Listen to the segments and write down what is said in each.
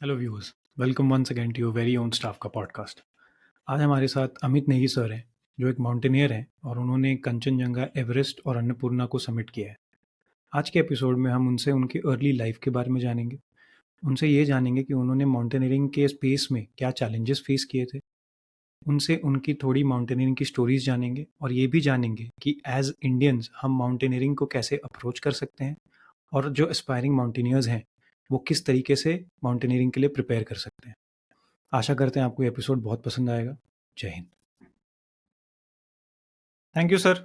Hello viewers, welcome once again to your very own staff का podcast. आज हमारे साथ अमित नेगी सर हैं, जो एक माउंटेनियर हैं और उन्होंने कंचनजंगा, एवरेस्ट और अन्नपूर्णा को समिट किया है। आज के एपिसोड में हम उनसे उनकी अर्ली लाइफ के बारे में जानेंगे। उनसे ये जानेंगे कि उन्होंने माउंटेनियरिंग के स्पेस में क्या चैलेंजेस फेस किए थे। उनसे उनकी थोड़ी माउंटेनियरिंग की स्टोरीज जानेंगे और ये भी जानेंगे कि एज इंडियंस हम माउंटेनियरिंग को कैसे अप्रोच कर सकते हैं और जो एस्पायरिंग माउंटेनियर्स हैं वो किस तरीके से माउंटेनियरिंग के लिए प्रिपेयर कर सकते हैं। आशा करते हैं आपको ये एपिसोड बहुत पसंद आएगा। जय Hind. Thank you sir.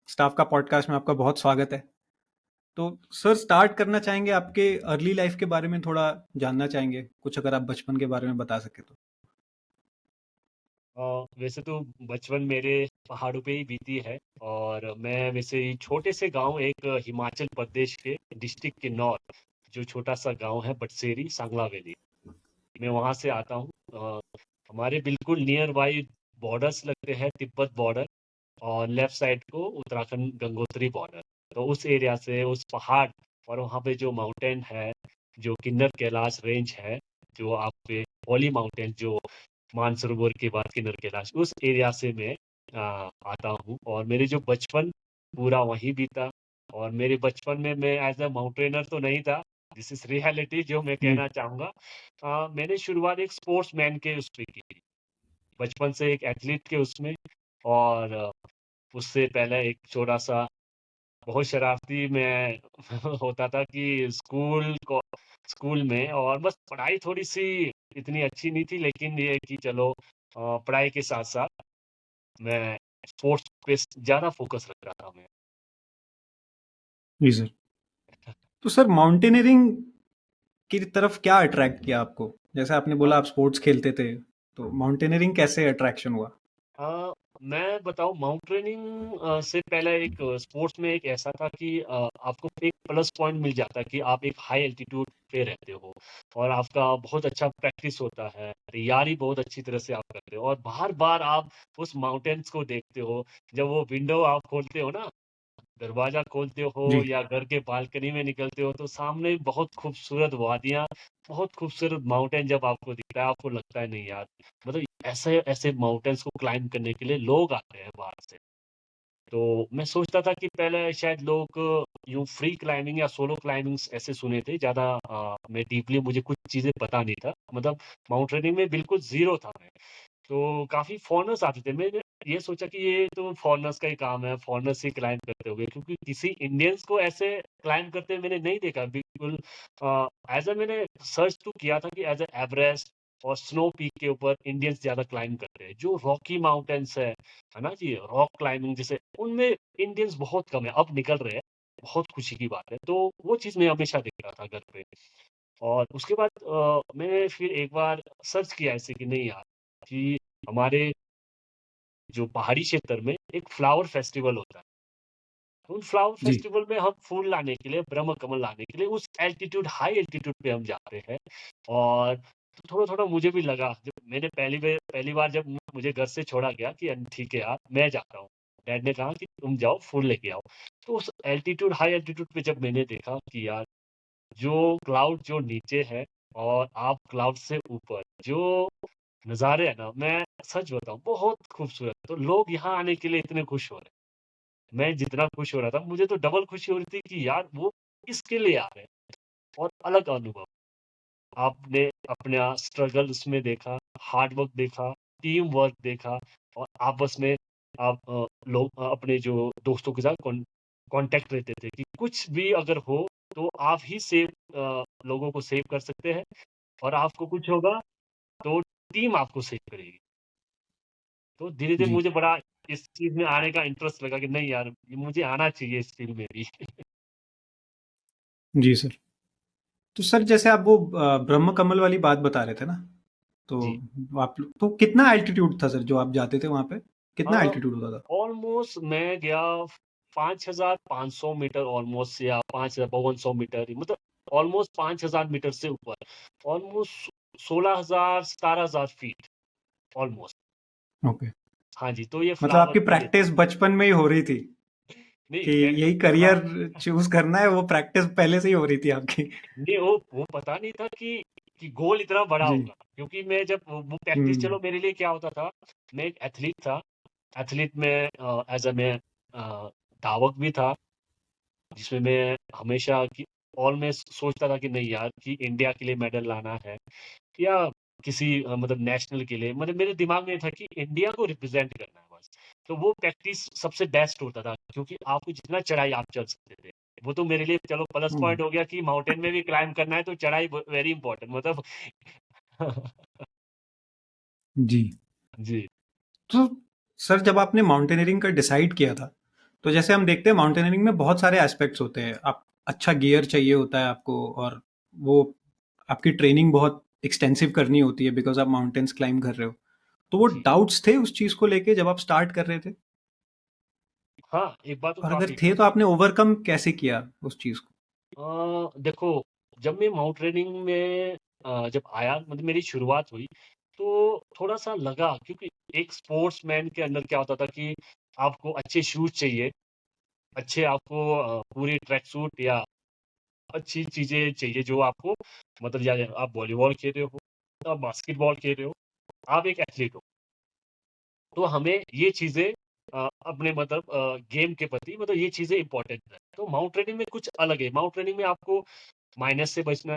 Staff का पॉडकास्ट में आपका बहुत स्वागत है। तो सर, स्टार्ट करना चाहेंगे आपके अर्ली लाइफ के बारे में, थोड़ा जानना चाहेंगे कुछ, अगर आप बचपन के बारे में बता सके तो। वैसे तो बचपन मेरे पहाड़ों पे ही बीती है। और मैं वैसे ही छोटे से गांव, एक हिमाचल प्रदेश के डिस्ट्रिक्ट के नॉर्थ, जो छोटा सा गांव है बटसेरी सांगला वैली, मैं वहां से आता हूँ। हमारे बिल्कुल नियर बाई बॉर्डर्स लगते हैं, तिब्बत बॉर्डर और लेफ्ट साइड को उत्तराखंड गंगोत्री बॉर्डर। तो उस एरिया से उस पहाड़ और वहाँ पे जो माउंटेन है, जो किन्नर कैलाश रेंज है, जो आपके होली माउंटेन, जो मानसरोवर के बाद किन्नर कैलाश, उस एरिया से मैं आता हूँ। और मेरे जो बचपन पूरा वहीं बीता। और मेरे बचपन में मैं एज अ माउंटेनर तो नहीं था, दिस इज रियलिटी जो मैं जी। कहना चाहूंगा। मैंने शुरुआत एक स्पोर्ट्समैन के उस पे की थी, बचपन से एक एथलीट के उसमें। और उससे पहले एक छोटा सा बहुत शरारती मैं होता था कि स्कूल में, और बस पढ़ाई थोड़ी सी इतनी अच्छी नहीं थी, लेकिन ये कि चलो पढ़ाई के साथ साथ मैं स्पोर्ट्स पे ज्यादा फोकस रख रहा था मैं। जी सर। तो सर, माउंटेनियरिंग की तरफ क्या अट्रैक्ट किया आपको? जैसे आपने बोला आप स्पोर्ट्स खेलते थे, तो माउंटेनियरिंग कैसे अट्रैक्शन हुआ? अ, मैं बताऊँ, माउंटेनिंग से पहले एक स्पोर्ट्स में एक ऐसा था कि आपको एक प्लस पॉइंट मिल जाता है कि आप एक हाई एल्टीट्यूड पे रहते हो, और आपका बहुत अच्छा प्रैक्टिस होता है, तैयारी बहुत अच्छी तरह से आप करते हो, और बार-बार आप उस माउंटेन्स को देखते हो। जब वो विंडो आप खोलते हो ना, दरवाजा खोलते हो जी। या घर के बालकनी में निकलते हो, तो सामने बहुत खूबसूरत वादियाँ, बहुत खूबसूरत माउंटेन जब आपको दिखता है, आपको लगता है नहीं यार, मतलब ऐसे ऐसे माउंटेन्स को क्लाइंब करने के लिए लोग आते हैं बाहर से। तो मैं सोचता था कि पहले शायद लोग यूँ फ्री क्लाइंबिंग या सोलो क्लाइंबिंग्स ऐसे सुने थे ज़्यादा। मैं डीपली मुझे कुछ चीज़ें पता नहीं था, मतलब माउंटेनियरिंग में बिल्कुल ज़ीरो था मैं। तो काफ़ी फॉरेनर्स आते थे। मैंने ये सोचा कि ये तो फॉरेनर्स का ही काम है, फॉरेनर्स ही क्लाइंब करते होंगे, क्योंकि किसी इंडियंस को ऐसे क्लाइंब करते हुए मैंने नहीं देखा बिल्कुल। एज़ अ मैंने सर्च तो किया था कि एज़ अ एवरेस्ट और स्नो पीक के ऊपर इंडियंस ज़्यादा क्लाइंब करते हैं। जो रॉकी माउंटेन्स है ना जी, रॉक क्लाइंबिंग जैसे, उनमें इंडियंस बहुत कम है, अब निकल रहे हैं, बहुत खुशी की बात है। तो वो चीज़ मैं हमेशा देख रहा था घर पे। और उसके बाद मैंने फिर एक बार सर्च किया ऐसे कि नहीं यार, कि हमारे जो पहाड़ी क्षेत्र में एक फ्लावर फेस्टिवल होता है। उन फ्लावर जी। फेस्टिवल में हम फूल लाने के लिए, ब्रह्म कमल लाने के लिए उस एल्टीट्यूड, हाई एल्टीट्यूड पे हम जाते हैं। और तो थोड़ा-थोड़ा मुझे भी लगा, जब मैंने पहली बार जब मुझे घर से छोड़ा गया कि ठीक है यार, मैं जाता हूँ। डैड ने कहा कि तुम जाओ फूल लेके आओ। तो उस एल्टीट्यूड, हाई एल्टीट्यूड पे जब मैंने देखा कि यार, जो क्लाउड जो नीचे है और आप क्लाउड से ऊपर, जो नज़ारे हैं ना, मैं सच बताऊँ बहुत खूबसूरत। तो लोग यहाँ आने के लिए इतने खुश हो रहे हैं। मैं जितना खुश हो रहा था, मुझे तो डबल खुशी हो रही थी कि यार वो किसके लिए आ रहे हैं, और अलग अनुभव। आपने अपना स्ट्रगल उसमें देखा, हार्ड वर्क देखा, टीम वर्क देखा, और आपस में आप लोग अपने जो दोस्तों के साथ कॉन्टैक्ट रहते थे कि कुछ भी अगर हो तो आप ही लोगों को सेव कर सकते हैं, और आपको कुछ होगा तो टीम आपको सेव करेगी। तो धीरे-धीरे जी। मुझे बड़ा इस चीज़ में आने का इंटरेस्ट लगा कि नहीं यार, ये मुझे आना चाहिए इस फ़ील्ड में भी। जी सर। तो सर, जैसे आप वो ब्रह्म कमल वाली बात बता रहे थे ना, तो जी। तो कितना एल्टीट्यूड था सर जो आप जाते थे वहाँ पे? कितना अ, एल्टीट्यूड होता था? ऑलमोस्ट मैं गया 5,500 मीटर ऑलमोस्ट, या 5,5200 मीटर, मतलब ऑलमोस्ट 5,000 मीटर से ऊपर, ऑलमोस्ट 16,000 17,000 फीट ऑलमोस्ट। ओके। हाँ जी, तो ये मतलब फ्लावर आपकी के लिए था। प्रैक्टिस बचपन में ही हो रही थी नहीं कि यही प्रैक्टिस तो हाँ। करियर चूज़ करना है, वो प्रैक्टिस पहले से ही हो रही थी आपकी? नहीं, वो पता नहीं था कि कि गोल इतना बड़ा जी। होगा। क्योंकि मैं जब वो प्रैक्टिस हुँ। चलो मेरे लिए क्या होता था, मैं एक एथलीट था। एथलीट में मैं धावक भी था, जिसमें मैं हमेशा कि ऑलवेज़ सोचता था कि नहीं यार कि इंडिया के लिए मेडल लाना है या किसी मतलब नेशनल के लिए, मतलब मेरे दिमाग में था कि इंडिया को रिप्रेज़ेंट करना है बस। तो वो प्रैक्टिस सबसे बेस्ट होता था, क्योंकि आपको जितना चढ़ाई आप चढ़ सकते थे। वो तो मेरे लिए चलो प्लस हुँ। पॉइंट हो गया कि माउंटेन में भी क्लाइंब करना है तो चढ़ाई व वेरी इंपॉर्टेंट मतलब जी। जी, तो सर जब आपने माउंटेनियरिंग का डिसाइड किया था, तो जैसे हम देखते हैं माउंटेनियरिंग में बहुत सारे एस्पेक्ट्स होते हैं। आप अच्छा गियर चाहिए होता है आपको और वो आपकी ट्रेनिंग बहुत एक्सटेंसिव करनी होती है बिकॉज़ आप माउंटेन्स क्लाइंब कर रहे हो। तो वो जी। डाउट्स थे उस चीज़ को लेके जब आप स्टार्ट कर रहे थे? हाँ, एक बात तो और अगर काफ़ी थे तो आपने ओवरकम कैसे किया उस चीज़ को? देखो, जब मैं माउंटेनियरिंग में जब आया मतलब मेरी शुरुआत हुई, तो थोड़ा-सा लगा, क्योंकि एक स्पोर्ट्समैन के अंदर क्या होता था कि आपको अच्छे शूज़ चाहिए, अच्छे आपको पूरी ट्रैक सूट या अच्छी चीज़ें चाहिए जो आपको मतलब या आप वॉलीबॉल खेल रहे हो, आप बास्केटबॉल खेल रहे हो, आप एक एथलीट हो। तो हमें ये चीज़ें अपने मतलब गेम के प्रति मतलब ये चीज़ें इम्पोर्टेंट है। तो माउंटेनियरिंग में कुछ अलग है, माउंटेनियरिंग में आपको माइनस से बचना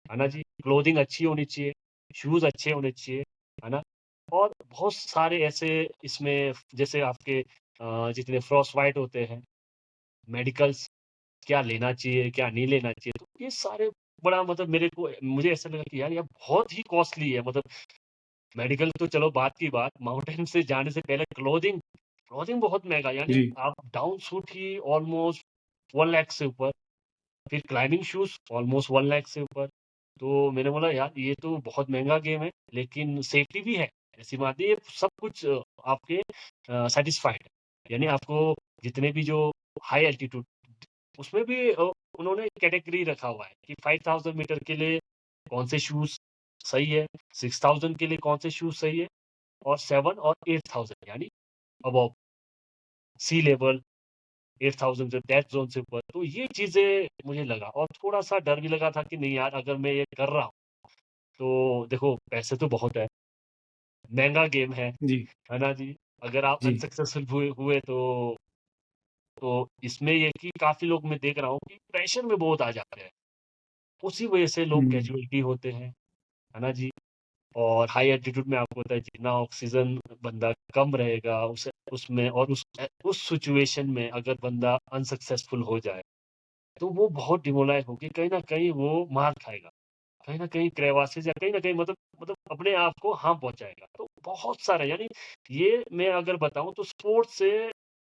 है ना जी? क्लोथिंग अच्छी होनी चाहिए, शूज़ अच्छे होने चाहिए, है ना? और बहुत सारे ऐसे इसमें जैसे आपके जितने फ्रॉस्ट बाइट होते हैं, मेडिकल्स क्या लेना चाहिए, क्या नहीं लेना चाहिए, तो ये सारे बड़ा मतलब मेरे को मुझे ऐसा लगा कि यार ये बहुत ही कॉस्टली है, मतलब मेडिकल तो चलो बात की बात, माउंटेन से जाने से पहले क्लोथिंग क्लोथिंग बहुत महँगा, यानी जी। आप डाउन सूट ही ऑलमोस्ट 1 लाख से ऊपर, फिर क्लाइंबिंग शूज़ ऑलमोस्ट 1 लाख से ऊपर। तो मैंने बोला यार ये तो बहुत महँगा गेम है, लेकिन सेफ्टी भी है। ऐसी बात नहीं है, सब कुछ आपके सैटिस्फाइड है। यानी आपको जितने भी जो हाई एल्टीट्यूड उसमें भी उन्होंने कैटेगरी रखा हुआ है कि 5000 मीटर के लिए कौन से शूज़ सही है, 6000 के लिए कौन से शूज़ सही है और 7 और 8000 यानी अबव सी लेवल 8000 से डेथ ज़ोन से ऊपर। तो ये चीज़ें मुझे लगा और थोड़ा-सा डर भी लगा था कि नहीं यार अगर मैं ये कर रहा हूँ, तो देखो पैसे तो बहुत है, महँगा गेम जी। है ना जी? अगर आप जी। अनसक्सेसफुल हुए हुए तो इसमें ये कि काफ़ी लोग मैं देख रहा हूँ कि प्रेशर में बहुत आ जाते हैं। उसी वजह से लोग हुँ। कैजुअल्टी होते हैं, है ना जी? और हाई एल्टीट्यूड में आपको पता है जितना ऑक्सीजन बंदा कम रहेगा उसमें और उस सिचुएशन में अगर बंदा अनसक्सेसफुल हो जाए, तो वो बहुत डिमोरलाइज़ होके कहीं न कहीं वो मार खाएगा। कहीं न कहीं क्रेवासेस या कहीं न कहीं मतलब अपने आप को हार्म पहुँचाएगा। तो बहुत सारे यानी ये मैं अगर बताऊँ तो स्पोर्ट्स से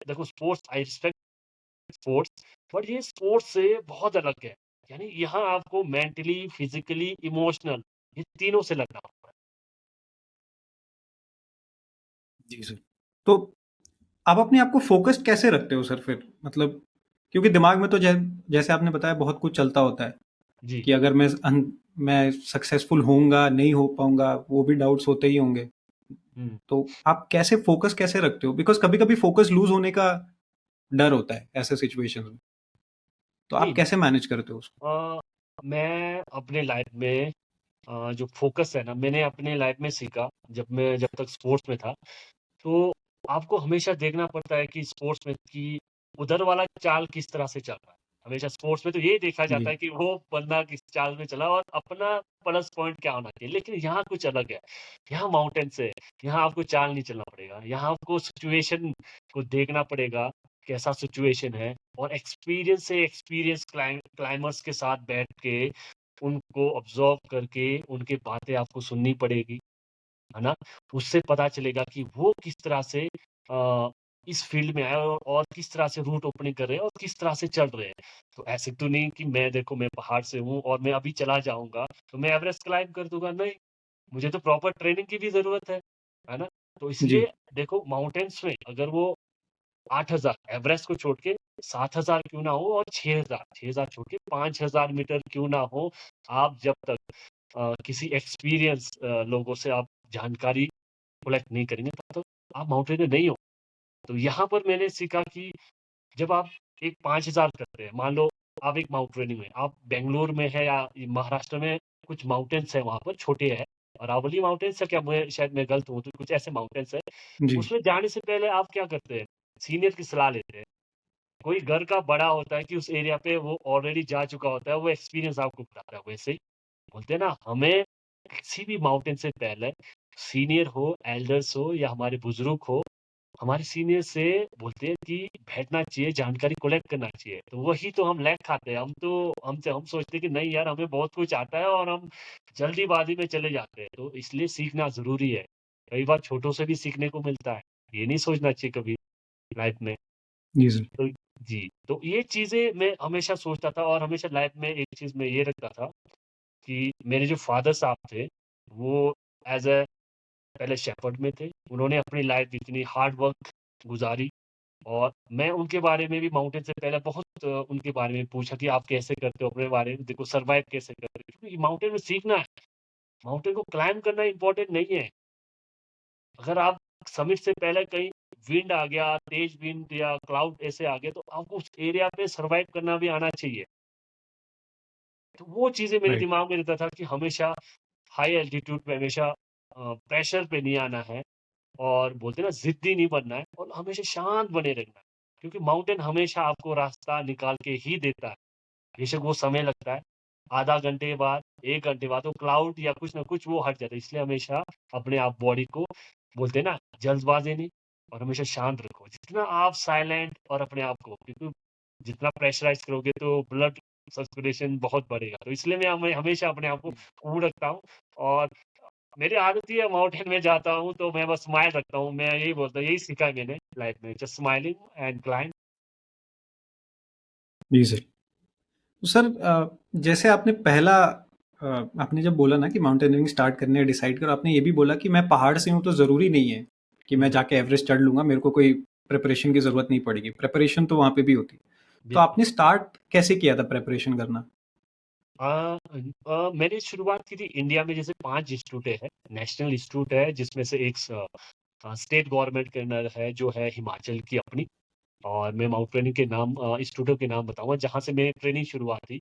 देखो sports I respect sports but ये स्पोर्ट्स से बहुत अलग है। यानी यहाँ आपको मेंटली, फिज़िकली, इमोशनल ये तीनों से लड़ना होता है। जी सर। तो आप अपने आप को फ़ोकस्ड कैसे रखते हो सर फिर? मतलब क्योंकि दिमाग में तो जैसे आपने बताया बहुत कुछ चलता होता है जी। कि अगर मैं सक्सेसफुल होऊँगा, नहीं हो पाऊँगा, वो भी डाउट्स होते ही होंगे। हुँ। तो आप कैसे फ़ोकस कैसे रखते हो? बिकॉज़ कभी-कभी फ़ोकस लूज़ होने का डर होता है ऐसे सिचुएशंस में। तो आप नहीं कैसे मैनेज करते हो उसको? मैं अपने लाइफ़ में जो फ़ोकस है ना मैंने अपने लाइफ़ में सीखा जब तक स्पोर्ट्स में था। तो आपको हमेशा देखना पड़ता है कि स्पोर्ट्स में कि उधर वाला चाल किस तरह से चल रहा है। हमेशा स्पोर्ट्स में तो ये देखा जाता जी। है कि वो बंदा किस चाल में चला और अपना प्लस पॉइंट क्या होना चाहिए। लेकिन यहाँ कुछ अलग है। यहाँ माउंटेन्स है, यहाँ आपको चाल नहीं चलना पड़ेगा। यहाँ आपको सिचुएशन को देखना पड़ेगा, कैसा सिचुएशन है और एक्सपीरियंस से एक्सपीरियंस क्लाइंबर्स के साथ बैठ के उनको ऑब्ज़र्व करके उनकी बातें आपको सुननी पड़ेगी। है ना? उससे पता चलेगा कि वो किस तरह से इस फ़ील्ड में आए और किस तरह से रूट ओपनिंग कर रहे हैं और किस तरह से चल रहे हैं। तो ऐसे तो नहीं कि मैं देखो मैं पहाड़ से हूँ और मैं अभी चला जाऊँगा, तो मैं एवरेस्ट क्लाइम्ब कर दूँगा, नहीं, मुझे तो प्रॉपर ट्रेनिंग की भी ज़रूरत है ना? तो जी। इसलिए देखो माउंटेन्स में अगर वो 8000 एवरेस्ट को छोड़ के 7000 क्यों ना हो और 6000 छोड़ के 5000 मीटर क्यों ना हो, आप जब तक किसी एक्सपीरियंस लोगों से आप जानकारी कलेक्ट नहीं करेंगे तब तक आप माउंटेनियर नहीं हो। तो यहाँ पर मैंने सीखा कि जब आप एक 5000 कर रहे हैं, मान लो आप एक माउंटेनियरिंग में आप बैंगलोर में है या ये महाराष्ट्र में कुछ माउंटेन्स हैं वहाँ पर, छोटे हैं, अरावली माउंटेन्स या क्या, मैं शायद मैं गलत हूँ, तो कुछ ऐसे माउंटेन्स हैं। जी, उसमें जाने से पहले आप क्या करते हैं, सीनियर की सलाह लेते हैं। कोई घर का बड़ा होता है कि उस एरिया पे वो ऑलरेडी जा चुका होता है, वो एक्सपीरियंस आपको बताता है। वैसे ही बोलते हैं ना, हमें किसी भी माउंटेन से पहले सीनियर हो, एल्डर्स हो या हमारे बुजुर्ग हो, हमारे सीनियर से बोलते हैं कि बैठना चाहिए, जानकारी कलेक्ट करना चाहिए। तो वही तो हम लैग खाते हैं। हम सोचते हैं कि नहीं यार, हमें बहुत कुछ आता है और हम जल्दीबाजी में चले जाते हैं। तो इसलिए सीखना ज़रूरी है। कई बार छोटों से भी सीखने को मिलता है। ये नहीं सोचना चाहिए कभी लाइफ में। जी सर। तो जी, तो ये चीज़ें मैं हमेशा सोचता था और हमेशा लाइफ में एक चीज़ मैं ये रखता था कि मेरे जो फ़ादर साहब थे, वो एज़ अ पहले शेफ़र्ड में थे। उन्होंने अपनी लाइफ़ इतनी हार्ड वर्क गुज़ारी और मैं उनके बारे में भी माउंटेन से पहले बहुत उनके बारे में पूछा कि आप कैसे करते हो अपने बारे में, देखो सर्वाइव कैसे करते हो? क्योंकि माउंटेन में सीखना है, माउंटेन को क्लाइम्ब करना इम्पोर्टेंट नहीं है। अगर आप समिट से पहले कहीं विंड आ गया, तेज़ विंड या क्लाउड ऐसे आ गए, तो आपको उस एरिया पे सर्वाइव करना भी आना चाहिए। तो वो चीज़ें मेरे राइट। दिमाग में रहता था कि हमेशा हाई एल्टीट्यूड पे हमेशा प्रेशर पे नहीं आना है और बोलते हैं ना, ज़िद्दी नहीं बनना है और हमेशा शांत बने रहना है। क्योंकि माउंटेन हमेशा आपको रास्ता निकाल के ही देता है। बेशक वो समय लगता है, आधा घंटे बाद, 1 घंटे बाद वो क्लाउड या कुछ ना कुछ वो हट जाता है। इसलिए हमेशा अपने आप बॉडी को बोलते हैं ना, जल्दबाज़ी नहीं और हमेशा शांत रखो। जितना आप साइलेंट और अपने आप को, क्योंकि जितना प्रेशराइज़ करोगे तो ब्लड सर्कुलेशन बहुत बढ़ेगा। तो इसलिए मैं हमेशा अपने आप को कूल रखता हूँ और मेरी आदत ही है, माउंटेन में जाता हूँ तो मैं बस स्माइल रखता हूँ। मैं यही बोलता हूँ, यही सीखा है मैंने लाइफ़ में, जस्ट स्माइलिंग एंड क्लाइंब। जी सर। तो सर जैसे आपने जब बोला ना कि माउंटेनियरिंग स्टार्ट करने डिसाइड करो, आपने ये भी बोला कि मैं पहाड़ से हूँ तो ज़रूरी नहीं है कि हुँ, मैं हुँ। जाके एवरेस्ट चढ़ लूँगा, मेरे को कोई प्रिपरेशन की ज़रूरत नहीं पड़ेगी। प्रिपरेशन तो वहाँ पे भी होती। तो बिल्कुल। आपने स्टार्ट कैसे किया था प्रिपरेशन करना? मैंने शुरुआत की थी इंडिया में, जैसे 5 इंस्टीट्यूट है, नेशनल इंस्टीट्यूट है जिसमें से एक स्टेट गवर्नमेंट के अंडर है जो है हिमाचल की अपनी। और मैं माउंटेनिंग के नाम इंस्टीट्यूटों के नाम बताऊँगा जहाँ से मेरी ट्रेनिंग शुरुआत हुई।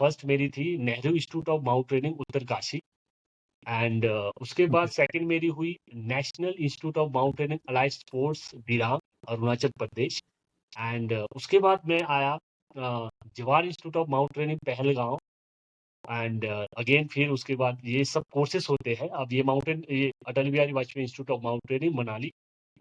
फर्स्ट मेरी थी Nehru institute of mountaineering Uttarkashi and उसके बाद ओके। सेकंड मेरी हुई national institute of mountaineering allied sports Dirang, Arunachal Pradesh. And उसके बाद मैं आया Jawahar institute of mountaineering Pahalgam and again फिर उसके बाद ये सब कोर्सेज़ होते हैं। अब ये Atal Bihari Vajpayee institute of mountaineering Manali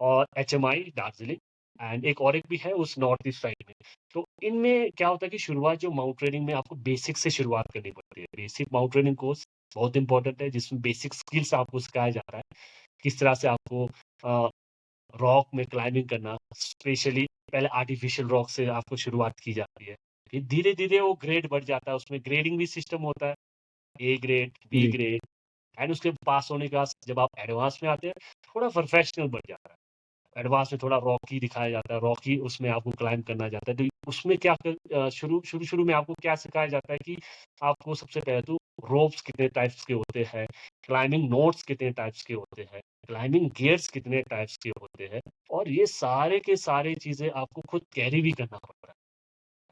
और एचएमआई दार्जिलिंग एंड एक भी है उस नॉर्थ ईस्ट साइड में। तो इनमें क्या होता है कि शुरुआत जो माउंटेनिंग में आपको बेसिक से शुरुआत करनी पड़ती है। बेसिक माउंटेनिंग कोर्स बहुत इंपॉर्टेंट है जिसमें बेसिक स्किल्स आपको सिखाया जा रहा है। किस तरह से आपको अ, रॉक में क्लाइंबिंग करना, स्पेशली पहले आर्टिफिशियल रॉक से आपको शुरुआत की जाती है। फिर धीरे-धीरे वो ग्रेड बढ़ जाता है, उसमें ग्रेडिंग भी सिस्टम होता है। A grade, B G, grade and उसके पास होने के बाद जब आप एडवांस में आते हैं, थोड़ा प्रोफेशनल बन जाता है। एडवांस में थोड़ा रॉकी दिखाया जाता है, रॉकी उसमें आपको क्लाइंब करना जाता है। तो उसमें शुरू-शुरू में आपको क्या सिखाया जाता है कि आपको सबसे पहले तो रोप्स कितने टाइप्स के होते हैं, क्लाइंबिंग नोट्स कितने टाइप्स के होते हैं, क्लाइंबिंग गियर्स कितने टाइप्स के होते हैं और ये सारे के सारे चीज़ें आपको खुद कैरी भी करना पड़ता है।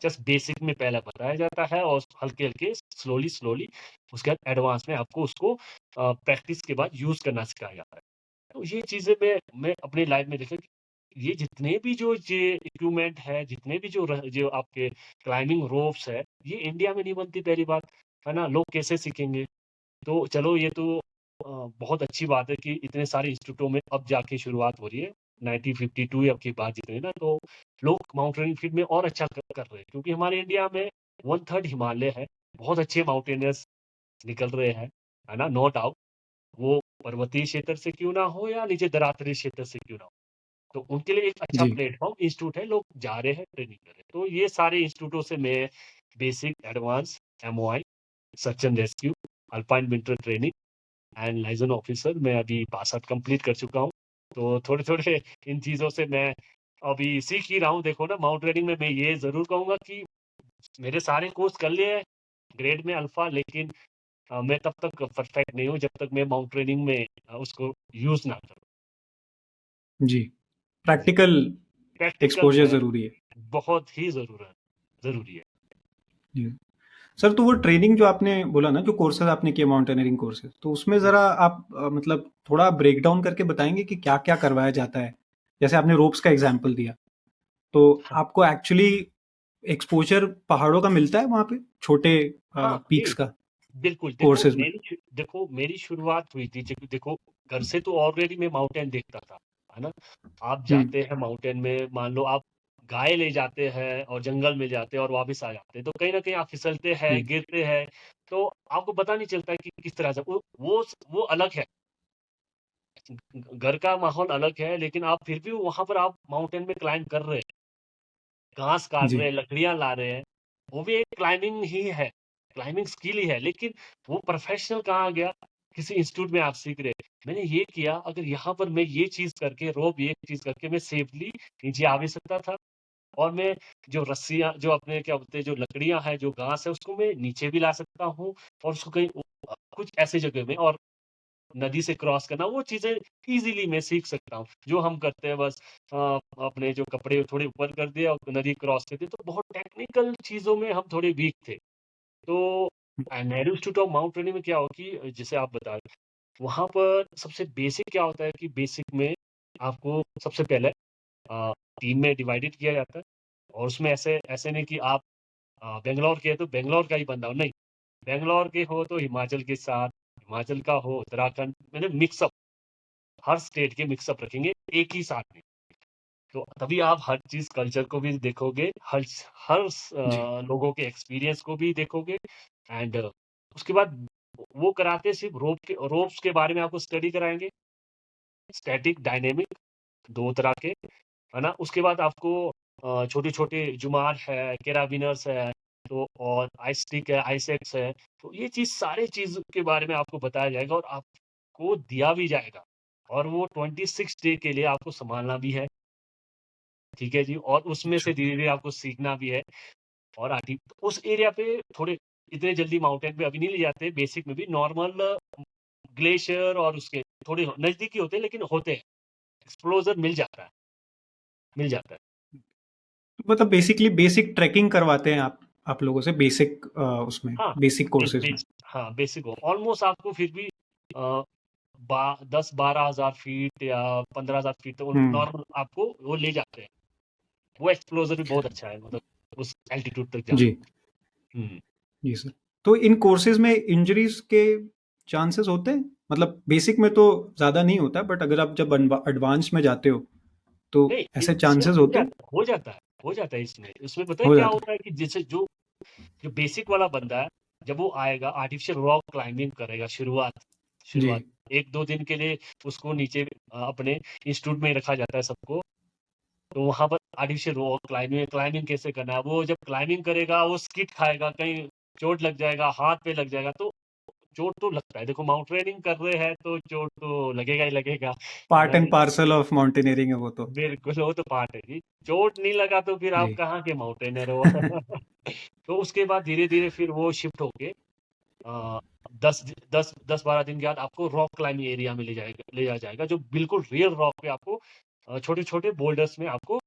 जस्ट बेसिक में पहले बताया जाता है और हल्के-हल्के, स्लोली-स्लोली उसके बाद एडवांस में आपको उसको प्रैक्टिस के बाद यूज़ करना सिखाया जाता है। तो ये चीज़ें मैं अपनी लाइफ़ में देखा कि ये जितने भी जो ये इक्विपमेंट है, जितने भी जो आपके क्लाइंबिंग रोप्स है, ये इंडिया में नहीं बनती पहली बात, है ना? लोग कैसे सीखेंगे? तो चलो ये तो बहुत अच्छी बात है कि इतने सारे इंस्टीट्यूटों में अब जाके शुरुआत हो रही है। 1952 या के बाद जितने ना, तो लोग माउंटेनियरिंग फील्ड में और अच्छा कर रहे हैं क्योंकि हमारे इंडिया में 1/3 हिमालय है। बहुत अच्छे माउंटेनियर्स निकल रहे हैं, है ना? No doubt. वो पर्वतीय क्षेत्र से क्यों ना हो या नीचे दरातरी क्षेत्र से क्यों ना हो। तो उनके लिए एक अच्छा जी, प्लेटफ़ॉर्म इंस्टीट्यूट है, लोग जा रहे हैं, ट्रेनिंग कर रहे हैं। तो ये सारे इंस्टीट्यूटों से मैं basic, advance, MOI, search and rescue, alpine winter training and liaison officer मैं अभी पास आउट कंप्लीट कर चुका हूँ। तो थोड़े-थोड़े इन चीज़ों से मैं अभी सीख ही रहा हूँ। देखो ना, माउंटेनियरिंग में मैं ये ज़रूर कहूँगा कि मेरे सारे कोर्स कर लिए हैं ग्रेड में अल्फ़ा, लेकिन मैं तब तक परफेक्ट नहीं हूँ जब तक मैं माउंटेनियरिंग में उसको यूज़ ना करूँ। जी। जी, प्रैक्टिकल प्रैक्टिकल एक्सपोज़र है, ज़रूरी है। बहुत ही ज़रूरी है। जी। सर तो वो ट्रेनिंग जो आपने बोला ना, जो कोर्सेज आपने किए माउंटेनियरिंग कोर्सेज, तो उसमें ज़रा आप मतलब थोड़ा ब्रेक डाउन करके बताएंगे कि क्या क्या करवाया जाता है? जैसे आपने रोप्स का एग्जांपल दिया, तो हाँ, आपको एक्चुअली एक्सपोजर पहाड़ों का मिलता है वहाँ पे, छोटे हाँ, पीक्स नहीं, का, बिल्कुल, कोर्सेज में? देखो मेरी शुरुआत हुई थी देखो घर से तो ऑलरेडी मैं माउंटेन देखता था, है ना? आप हुँ, जाते हैं माउंटेन में, मान लो आप गाय ले जाते हैं और जंगल में जाते हैं और वापस आ जाते हैं, तो कहीं न कहीं आप फिसलते हैं, जी, गिरते हैं, तो आपको पता नहीं चलता है कि किस तरह से वो अलग है। घर का माहौल अलग है, लेकिन आप फिर भी वहाँ पर आप माउंटेन में क्लाइंब कर रहे हैं, घास काट जी, रहे हैं, लकड़ियाँ ला रहे हैं, वो भी एक क्लाइंबिंग ही है, क्लाइंबिंग स्किल ही है, लेकिन वो प्रोफेशनल कहाँ गया? किसी इंस्टीट्यूट में आप सीख रहे हैं। मैंने ये किया, अगर यहाँ पर मैं ये चीज़ करके, रोप ये चीज़ करके मैं सेफली नीचे आ भी सकता था, और मैं जो रस्सियाँ, जो अपने क्या बोलते हैं, जो लकड़ियाँ हैं, जो घास है, उसको मैं नीचे भी ला सकता हूँ, और उसको कहीं कुछ ऐसी जगह में, और नदी से क्रॉस करना, वो चीज़ें ईज़िली मैं सीख सकता हूँ। जो हम करते हैं बस अपने जो कपड़े थोड़े ऊपर कर दिए और नदी क्रॉस कर दी, तो बहुत टेक्निकल चीज़ों में हम थोड़े वीक थे। तो नेहरू इंस्टीट्यूट ऑफ माउंटेनियरिंग में क्या हो कि जैसे आप बता रहे, वहाँ पर सबसे बेसिक क्या होता है कि बेसिक में आपको सबसे पहले अ, टीम में डिवाइडेड किया जाता है, और उसमें ऐसे ऐसे नहीं कि आप बैंगलोर के हैं तो बैंगलोर का ही बंदा हो, नहीं। बैंगलोर के हो तो हिमाचल के साथ, हिमाचल का हो उत्तराखंड, मतलब मिक्सअप, हर स्टेट के मिक्सअप रखेंगे एक ही साथ में। तो तभी आप हर चीज़ कल्चर को भी देखोगे, जी, लोगों के एक्सपीरियंस को भी देखोगे, एंड उसके बाद वो कराते सिर्फ़ रोप्स के बारे में आपको स्टडी कराएँगे, स्टैटिक, डायनामिक 2 तरह के, है ना? उसके बाद आपको छोटे-छोटे जुमार है, कैराबिनर्स है, तो और आइस स्टिक है, आइस एक्स है, तो ये चीज़ सारे चीज़ के बारे में आपको बताया जाएगा और आपको दिया भी जाएगा, और वो 26 डे के लिए आपको सँभालना भी है, ठीक है जी? और उसमें अच्छा। से धीरे-धीरे आपको सीखना भी है, और उस एरिया पे थोड़े इतने जल्दी माउंटेन पे अभी नहीं ले जाते, बेसिक में भी नॉर्मल ग्लेशियर और उसके थोड़े नज़दीकी होते हैं, लेकिन होते हैं, एक्सप्लोज़र मिल जाता है। मतलब बेसिकली बेसिक ट्रैकिंग करवाते हैं आप लोगों से, बेसिक उसमें, हाँ, बेसिक कोर्सेज में? हाँ, बेसिक हो। ऑलमोस्ट आपको फिर भी अ, बा 10-12 हज़ार फीट या 15,000 फीट तो हुँ, नॉर्मल आपको वो ले जाते हैं। वो एक्सप्लोज़र भी बहुत अच्छा है, मतलब उस एल्टीट्यूड तक जाना। जी, हुँ। जी सर। तो इन कोर्सेज में इंजरीज़ के चांसेस होते हैं? मतलब बेसिक में तो ज़्यादा नहीं होता, बट अगर आप जब एडवांस में जाते हो, तो नहीं, ऐसे इसमें चांसेस होते हैं? हो जाता है इसमें। इसमें पता है हो क्या जाता होता है कि जैसे जो जो बेसिक वाला बंदा है, जब वो आएगा आर्टिफ़िशियल रॉक क्लाइंबिंग करेगा, है? जी, शुरुआत 1-2 दिन के लिए उसको नीचे अपने इंस्टीट्यूट में ही रखा जाता है सबको। तो वहाँ पर आर्टिफ़िशियल रॉक क्लाइंबिंग क्लाइंबिंग कैसे करना है, वो जब क्लाइंबिंग करेगा, वो स्किड खाएगा, कहीं चोट लग जाएगा, हाथ पे लग जाएगा, तो चोट तो लगता है। देखो माउंटेनियरिंग कर रहे हैं तो चोट तो लगेगा ही लगेगा, है पार्ट ना? एंड पार्सल ऑफ माउंटेनियरिंग है वो तो। बिल्कुल, वो तो पार्ट है जी। चोट नहीं लगा तो फिर आप जी, कहाँ के माउंटेनर हो? तो उसके बाद धीरे-धीरे फिर वो शिफ्ट होके अ, 10-12 दिन के बाद आपको रॉक क्लाइंबिंग एरिया में ले जाया जाएगा, जो बिल्कुल रियल रॉक पे आपको छोटे-छोटे बोल्डर्स में आपको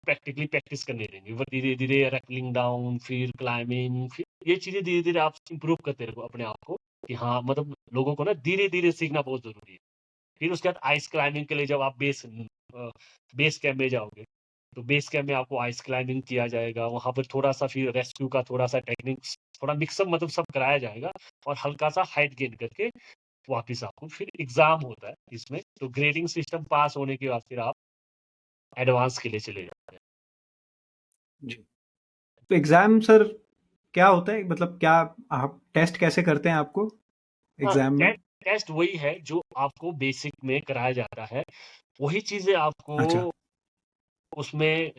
प्रैक्टिकली प्रैक्टिस करने देंगे। वो धीरे-धीरे रैपलिंग डाउन, फिर क्लाइंबिंग, फिर ये चीज़ें धीरे-धीरे आप इम्प्रूव करते रहो अपने आप को, कि हाँ, मतलब लोगों को ना धीरे-धीरे सीखना बहुत ज़रूरी है। फिर उसके बाद आइस क्लाइंबिंग के लिए जब आप बेस कैंप में जाओगे, तो बेस कैंप में आपको आइस क्लाइंबिंग किया जाएगा। वहाँ पर थोड़ा-सा फिर रेस्क्यू का थोड़ा-सा टेक्निक्स, थोड़ा मिक्सअप, मतलब सब कराया जाएगा, और हल्का-सा हाइट गेन करके वापिस आपको फिर एग्ज़ाम होता है इसमें। तो ग्रेडिंग सिस्टम पास होने के बाद फिर आप एडवांस के लिए चले जाते हैं। जी। तो एग्ज़ाम सर क्या होता है? मतलब क्या आप टेस्ट कैसे करते हैं आपको हाँ, एग्ज़ाम में? टेस्ट वही है जो आपको बेसिक में कराया जाता है। वही चीज़ें आपको अच्छा, उसमें,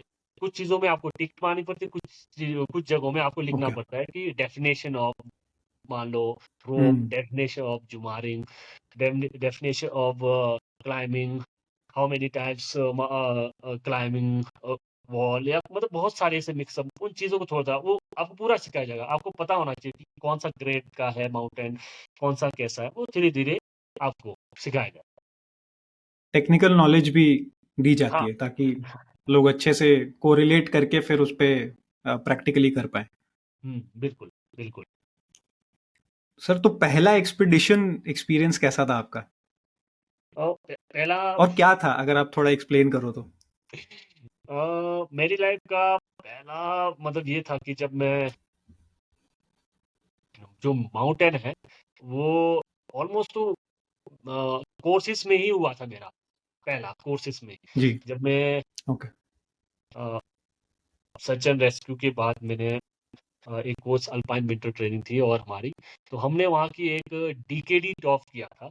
कुछ चीज़ों में आपको टिक मारनी पड़ती है, कुछ जगहों में आपको लिखना ओके। पड़ता है कि डेफिनेशन ऑफ, मान लो, हुँ, rope, definition of jumaring, definition of climbing, how many types climbing wall, या मतलब बहुत सारे ऐसे मिक्सअप, उन चीज़ों को थोड़ा-सा वो आपको पूरा सिखाया जाएगा। आपको पता होना चाहिए कि कौन-सा ग्रेड का है माउंटेन, कौन-सा कैसा है, वो धीरे-धीरे आपको सिखाया जाएगा। टेक्निकल नॉलेज भी दी जाती हाँ, है ताकि लोग अच्छे से कोरिलेट करके फिर उस पे प्रैक्टिकली कर पाएँ। बिल्कुल, बिल्कुल। सर, तो पहला एक्सपीडिशन एक्सपीरियंस कैसा था आपका? और पहला और क्या था, अगर आप थोड़ा एक्सप्लेन करो तो? मेरी लाइफ का पहला मतलब ये था कि जब मैं जो माउंटेन है वो ऑलमोस्ट तो कोर्सेज में ही हुआ था मेरा पहला कोर्सेज में। जी, जब मैं ओके। सर्च एंड रेस्क्यू के बाद मैंने एक कोर्स अल्पाइन विंटर ट्रेनिंग थी और हमारी, तो हमने वहाँ की एक डीकेडी टॉप किया था,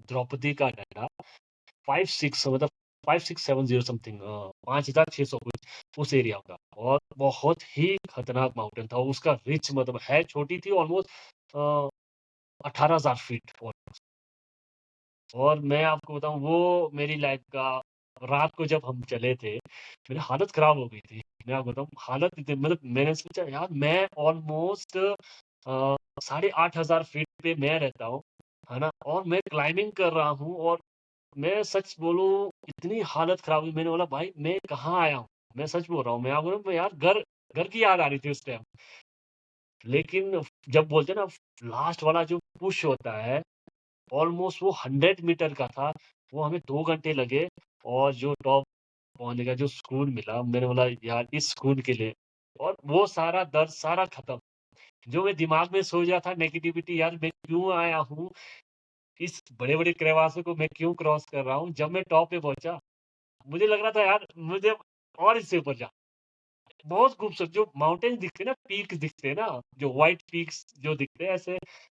द्रौपदी का डंडा 5-6 मतलब 5670 समथिंग 5600 कुछ उस एरिया का। और बहुत ही खतरनाक माउंटेन था उसका, रिच मतलब है, छोटी थी ऑलमोस्ट 18,000 फीट। और मैं आपको बताऊं वो मेरी लाइफ का, रात को जब हम चले थे मेरी हालत खराब हो गई थी। मैं आपको बताऊं हालत इतनी, मतलब मैंने सोचा यार मैं ऑलमोस्ट 8,500 फीट पे मैं रहता हूँ, है ना, और मैं क्लाइंबिंग कर रहा हूँ। और मैं सच बोलूं इतनी हालत खराब हुई, मैंने बोला भाई मैं कहाँ आया हूँ। मैं सच बोल रहा हूँ, मैं आपको बोलूं, यार घर घर की याद आ रही थी उस टाइम। लेकिन जब बोलते हैं ना लास्ट वाला जो पुश होता है, ऑलमोस्ट वो 100 मीटर का था, वो हमें 2 घंटे लगे। और जो टॉप पहुँचने का जो सुकून मिला, मैंने बोला यार इस सुकून के लिए, और वो सारा दर्द सारा खत्म। जो मैं दिमाग में सोच रहा था नेगेटिविटी, यार मैं क्यों आया हूँ, इस बड़े-बड़े क्रेवासों को मैं क्यों क्रॉस कर रहा हूँ, जब मैं टॉप पे पहुँचा, मुझे लग रहा था यार मुझे और इससे ऊपर जा। बहुत खूबसूरत जो माउंटेन्स दिखते हैं ना, पीक्स दिखते हैं ना, जो व्हाइट पीक्स जो दिखते हैं ऐसे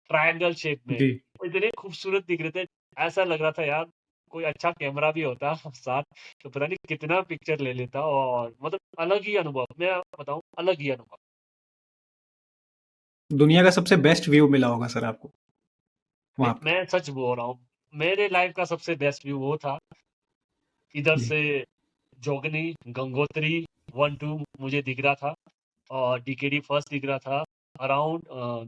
ट्रायंगल शेप में, जी। वो इतने खूबसूरत दिख रहे थे। ऐसा लग रहा था यार कोई अच्छा कैमरा भी होता साथ, तो पता नहीं कितना पिक्चर ले लेता। और मतलब अलग ही अनुभव, मैं बताऊँ अलग ही अनुभव। दुनिया का सबसे बेस्ट व्यू मिला होगा सर आपको मैं वहाँ पे? मैं सच बोल रहा हूँ, मेरे लाइफ का सबसे बेस्ट व्यू वो था। इधर जी, से जोगनी, गंगोत्री 1-2 मुझे दिख रहा था, और डीकेडी फर्स्ट दिख रहा था। अराउंड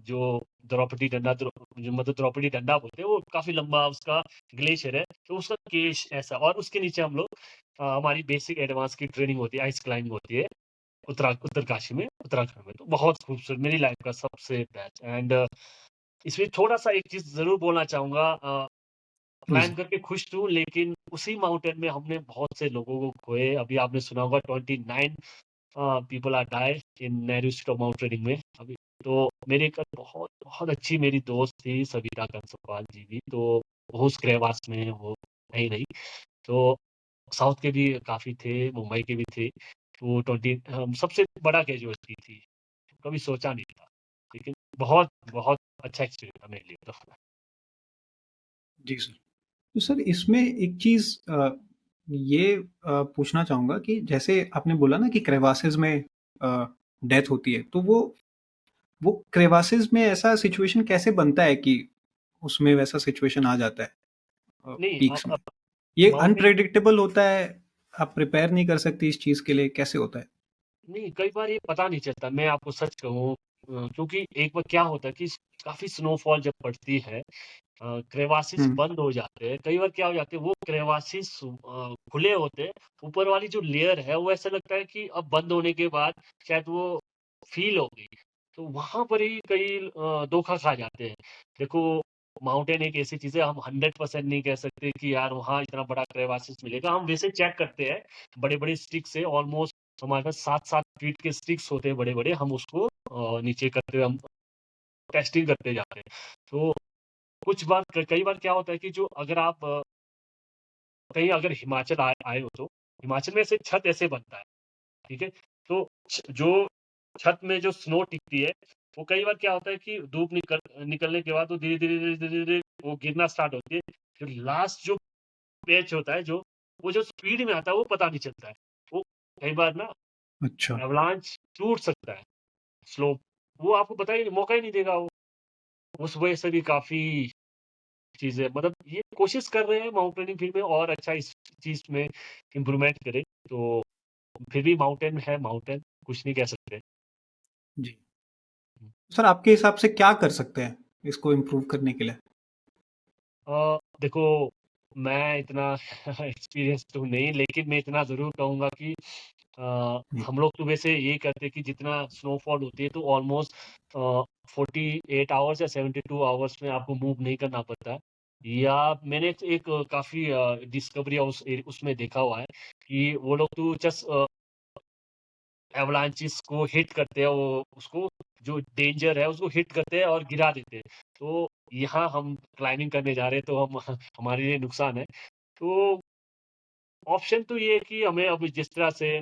जो द्रौपदी डंडा जो मतलब द्रौपदी डंडा बोलते हैं, वो काफ़ी लंबा उसका ग्लेशियर है, तो उसका केश ऐसा। और उसके नीचे हम लोग हमारी बेसिक एडवांस की ट्रेनिंग होती है, आइस क्लाइंबिंग होती है उत्तरकाशी में, उत्तराखंड में। तो बहुत खूबसूरत, मेरी लाइफ का सबसे बेस्ट। एंड इसमें थोड़ा-सा एक चीज़ ज़रूर बोलना चाहूँगा, जी क्लाइंब सर। करके खुश हूँ, लेकिन उसी माउंटेन में हमने बहुत से लोगों को खोए। अभी आपने सुना होगा 29 people are die in Nehru institute of mountaineering में अभी। तो मेरी एक बहुत बहुत अच्छी मेरी दोस्त थी सविता कंसोपाल जी भी, तो वो उस क्रेवास में वो नहीं रही। तो साउथ के भी काफ़ी थे, मुंबई के भी थे। तो 20 सबसे बड़ा कैजुअलिटी थी, कभी सोचा नहीं था। लेकिन बहुत, बहुत अच्छा एक्सपीरियंस था मेरे लिए तो। जी सर। तो सर, इसमें एक चीज़ ये पूछना चाहूँगा कि जैसे आपने बोला ना कि क्रेवासेस में डेथ होती है, तो वो क्रेवासेस में ऐसा सिचुएशन कैसे बनता है कि उसमें वैसा सिचुएशन आ जाता है नहीं पीक्स में? ये माउंटेन अनप्रेडिक्टेबल होता है, आप प्रिपेयर नहीं कर सकती इस चीज़ के लिए, कैसे होता है? नहीं, कई बार ये पता नहीं चलता, मैं आपको सच कहूँ, क्योंकि एक बार क्या होता है कि काफ़ी स्नोफॉल जब पड़ती है, क्रेवासिस हुँ, बंद हो जाते हैं। कई बार क्या हो जाते हैं वो क्रेवासिस खुले होते हैं, ऊपर वाली जो लेयर है वो ऐसा लगता है कि अब बंद होने के बाद शायद वो फ़ील होगी। तो वहाँ पर ही कई धोखा खा जाते हैं। देखो माउंटेन एक ऐसी चीज़ है, हम 100% नहीं कह सकते कि यार वहाँ इतना बड़ा क्रेवासिस मिलेगा। हम वैसे चेक करते हैं, बड़े-बड़े स्टिक से ऑलमोस्ट हमारे पास 7-7 फीट के स्टिक्स होते हैं बड़े-बड़े, हम उसको नीचे करते हुए हम टेस्टिंग करते जाते हैं। तो कुछ बार कई बार क्या होता है कि जो अगर आप कहीं अगर हिमाचल आए आए हो तो हिमाचल में ऐसे छत ऐसे बनता है, ठीक है? तो जो छत में जो स्नो टिकती है, वो कई बार क्या होता है कि धूप निकलने के बाद वो धीरे-धीरे वो गिरना स्टार्ट होती है। फिर लास्ट जो पैच होता है वो जो स्पीड में आता है वो पता नहीं चलता है। वो कई बार ना अच्छा। एवलांच टूट सकता है, स्लोप, वो आपको पता ही नहीं, मौका ही नहीं देगा वो। उस वजह से भी काफ़ी चीज़ें, मतलब ये कोशिश कर रहे हैं माउंटेनिंग फील्ड में और अच्छा इस चीज़ में इम्प्रूवमेंट करें। तो फिर भी माउंटेन है माउंटेन, कुछ नहीं कह सकते। जी। सर, आपके हिसाब से क्या कर सकते हैं इसको इम्प्रूव करने के लिए? देखो मैं इतना एक्सपीरियंस तो नहीं, लेकिन मैं इतना ज़रूर कहूँगा कि जी। हम लोग तो वैसे यही करते हैं कि जितना स्नोफॉल होती है तो ऑलमोस्ट 48 आवर्स या 72 आवर्स में आपको मूव नहीं करना पड़ता है। या मैंने एक काफ़ी डिस्कवरी उसमें देखा हुआ है कि वो लोग तो जस्ट एवलांचेस को हिट करते हैं, वो उसको जो डेंजर है उसको हिट करते हैं और गिरा देते हैं। तो यहाँ हम क्लाइंबिंग करने जा रहे हैं तो हम हमारे लिए नुकसान है। तो ऑप्शन तो ये है कि हमें अभी जिस तरह से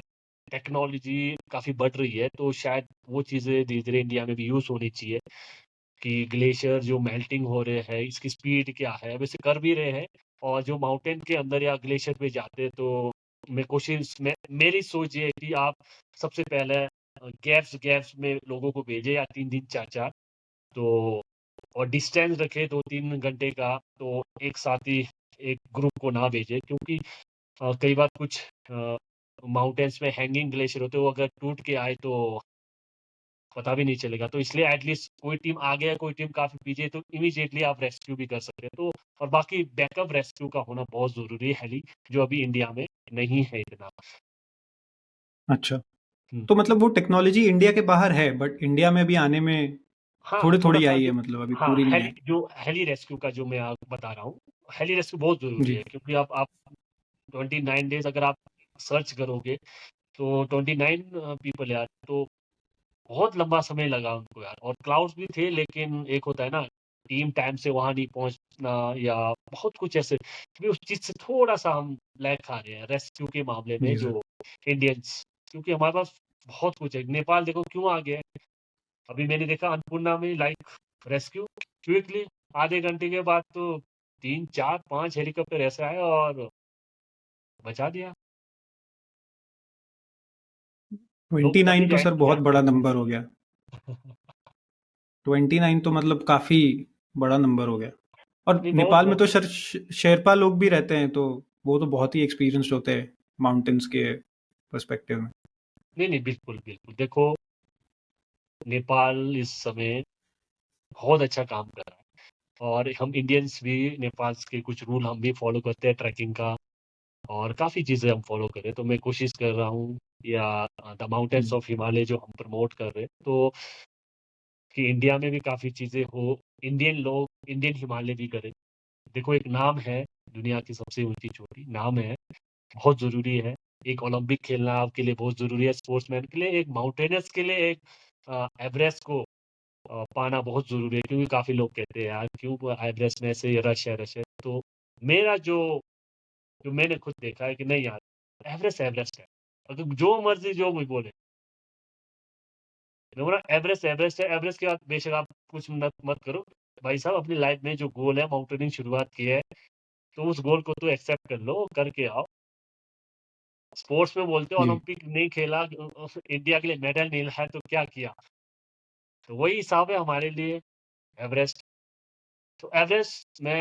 टेक्नोलॉजी काफ़ी बढ़ रही है, तो शायद वो चीज़ें धीरे-धीरे इंडिया में भी यूज़ होनी चाहिए कि ग्लेशियर जो मेल्टिंग हो रहे हैं, इसकी स्पीड क्या है? वैसे कर भी रहे हैं और जो माउंटेन के अंदर या ग्लेशियर पे जाते हैं, तो मैं कोशिश में मेरी सोच ये है कि आप सबसे पहले गैप्स-गैप्स में लोगों को भेजें या 3 दिन 4-4 तो और डिस्टेंस रखें 2-3 घंटे का, तो एक साथ ही एक ग्रुप को ना भेजें क्योंकि कई बार कुछ अ, माउंटेन्स में हैंगिंग ग्लेशियर होते हैं, वो अगर टूट के आए तो पता भी नहीं चलेगा। तो इसलिए एटलीस्ट कोई टीम आगे है, कोई टीम काफ़ी पीछे है, तो इमीडिएटली आप रेस्क्यू भी कर सकते हैं। तो और बाकी बैकअप रेस्क्यू का होना बहुत ज़रूरी है हेली, जो अभी इंडिया में नहीं है इतना। अच्छा, हुँ। तो मतलब वो टेक्नोलॉजी इंडिया के बाहर है, बट इंडिया में भी आने में हाँ, थोड़ी-थोड़ी थोड़ा-सा आई है, जो मतलब अभी हाँ, पूरी नहीं हेली आई। जो हेली रेस्क्यू का जो मैं आपको बता रहा हूँ, हेली रेस्क्यू बहुत ज़रूरी जी, है क्योंकि आप 29 डेज़ अगर आप सर्च करोगे, तो 29 पीपल यार, तो बहुत लंबा समय लगा उनको यार और क्लाउड्स भी थे लेकिन एक होता है ना, टीम टाइम से वहाँ नहीं पहुँचना या बहुत कुछ ऐसे भी उस चीज़ से थोड़ा-सा हम लैग खा रहे हैं रेस्क्यू के मामले में जी सर। जो इंडियंस क्योंकि हमारे पास बहुत कुछ है। नेपाल देखो क्यों आगे है। अभी मैंने देखा अन्नपूर्णा में लाइक रेस्क्यू क्विकली आधे घंटे के बाद तो 3, 4, 5 हेलीकॉप्टर ऐसे आए और बचा दिया। लोग तभी 29 तो जॉइन सर किया। बहुत बड़ा नंबर हो गया। 29 तो मतलब काफ़ी बड़ा नंबर हो गया। और नहीं बहुत नेपाल में बहुत तो सर शेरपा लोग भी रहते हैं, तो वो तो बहुत ही एक्सपीरियंस्ड होते हैं माउंटेन्स के पर्सपेक्टिव में। नहीं, नहीं, बिल्कुल, बिल्कुल। देखो नेपाल इस समय बहुत अच्छा काम कर रहा है और हम इंडियंस भी नेपाल के कुछ रूल हम भी फॉलो करते हैं ट्रैकिंग का और काफ़ी चीज़ें हम फॉलो कर रहे हैं। तो मैं कोशिश कर रहा हूँ या द माउंटेन्स जी, ऑफ हिमालय जो हम प्रमोट कर रहे हैं, तो कि इंडिया में भी काफ़ी चीज़ें हो, इंडियन लोग इंडियन हिमालय भी करें। देखो एक नाम है, दुनिया की सबसे ऊँची चोटी, नाम है, बहुत ज़रूरी है। एक ओलंपिक खेलना आपके लिए बहुत ज़रूरी है स्पोर्ट्समैन के लिए, एक माउंटेनियर्स के लिए एक एवरेस्ट को पाना बहुत ज़रूरी है क्योंकि काफ़ी लोग कहते हैं यार क्यों एवरेस्ट में ऐसे रश है। तो मेरा जो मैंने खुद देखा है कि नहीं यार, एवरेस्ट एवरेस्ट है। अगर जो मर्ज़ी जो भी बोले, मैं बोला एवरेस्ट एवरेस्ट है, एवरेस्ट के बाद बेशक आप कुछ मत मत करो। भाई साहब अपनी लाइफ़ में जो गोल है माउंटेनिंग शुरुआत की है, तो उस गोल को तो एक्सेप्ट कर लो, करके आओ। स्पोर्ट्स में बोलते हो जी, ओलंपिक नहीं खेला इंडिया के लिए मेडल नहीं लाया तो क्या किया? तो वही हिसाब है हमारे लिए एवरेस्ट। तो एवरेस्ट मैं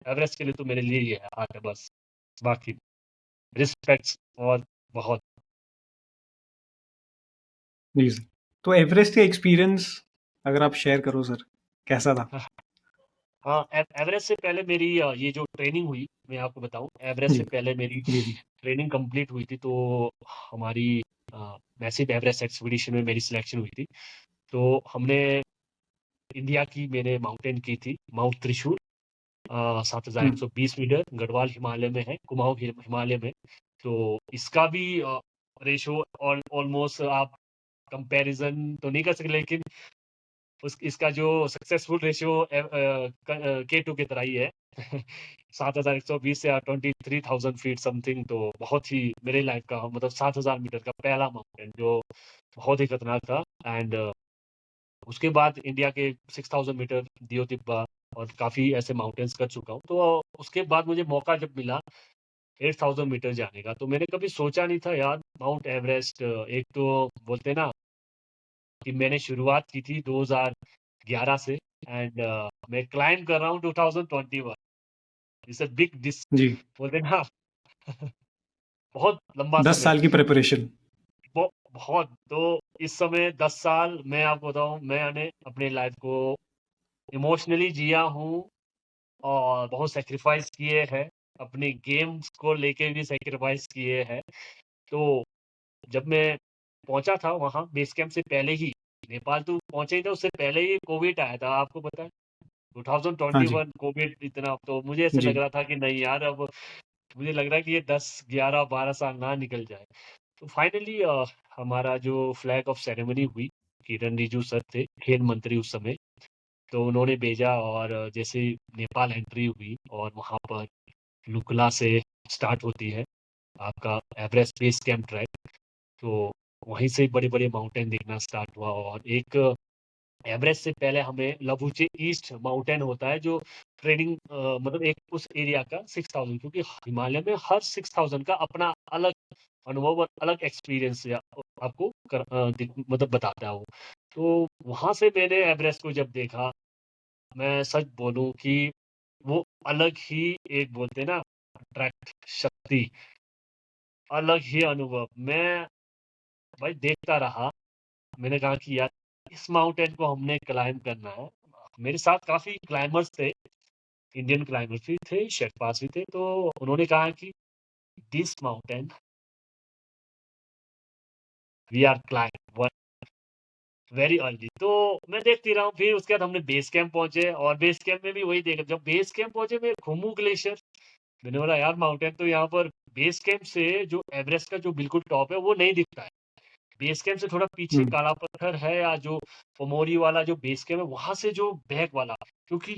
एवरेस्ट के लिए तो मेरे लिए ये है हाथ है बस। बाकी रिस्पेक्ट्स और बहुत जी सर। तो एवरेस्ट का एक्सपीरियंस अगर आप शेयर करो सर, कैसा था? हाँ, एवरेस्ट से पहले मेरी ये जो ट्रेनिंग हुई, मैं आपको बताऊँ एवरेस्ट जी, से पहले मेरी जी, जी। ट्रेनिंग कंप्लीट हुई थी तो हमारी मैसिव एवरेस्ट एक्सपीडिशन में मेरी सिलेक्शन हुई थी। तो हमने इंडिया की मैंने माउंटेन की थी, माउंट त्रिशूल 7120 मीटर गढ़वाल हिमालय में है, कुमाऊँ हिमालय में। तो इसका भी रेशो ऑलमोस्ट आप कंपैरिज़न तो नहीं कर सकते लेकिन उस इसका जो सक्सेसफुल रेशियो K2 की तरह ही है। 7120 या 23,000 फीट समथिंग तो बहुत ही मेरे लाइफ का मतलब 7,000 मीटर का पहला माउंटेन जो बहुत ही खतरनाक था एंड उसके बाद इंडिया के 6,000 मीटर दियो तिब्बा और काफ़ी ऐसे माउंटेन्स कर चुका हूँ। तो उसके बाद मुझे मौका जब मिला 8,000 मीटर जाने का, तो मैंने कभी सोचा नहीं था यार माउंट एवरेस्ट एक तो बोलते हैं ना कि मैंने शुरुआत की थी 2011 से एंड मैं क्लाइंब कर रहा हूँ 2021 इट्स अ बिग डिस जी, बोलते हैं ना बहुत लंबा 10 समय साल की प्रिपरेशन। बहुत तो इस समय 10 साल मैं आपको बताऊँ मैंने अपने लाइफ को इमोशनली जिया हूँ और बहुत सैक्रिफ़ाइस किए हैं, अपने गेम्स को लेके भी सैक्रिफ़ाइस किए हैं। तो जब मैं पहुँचा था वहाँ बेस कैंप से पहले ही, नेपाल तो पहुँचा ही था, उससे पहले ही कोविड आया था, आपको पता है? हाँ जी। 2021 कोविड इतना, तो मुझे ऐसे लग जी। रहा था कि नहीं यार, अब मुझे लग रहा है कि ये 10, 11, 12 साल ना निकल जाए। तो फाइनली हमारा जो फ्लैग ऑफ सेरेमनी हुई, किरण रिजिजू सर थे, खेल मंत्री उस समय, तो उन्होंने भेजा और जैसे ही नेपाल एंट्री हुई और वहाँ पर लुकला से स्टार्ट होती है आपका एवरेस्ट बेस कैंप ट्रैक, तो वहीं से बड़े-बड़े माउंटेन दिखना स्टार्ट हुआ और एक एवरेस्ट से पहले हमें लबुचे ईस्ट माउंटेन होता है जो ट्रेनिंग मतलब एक उस एरिया का 6000, क्योंकि हिमालय में हर 6000 का अपना अलग अनुभव और अलग एक्सपीरियंस या आपको मतलब बताता है वो। तो वहाँ से मैंने एवरेस्ट को जब देखा, मैं सच बोलूँ कि वो अलग ही एक बोलते हैं ना अट्रैक्ट शक्ति, अलग ही अनुभव। मैं भाई देखता रहा, मैंने कहा कि यार इस माउंटेन को हमने क्लाइंब करना है। मेरे साथ काफ़ी क्लाइंबर्स थे, इंडियन क्लाइंबर्स भी थे, शेर्पास भी थे, तो उन्होंने कहा कि this mountain we are climb very early. तो मैं देखती रहा हूँ, फिर उसके बाद हमने बेस कैंप पहुँचे और बेस कैंप में भी वही देखा। जब बेस कैंप पहुँचे मैं खुम्बू ग्लेशियर, मैंने बोला यार माउंटेन तो यहाँ पर बेस कैंप से जो एवरेस्ट का जो बिल्कुल टॉप है वो नहीं दिखता है। बेस कैंप से थोड़ा पीछे हुँ। काला पत्थर है या जो पमोरी वाला जो बेस कैंप है वहाँ से जो बैक वाला, क्योंकि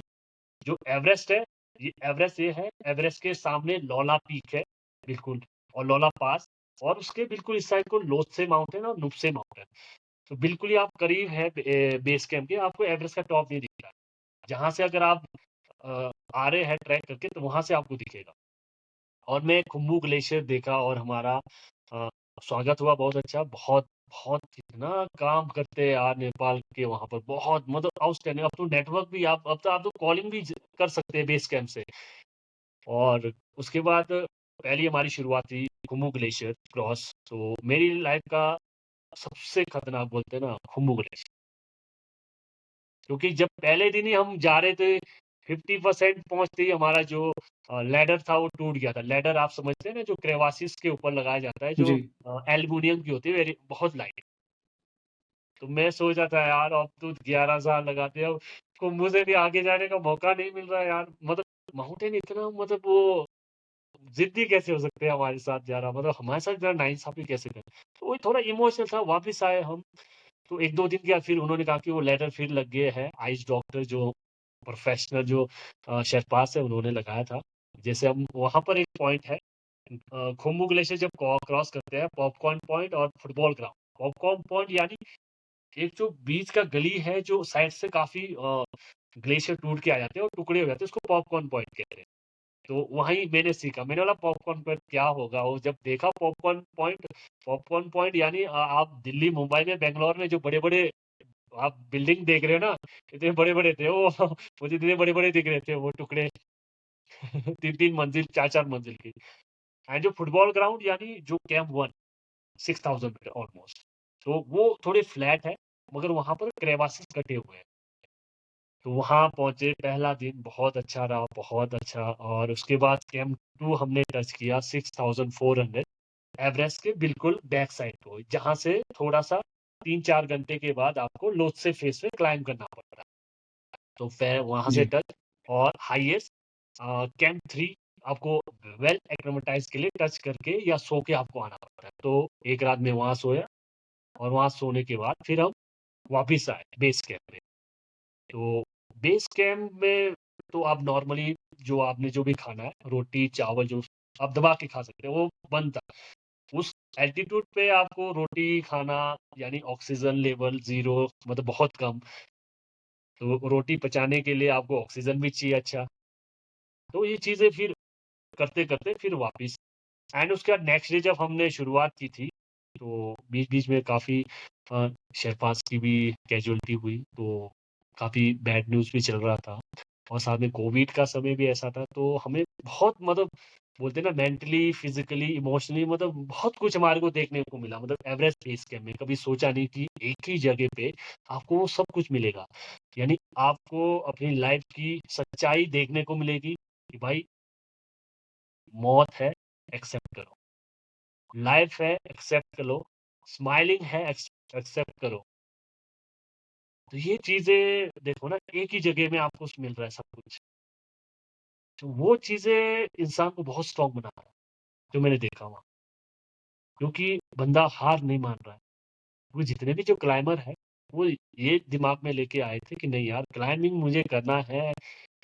जो एवरेस्ट है, ये है, एवरेस्ट के सामने लौला पीक है, बिल्कुल, और लौला पास, और उसके बिल्कुल इस साइड को लोत्से माउंटेन और नुब्से माउंटेन। तो बिल्कुल ही आप करीब है बेस कैंप के, आपको एवरेस्ट का टॉप नहीं दिख रहा है। जहाँ से अगर आप आ रहे हैं ट्रैक करके तो वहाँ से आपको दिखेगा। और मैं खुम्बू ग्लेशियर देखा और हमारा अ, स्वागत हुआ बहुत अच्छा, बहुत बहुत इतना काम करते हैं यार नेपाल के वहाँ पर, बहुत मतलब आउटस्टैंडिंग। अब तो नेटवर्क भी आप तो कॉलिंग भी कर सकते हैं बेस कैंप से। और उसके बाद पहली हमारी शुरुआत थी खुम्बू ग्लेशियर क्रॉस, तो मेरी लाइफ का सबसे खतरनाक बोलते हैं ना खुम्बू ग्लेशियर, क्योंकि जब पहले दिन ही हम जा रहे थे 50% पहुँचते ही हमारा जो लैडर था वो टूट गया था। लैडर आप समझते हैं ना, जो क्रेवासिस के ऊपर लगाया जाता है, जो जी। एल्युमिनियम की होती है, वेरी बहुत लाइट। तो मैं सोच रहा था यार अब तो 11 साल लगाते हैं, अब कुंभू से भी आगे जाने का मौका नहीं मिल रहा है यार। मतलब माउंटेन इतना, मतलब वो ज़िद्दी कैसे हो सकते हैं हमारे साथ जा रहा, मतलब हमारे साथ इतना नाइंसाफ़ी कैसे करें? तो वही थोड़ा इमोशनल था, वापस आए हम। तो 1-2 दिन के बाद फिर उन्होंने कहा कि वो लेटर फिर लग गए हैं, आइस डॉक्टर जो प्रोफेशनल जो शेफ़ाज़ है उन्होंने लगाया था। जैसे हम वहाँ पर एक पॉइंट है, खुम्बू ग्लेशियर जब क्रॉस करते हैं, पॉपकॉर्न पॉइंट और फुटबॉल ग्राउंड। पॉपकॉर्न पॉइंट यानी एक जो बीच का गली है, जो साइड से काफ़ी ग्लेशियर टूट के आ जाते हैं और टुकड़े हो जाते हैं, उसको पॉपकॉर्न पॉइंट कहते हैं। तो वहीं मैंने सीखा, मैंने बोला पॉपकॉर्न पॉइंट क्या होगा? वो जब देखा पॉपकॉर्न पॉइंट यानी आप दिल्ली, मुंबई में, बैंगलोर में जो बड़े-बड़े आप बिल्डिंग देख रहे हो ना, इतने बड़े-बड़े थे वो मुझे इतने बड़े-बड़े दिख रहे थे वो टुकड़े 3-3 मंजिल, 4-4 मंजिल के। एंड जो फुटबॉल ग्राउंड यानी जो कैंप 1 6000 मीटर ऑलमोस्ट, तो वो थोड़े फ्लैट है, मगर वहाँ पर क्रेवासेस कटे हुए हैं। तो वहाँ पहुँचे, पहला दिन बहुत अच्छा रहा, बहुत अच्छा। और उसके बाद कैंप 2 हमने टच किया 6400 एवरेस्ट के बिल्कुल बैक साइड को, जहाँ से थोड़ा-सा 3-4 घंटे के बाद आपको लोत्से फेस पे क्लाइम्ब करना पड़ता है। तो फिर वहाँ से जी। टच, और हाईएस्ट कैंप 3 आपको वेल एक्लेमेटाइज़ के लिए टच करके या सो के आपको आना पड़ता है। तो एक रात मैं वहाँ सोया और वहाँ सोने के बाद फिर हम वापिस आए बेस कैंप पे। तो बेस कैंप में तो आप नॉर्मली जो आपने जो भी खाना है, रोटी, चावल जो आप दबा के खा सकते हो, वो बनता है। उस एल्टीट्यूड पे आपको रोटी खाना यानी ऑक्सीजन लेवल 0, मतलब बहुत कम, तो रोटी पचाने के लिए आपको ऑक्सीजन भी चाहिए अच्छा। तो ये चीज़ें फिर करते-करते फिर वापिस, एंड उसके बाद नेक्स्ट डे जब हमने शुरुआत की थी, तो बीच-बीच में काफ़ी अ, शेर्पाज़ की भी कैज़ुअल्टी हुई, तो काफ़ी बैड न्यूज़ भी चल रहा था। और साथ में कोविड का समय भी ऐसा था, तो हमें बहुत मतलब बोलते हैं ना मेंटली, फिज़िकली, इमोशनली मतलब बहुत कुछ हमारे को देखने को मिला। मतलब एवरेस्ट बेस कैंप में कभी सोचा नहीं कि एक ही जगह पे आपको वो सब कुछ मिलेगा। यानी आपको अपनी लाइफ़ की सच्चाई देखने को मिलेगी कि भाई मौत है, एक्सेप्ट करो। लाइफ़ है, एक्सेप्ट कर लो। स्माइलिंग है, एक्सेप्ट करो। तो ये चीज़ें देखो ना एक ही जगह में आपको मिल रहा है सब कुछ। तो वो चीज़ें इंसान को बहुत स्ट्रॉन्ग बना रहा है, जो मैंने देखा वहाँ। क्योंकि बंदा हार नहीं मान रहा है। वो जितने भी जो क्लाइंबर हैं, वो ये दिमाग में लेके आए थे कि नहीं यार क्लाइंबिंग मुझे करना है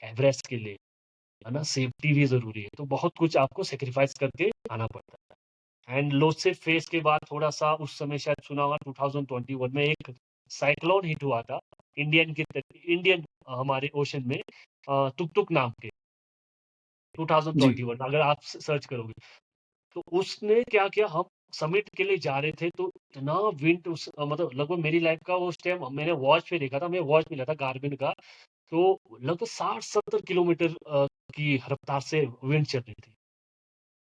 एवरेस्ट के लिए, है ना? सेफ्टी भी ज़रूरी है, तो बहुत कुछ आपको सैक्रिफाइस करके आना पड़ता है। एंड लोसेप फेज़ के बाद थोड़ा-सा उस समय शायद सुना होगा 2021 में एक साइक्लोन हिट हुआ था, इंडियन हमारे ओशन में तुक-तुक नाम के जी, 2021 अगर आप सर्च करोगे। तो उसने क्या किया हम समिट के लिए जा रहे थे तो इतना विंड मतलब लगभग मेरी लाइफ का उस टाइम मैंने वॉच पे देखा था, मैं वॉच मिला था गार्मिन का, तो लगभग 60-70 किलोमीटर की रफ्तार से विंड चल रही थी।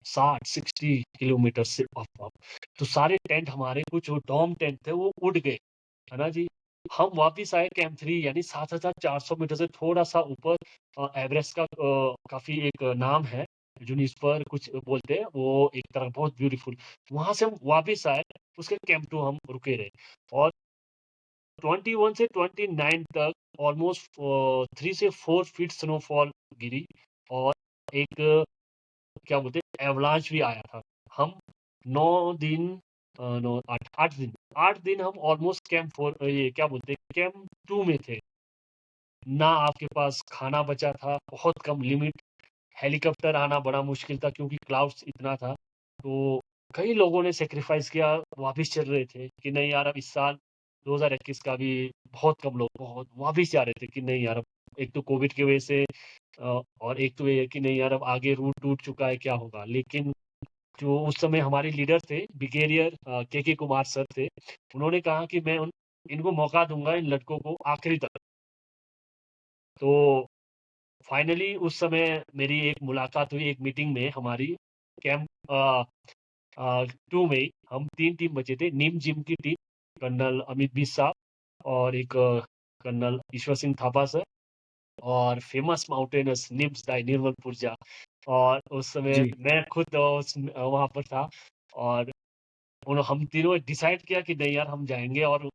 60-60 किलोमीटर से अप। तो सारे टेंट हमारे कुछ जो डॉर्म टेंट थे वो उड़ गए, है ना जी? हम वापिस आए कैंप 3 यानी 7400 मीटर से थोड़ा-सा ऊपर एवरेस्ट का काफ़ी एक नाम है, जुनिस पर कुछ बोलते हैं, वो एक तरह बहुत ब्यूटीफुल। वहाँ से हम वापिस आए, उसके कैंप 2 हम रुके रहे और 21 से 29 तक ऑलमोस्ट 3 से 4 फीट स्नोफॉल गिरी और एक क्या बोलते हैं एवलांच भी आया था। हम 9 दिन 9 8 दिन हम ऑलमोस्ट कैंप 4 ये क्या बोलते हैं कैंप 2 में थे। ना आपके पास खाना बचा था, बहुत कम लिमिट, हेलीकॉप्टर आना बड़ा मुश्किल था क्योंकि क्लाउड्स इतना था। तो कई लोगों ने सैक्रिफाइस किया, वापिस चल रहे थे कि नहीं यार अब इस साल 2021 का भी बहुत कम लोग बहुत वापिस जा रहे थे कि नहीं यार अब एक तो कोविड की वजह से और एक तो ये है कि नहीं यार अब आगे रूट टूट चुका है क्या होगा? लेकिन जो उस समय हमारे लीडर थे ब्रिगेडियर के कुमार सर थे, उन्होंने कहा कि मैं उन इनको मौका दूँगा इन लड़कों को आखिरी तक। तो फाइनली उस समय मेरी एक मुलाकात हुई एक मीटिंग में हमारी कैंप 2 में ही हम 3 टीम बचे थे, नीम जिम की टीम, कर्नल अमित बिस्सा और एक कर्नल ईश्वर सिंह थापा सर और फेमस माउंटेनर्स निम्स दाई निर्मल पूजा और उस समय जी, मैं खुद वहाँ पर था और हम तीनों डिसाइड किया कि नहीं यार हम जाएँगे और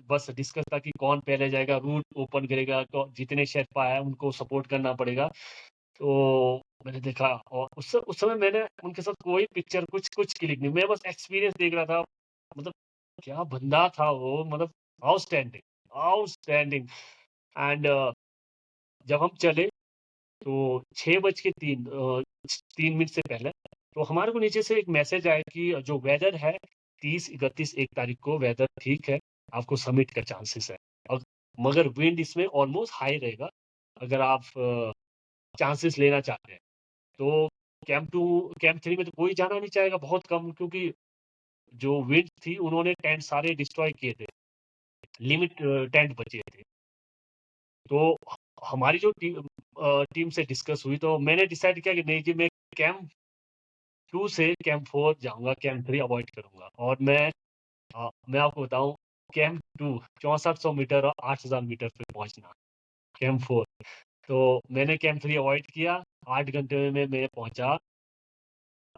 बस डिस्कस था कि कौन पहले जाएगा, रूट ओपन करेगा, तो जितने शेर्पा आए उनको सपोर्ट करना पड़ेगा। तो मैंने देखा और उस समय मैंने उनके साथ कोई पिक्चर कुछ क्लिक नहीं, मैं बस एक्सपीरियंस देख रहा था। मतलब क्या बंदा था वो मतलब आउटस्टैंडिंग, आउटस्टैंडिंग एंड जब हम चले तो 6 बज के 3 मिनट से पहले, तो हमारे को नीचे से एक मैसेज आया कि जो वेदर है 30, 31, 1 तारीख को वेदर ठीक है, आपको समिट का चांसेस है। अग मगर विंड इसमें ऑलमोस्ट हाई रहेगा, अगर आप चांसेस लेना चाहते हैं। तो कैंप 3 में तो कोई जाना नहीं चाहेगा, बहुत कम क्योंकि जो विंड थी उन्होंने टेंट सारे डिस्ट्रॉय किए थे, लिमिट टेंट बचे थे। तो ह हमारी जो टीम से डिस्कस हुई तो मैंने डिसाइड किया कि नहीं जी मैं कैंप 2 से कैंप 4 जाऊँगा, कैंप 3 अवॉइड करूँगा और मैं आपको बताऊँ कैंप 2 6400 मीटर और 8000 मीटर पे पहुँचना, कैंप 4 तो मैंने कैंप 3 अवॉइड किया, 8 घंटे में मैं पहुँचा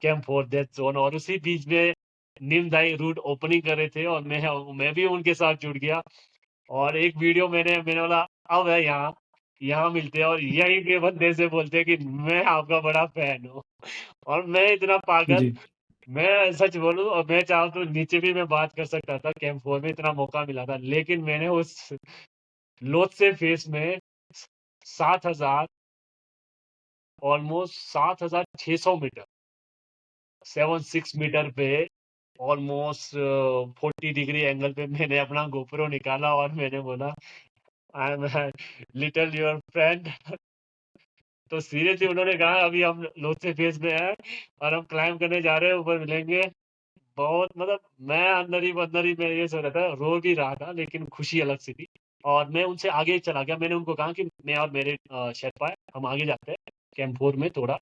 कैंप 4 डेथ ज़ोन और उसी बीच में नीम दाई रूट ओपनिंग कर रहे थे और मैं भी उनके साथ जुड़ गया और एक वीडियो मैंने बोला अब है यहाँ, यहाँ मिलते हैं और यहीं पे बंदे से बोलते हैं कि मैं आपका बड़ा फैन हूँ और मैं इतना पागल जी, मैं सच बोलूँ और मैं चाहूँ तो नीचे भी मैं बात कर सकता था कैंप 4 में इतना मौका मिला था। लेकिन मैंने उस लोत्से फेस में 7000 ऑलमोस्ट 7600 मीटर 76 मीटर पे ऑलमोस्ट 40 डिग्री एंगल पे मैंने अपना गोप्रो निकाला और मैंने बोला I am little your friend तो सीरियसली उन्होंने कहा अभी हम लोत्से फेज में हैं और हम क्लाइंब करने जा रहे हैं, ऊपर मिलेंगे। बहुत मतलब मैं अंदर ही मैं ये सोच रहा था, रो भी रहा था लेकिन खुशी अलग सी थी और मैं उनसे आगे चला गया। मैंने उनको कहा कि मैं और मेरे शेर्पा हैं, हम आगे जाते हैं कैंप 4 में थोड़ा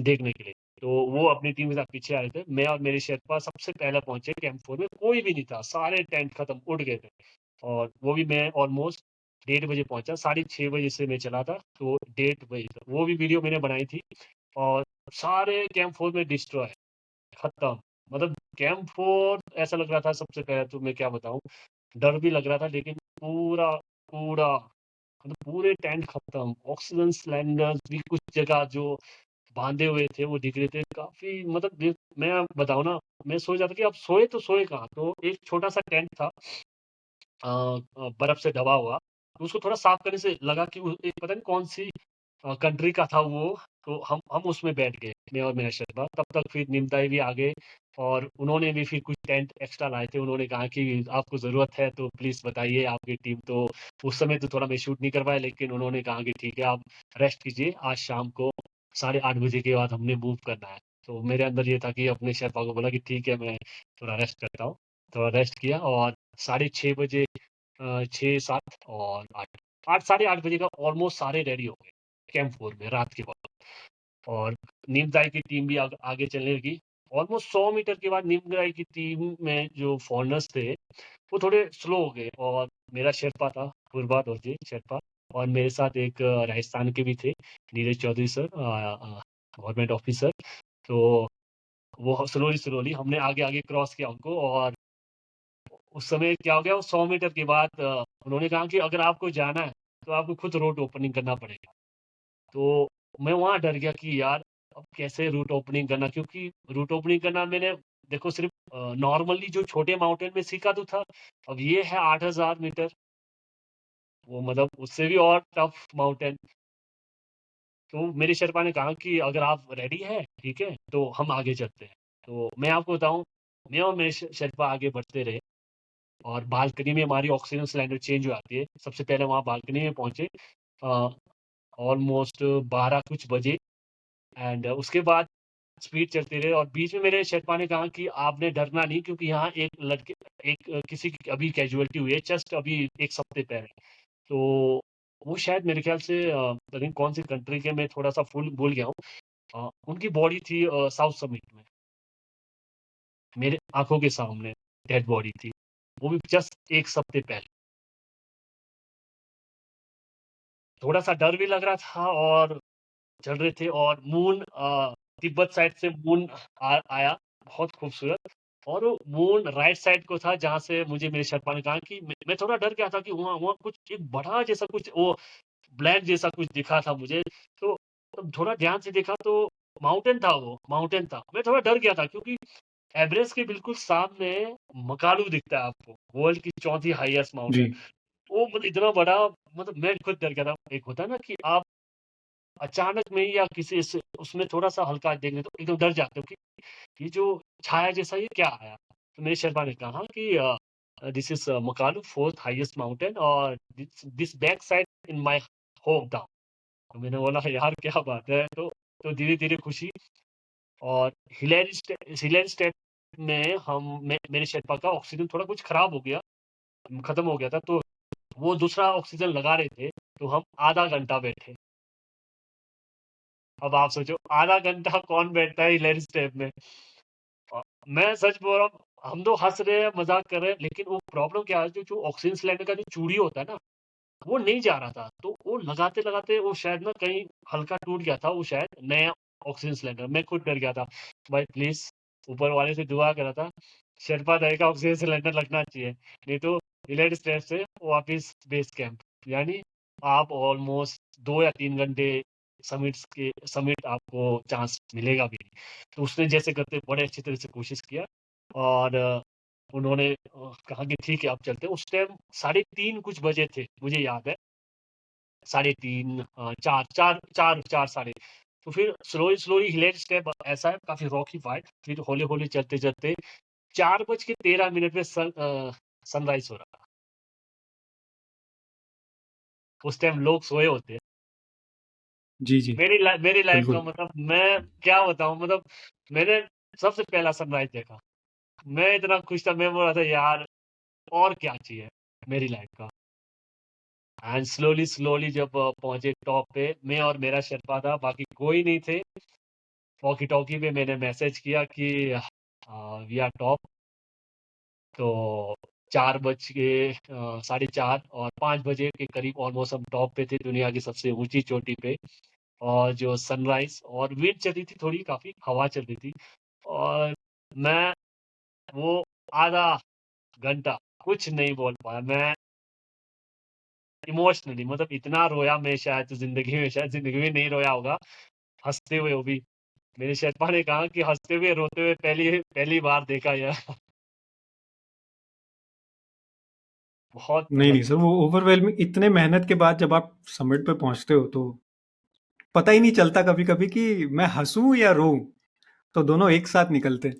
देखने के लिए। तो वो अपनी टीम के साथ पीछे आ रहे थे। मैं और मेरे शेर्पा सबसे पहले पहुँचे कैंप 4 में, कोई भी नहीं था, सारे टेंट खत्म, उड़ गए थे। और वो भी मैं ऑलमोस्ट 6:30 पहुँचा, 6:30 बजे से मैं चला था, तो 1:30 तक। वो भी वीडियो मैंने बनाई थी और सारे कैंप 4 में डिस्ट्रॉय, खत्म। मतलब कैंप 4 ऐसा लग रहा था, सबसे पहले तो मैं क्या बताऊँ, डर भी लग रहा था, लेकिन पूरा पूरा मतलब पूरे टेंट खत्म, ऑक्सीजन सिलेंडर्स भी कुछ जगह जो बाँधे हुए थे वो दिख रहे थे काफ़ी। मतलब मैं बताऊँ ना, मैं सोच रहा था कि अब सोए तो सोए कहाँ? तो एक छोटा-सा टेंट था बर्फ से ढँवा हुआ, तो उसको थोड़ा साफ करने से लगा कि वो एक पता नहीं कौन-सी कंट्री का था वो, तो हम उसमें बैठ गए, मैं और मेरा शर्मा। तब तक फिर निमताई भी आ गए और उन्होंने भी फिर कुछ टेंट एक्स्ट्रा लाए थे। उन्होंने कहा कि आपको ज़रूरत है तो प्लीज़ बताइए, आपकी टीम तो उस समय तो थोड़ा मैं शूट नहीं कर पाया, लेकिन उन्होंने कहा कि ठीक है, आप रेस्ट कीजिए, आज शाम को 8:30 बजे के बाद हमने मूव करना है। तो मेरे अंदर ये था कि अपने शेफ़ा को बोला कि ठीक है, मैं थोड़ा रेस्ट करता हूँ। थोड़ा रेस्ट किया और 6:30 बजे 6, 7 और 8, 8 साढ़े 8 बजे का ऑलमोस्ट सारे रेडी हो गए कैंप 4 में रात के वक़्त। और नीमताई की टीम भी आगे चलने लगी। ऑलमोस्ट 100 मीटर के बाद नीमताई की टीम में जो फॉरनर्स थे, वो थोड़े स्लो हो गए और मेरा शेरपा था, पूर्वा दोरजे शेरपा, और मेरे साथ एक राजस्थान के भी थे, Neeraj Chaudhary sir, government officer. तो वो स्लोली-स्लोली हमने आगे-आगे क्रॉस किया उनको। और उस समय क्या हो गया, वो 100 मीटर के बाद उन्होंने कहा कि अगर आपको जाना है, तो आपको खुद रूट ओपनिंग करना पड़ेगा। तो मैं वहाँ डर गया कि यार, अब कैसे रूट ओपनिंग करना? क्योंकि रूट ओपनिंग करना मैंने देखो सिर्फ़ नॉर्मली जो छोटे माउंटेन में सीखा तो था, अब ये है 8000 मीटर, वो मतलब उससे भी और टफ माउंटेन। तो मेरे शेर्पा ने कहा कि अगर आप रेडी हैं, ठीक है, तो हम आगे चलते हैं। तो मैं आपको बताऊँ, मैं और मेरे शेर्पा आगे बढ़ते रहे और बालकनी में हमारी ऑक्सीजन सिलेंडर चेंज हो जाती है। सबसे पहले वहाँ बालकनी में पहुँचे अ, ऑलमोस्ट 12 कुछ बजे। एंड उसके बाद स्पीड चलती रही और बीच में मेरे शेफ़ा ने कहा कि आपने डरना नहीं, क्योंकि यहाँ किसी की अभी कैज़ुअल्टी हुई है, जस्ट अभी 1 हफ्ते पहले। तो वो शायद मेरे ख़्याल से पता नहीं कौन-सी कंट्री के, मैं थोड़ा-सा फुल भूल गया हूँ। उनकी बॉडी थी साउथ समिट में, मेरे आँखों के सामने डेड बॉडी थी। वो भी जस्ट 1 हफ्ते पहले। थोड़ा-सा डर भी लग रहा था और चल रहे थे और तिब्बत साइड से मून आया, बहुत खूबसूरत। और वो मून राइट साइड को था, जहाँ से मुझे मेरे शर्पा ने कहा कि मैं थोड़ा डर गया था कि वहाँ वहाँ कुछ एक बड़ा जैसा कुछ वो ब्लैक जैसा कुछ दिखा था मुझे। तो तब थोड़ा ध्यान से देखा तो माउंटेन था, वो माउंटेन था। मैं थोड़ा डर गया था क्योंकि एवरेस्ट के बिल्कुल सामने मकालू दिखता है आपको, वर्ल्ड की 4थी हाईएस्ट जी। माउंटेन। वो मतलब इतना बड़ा, मतलब मैं खुद डर गया था। एक होता है ना कि आप अचानक में या किसी से उसमें थोड़ा-सा हल्का देंगे तो एकदम डर जाते हो कि ये जो छाया जैसा ये क्या आया? तो मेरे शर्मा ने कहा कि this is Makalu 4th highest mountain और this this back side in my home town. तो मैंने बोला यार क्या बात है! तो धीरे-धीरे खुशी। और हिलेरी स्टेप में मेरे शेर्पा का ऑक्सीजन थोड़ा कुछ खराब हो गया, खत्म हो गया था, तो वो दूसरा ऑक्सीजन लगा रहे थे, तो हम आधा घंटा बैठे। अब आप सोचो आधा घंटा कौन बैठता है हिलेरी स्टेप में? मैं सच बोल रहा हूँ, हम तो हँस रहे हैं, मज़ाक कर रहे हैं, लेकिन वो प्रॉब्लम क्या है, जो जो ऑक्सीजन सिलेंडर का जो चूड़ी होता है ना, वो नहीं जा रहा था। तो वो लगाते-लगाते वो शायद ना कहीं हल्का टूट गया था, वो शायद नया ऑक्सीजन सिलेंडर। मैं खुद डर गया था। भाई प्लीज़, ऊपर वाले से दुआ कर रहा था, शेरपा दाई का ऑक्सीजन सिलेंडर लगना चाहिए, नहीं तो हिलेरी स्टेप से वापिस बेस कैंप। यानी आप ऑलमोस्ट 2 या 3 घंटे समिट आपको चांस मिलेगा भी नहीं। तो उसने जैसे करते बड़े अच्छी तरह से कोशिश किया और उन्होंने कहा कि ठीक है, आप चलते हैं। उस टाइम 3:30 कुछ बजे थे, मुझे याद है। 3:30 4 साढ़े। तो फिर स्लोली हिलेट स्टेप ऐसा है, काफ़ी रॉकी पार्ट। फिर हौले-हौले चलते-चलते 4 बज के 13 मिनट में सनराइज़ हो रहा था। उस टाइम लोग सोए होते हैं। जी, जी। मेरी लाइफ़ का बिल्कुल। मतलब मैं क्या बताऊँ, मतलब मैंने सबसे पहला सनराइज़ देखा। मैं इतना खुश था, मैं बोल रहा था यार और क्या चाहिए मेरी लाइफ़ का। एंड स्लोली जब पहुँचे टॉप पे, मैं और मेरा शेर्पा था, बाकी कोई नहीं थे। वॉकी-टॉकी पे मैंने मैसेज किया कि वी आर टॉप। तो 4 बज के साढ़े 4 और 5 बजे के करीब ऑलमोस्ट हम टॉप पे थे, दुनिया की सबसे ऊँची चोटी पे। और जो सनराइज़ और विंड चल रही थी थोड़ी, काफ़ी हवा चल रही थी। और मैं वो आधा घंटा कुछ नहीं बोल पाया। मैं इमोशनली मतलब इतना रोया, मैं शायद ज़िंदगी में नहीं रोया होगा, हँसते हुए वो भी। मेरे शेफ़ा ने कहा कि हँसते हुए, रोते हुए पहली पहली बार देखा यह। बहुत नहीं, मतलब नहीं सर, वो ओवरवेलमिंग इतने मेहनत के बाद जब आप समिट पे पहुँचते हो तो पता ही नहीं चलता कभी-कभी कि मैं हँसूँ या रोऊँ, तो दोनों एक साथ निकलते हैं।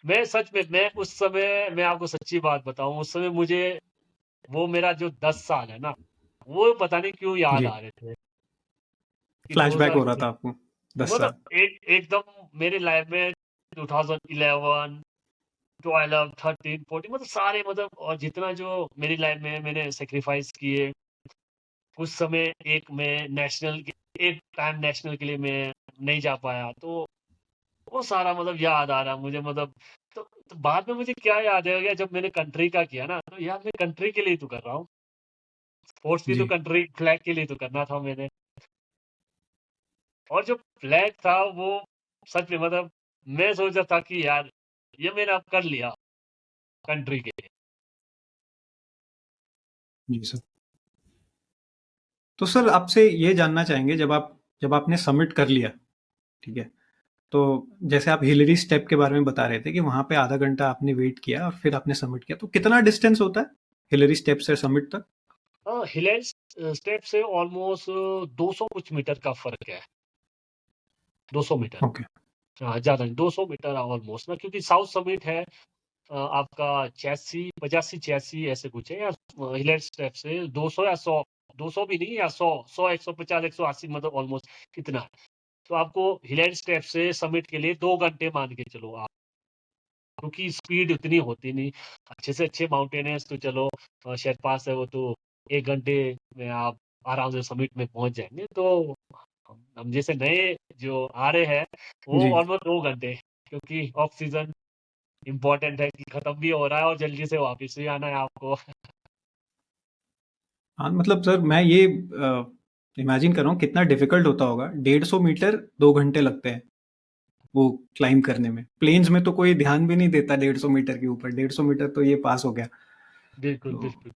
मैं सच में मैं उस समय मैं आपको सच्ची बात बताऊँ, उस समय मुझे वो मेरा जो 10 साल है ना, वो पता नहीं क्यों याद जी, आ रहे थे कि फ्लैशबैक हो रहा 2003 था आपको 10 मतलब साल। एकदम मेरे लाइफ में 2011, 12, 13, 14 मतलब सारे मतलब और जितना जो मेरी लाइफ में मैंने सैक्रिफाइस किए, कुछ समय एक टाइम नेशनल के लिए मैं नहीं जा पाया, तो वो सारा मतलब याद आ रहा मुझे मतलब तो बाद में मुझे क्या याद आ गया जब मैंने कंट्री का किया ना, तो यार मैं कंट्री के लिए ही तो कर रहा हूँ। स्पोर्ट्स भी तो जी, कंट्री फ्लैग के लिए तो करना था मैंने। और जो फ्लैग था वो सच में मतलब मैं सोच रहा था कि यार ये मैंने अब कर लिया कंट्री के लिए। जी सर। तो सर आपसे ये जानना चाहेंगे जब आपने सबमिट कर लिया, ठीक है? तो जैसे आप हिलेरी स्टेप के बारे में बता रहे थे कि वहाँ पे आधा घंटा आपने वेट किया और फिर आपने सबमिट किया, तो कितना डिस्टेंस होता है हिलेरी स्टेप से समिट तक? हिलेज स्टेप से ऑलमोस्ट 200 कुछ मीटर का फ़र्क है, 200 मीटर। ओके, हाँ, ज़्यादा नहीं 200 मीटर ऑलमोस्ट ना क्योंकि साउथ समिट है आपका 86 85-86 ऐसे कुछ है या हिलेज स्टेप से 200 या 100 200 भी नहीं या 100 100 150 180 मतलब ऑलमोस्ट कितना है। तो आपको हिलेज स्टेप से समिट के लिए 2 घंटे मान के चलो आप, क्योंकि स्पीड उतनी होती नहीं। अच्छे से अच्छे माउंटेनियर्स तो चलो शेरपास है वो तो 1 घंटे में आप आराम से समिट में पहुँच जाएँगे। तो हम जैसे नए जो आ रहे हैं, वो जी। ऑलमोस्ट 2 घंटे क्योंकि ऑफ सीज़न इम्पोर्टेंट है कि खत्म भी हो रहा है और जल्दी से वापस भी आना है आपको। हाँ, मतलब सर मैं ये इमेजिन कर रहा हूँ कितना डिफिकल्ट होता होगा। 150 मीटर 2 घंटे लगते हैं वो क्लाइंब करने में। प्लेन्स में तो कोई ध्यान भी नहीं देता 150 मीटर के ऊपर। 150 मीटर तो ये पास हो गया। बिल्कुल, तो बिल्कुल।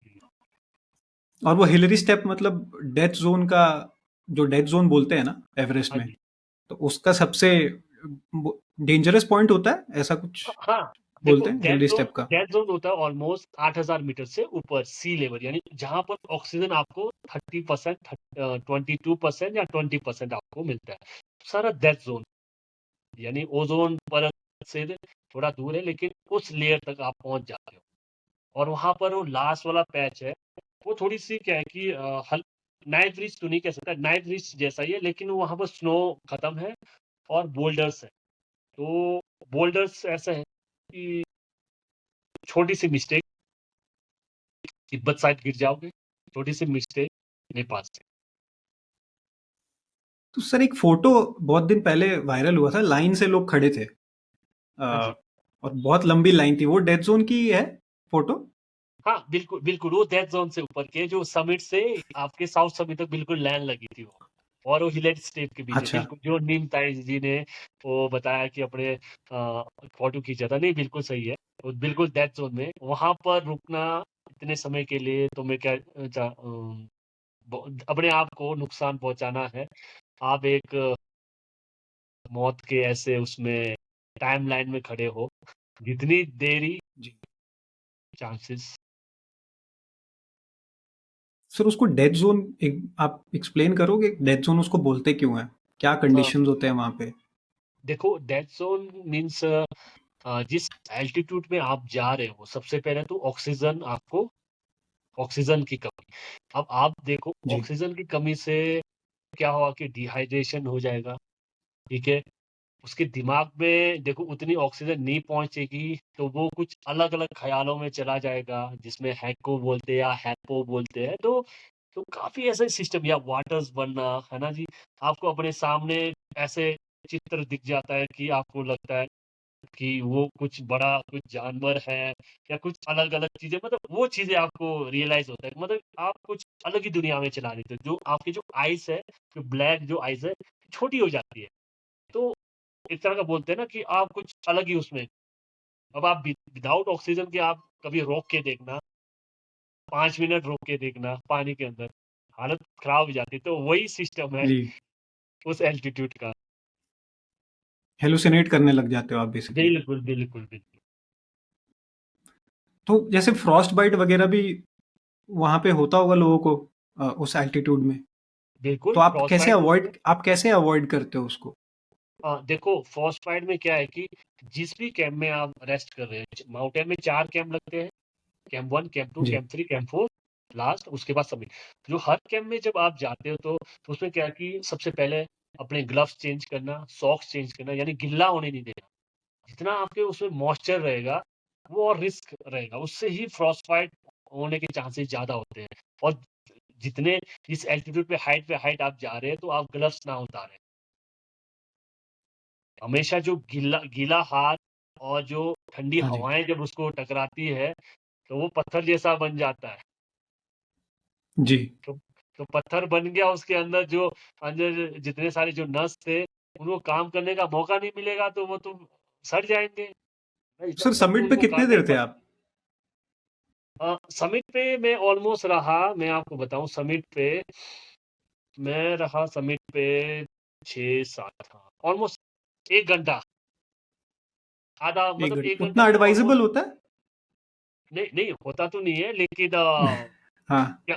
और वो हिलरी स्टेप मतलब डेथ ज़ोन का जो डेथ ज़ोन बोलते हैं ना एवरेस्ट हाँ में, जी। तो उसका सबसे डेंजरस पॉइंट होता है, ऐसा कुछ हाँ, देखो बोलते हैं हिलरी स्टेप का? डेड ज़ोन होता है ऑलमोस्ट 8000 मीटर से ऊपर सी लेवल यानी जहाँ पर ऑक्सीजन आपको 30% 22% या 20% आपको मिलता है। सारा डेड ज़ोन यानी ओज़ोन परत से थोड़ा दूर है लेकिन उस लेयर तक आप पहुँच जाते हो। और वहाँ पर वो लास्ट वाला पैच है, वो थोड़ी-सी क्या है कि नाइट रिच तो नहीं कह सकता, नाइट रिच जैसा ही है लेकिन वहाँ पर स्नो खत्म है और बोल्डर्स हैं। तो बोल्डर्स ऐसा है कि छोटी-सी मिस्टेक तिब्बत साइड गिर जाओगे, छोटी-सी मिस्टेक नेपाल से। तो सर एक फ़ोटो बहुत दिन पहले वायरल हुआ था, लाइन से लोग खड़े थे। हाँ जी। और बहुत लंबी लाइन थी। वो डेथ ज़ोन की है फ़ोटो? हाँ, बिल्कुल, बिल्कुल वो डेथ ज़ोन से ऊपर के जो समिट से आपके साउथ समिट तक बिल्कुल लाइन लगी थी वो। और वो हिलेट स्टेप के बीच है, अच्छा। बिल्कुल जो नीम ताई जी ने वो बताया कि अपने फ़ोटो खींचा था, नहीं बिल्कुल सही है। वो बिल्कुल डेथ ज़ोन में, वहाँ पर रुकना इतने समय के लिए तो मैं क्या अपने आप को नुकसान पहुँचाना है। आप एक मौत के ऐसे उसमें टाइमलाइन में खड़े हो, जितनी देरी जी। चांसेस। सर उसको डेथ ज़ोन एक आप एक्सप्लेन करोगे? डेथ ज़ोन उसको बोलते क्यों हैं? क्या अ, कंडीशंस होते हैं वहाँ पे? देखो डेथ ज़ोन मीन्स जिस एल्टीट्यूड में आप जा रहे हो, सबसे पहले तो ऑक्सीजन की कमी। अब आप देखो जी। ऑक्सीजन की कमी से क्या होगा कि डिहाइड्रेशन हो जाएगा, ठीक है? उसके दिमाग में देखो उतनी ऑक्सीजन नहीं पहुँचेगी, तो वो कुछ अलग-अलग ख़्यालों में चला जाएगा, जिसमें हैको बोलते हैं या हैपो बोलते हैं। तो तो काफ़ी ऐसे सिस्टम या वाटर्स बनना, है ना जी? आपको अपने सामने ऐसे चित्र दिख जाता है कि आपको लगता है कि वो कुछ बड़ा कुछ जानवर है या कुछ अलग-अलग चीज़ें, मतलब वो चीज़ें आपको रियलाइज़ होता है। मतलब आप कुछ अलग ही दुनिया में चला लेते हो। जो आपकी जो आइज़ है, जो ब्लैक जो आइज़ है, छोटी हो जाती है। तो एक तरह का बोलते हैं ना कि आप कुछ अलग ही उसमें, अब आप विदाउट ऑक्सीजन के आप कभी रोक के देखना, 5 मिनट रोक के देखना पानी के अंदर, हालत खराब हो जाती है। तो वही सिस्टम है जी। उस एल्टीट्यूड का। हेलुसिनेट करने लग जाते हो आप बेसिकली। बिल्कुल, बिल्कुल, बिल्कुल। तो जैसे फ्रॉस्ट बाइट वगैरह भी वहाँ पे होता होगा लोगों को उस एल्टीट्यूड में। तो बिल्कुल, फ्रॉस्ट बाइट होती है। आप कैसे अवॉइड करते हो उसको? देखो फ्रॉस्ट बाइट में क्या है कि जिस भी कैंप में आप रेस्ट कर रहे हैं, माउंटेन में 4 कैंप लगते हैं। कैंप 1, कैंप 2, जी, कैंप 3, कैंप 4, लास्ट उसके बाद समिट। जो हर कैंप में जब आप जाते हो तो उसमें क्या है कि सबसे पहले अपने ग्लव्स चेंज करना, सॉक्स चेंज करना, यानी गिल्ला होने नहीं देना। जितना आपके उसमें मॉइस्चर रहेगा, वो और रिस्क रहेगा, उससे ही फ्रॉस्ट बाइट होने के चांसेस ज़्यादा होते हैं। और जितने इस एल्टीट्यूड पे हाइट आप जा रहे हैं, तो आप ग्लव्स ना उतारें। हमेशा जो गीला गीला हाथ और जो ठंडी हाँ जी, हवाएँ जब उसको टकराती है, तो वो पत्थर जैसा बन जाता है। जी। तो तो पत्थर बन गया, उसके अंदर जो अंदर जितने सारे जो नस थे, उनको काम करने का मौका नहीं मिलेगा, तो वो तो सड़ जाएँगे। भाई जब सर तक समिट पे उनको कितने काम नहीं देर थे पड़ आप? समिट पे मैं ऑलमोस्ट रहा, मैं आपको बताऊँ समिट पे मैं रहा समिट पे 6-7 हाँ, ऑलमोस्ट 1 घंटा, आधा 1 मतलब 1 घंटा घंटा उतना नहीं एडवाइजेबल ऑलमोस्ट। होता है? नहीं, नहीं होता तो नहीं है, लेकिन हाँ। क्या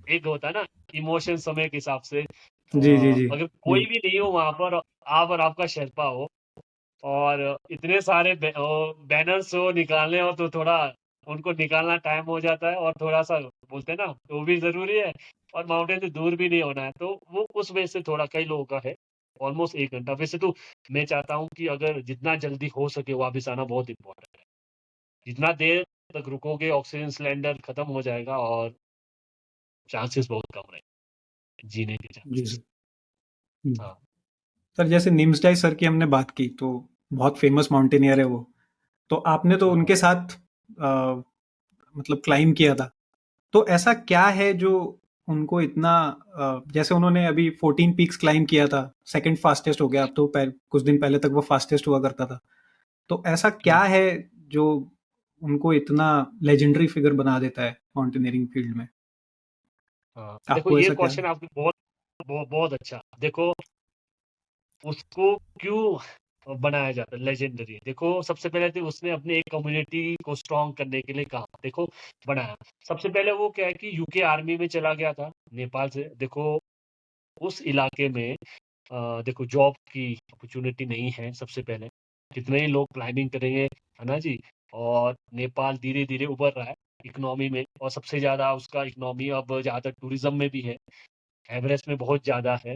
एक होता है ना इमोशन समय के हिसाब से, जी, जी, जी। अगर जी। कोई भी नहीं हो वहाँ पर, आप और आपका शेर्पा हो और इतने सारे बैनर्स हो निकालने हो, तो थोड़ा उनको निकालना टाइम हो जाता है और थोड़ा-सा बोलते हैं ना, वो भी ज़रूरी है और माउंटेन से दूर भी नहीं होना है, तो वो उस वजह से थोड़ा कई लोगों का है, ऑलमोस्ट 1 घंटा। वैसे तो मैं चाहता हूँ कि अगर जितना जल्दी हो सके वापस आना बहुत इम्पोर्टेंट है। जितना देर तक रुकोगे ऑक्सीजन सिलेंडर खत्म हो जाएगा और चांसेस बहुत कम रहेंगे, जीने के जी चांसेस। सर। हुँ। हाँ, सर जैसे निम्सडाई सर की हमने बात की तो बहुत फेमस माउंटेनियर है वो। तो आपने तो हाँ, उनके साथ अ, मतलब क्लाइंब किया था। तो ऐसा क्या है जो उनको इतना जैसे उन्होंने अभी 14 पीक्स क्लाइंब किया था, सेकंड फास्टेस्ट हो गया, अब तो कुछ दिन पहले तक वो फास्टेस्ट हुआ करता था। तो ऐसा क्या हुँ, है जो उनको इतना लेजेंडरी फिगर बना देता है माउंटेनियरिंग फील्ड में? हाँ। देखो आपको ये ऐसा क्या? क्वेश्चन आपने बहुत अच्छा। देखो उसको क्यों बनाया जाता है लेजेंडरी? देखो सबसे पहले तो उसने अपनी एक कम्युनिटी को स्ट्रॉन्ग करने के लिए कहा, देखो बनाया। सबसे पहले वो क्या है कि यूके आर्मी में चला गया था नेपाल से। देखो उस इलाके में देखो जॉब की अपॉर्च्युनिटी नहीं है सबसे पहले। कितने ही लोग क्लाइंबिंग करेंगे, है ना जी? और नेपाल धीरे-धीरे उभर रहा है इकोनॉमी में और सबसे ज़्यादा उसका इकोनॉमी अब ज़्यादातर टूरिज़्म में भी है, एवरेस्ट में बहुत ज़्यादा है।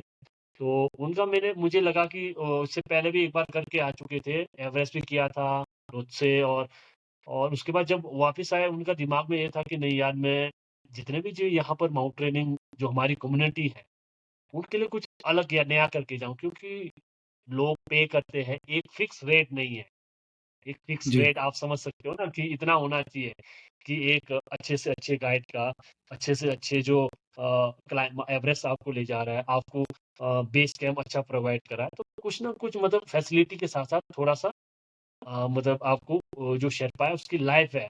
तो उनका मुझे लगा कि उससे पहले भी एक बार करके आ चुके थे, एवरेस्ट भी किया था मुझसे और उसके बाद जब वापस आए उनका दिमाग में ये था कि नहीं यार मैं जितने भी जो यहाँ पर माउंट ट्रेनिंग जो हमारी कम्युनिटी है, उनके लिए कुछ अलग या नया करके जाऊँ क्योंकि लोग पे करते हैं, एक फिक्स रेट नहीं है। एक फिक्स जी, रेट आप समझ सकते हो ना कि इतना होना चाहिए कि एक अच्छे से अच्छे गाइड का, अच्छे से अच्छे जो एवरेस्ट आपको ले जा रहा है, आपको बेस कैंप अच्छा प्रोवाइड कर रहा है, तो कुछ ना कुछ मतलब फैसिलिटी के साथ-साथ थोड़ा-सा मतलब आपको जो शेर्पा है उसकी लाइफ है,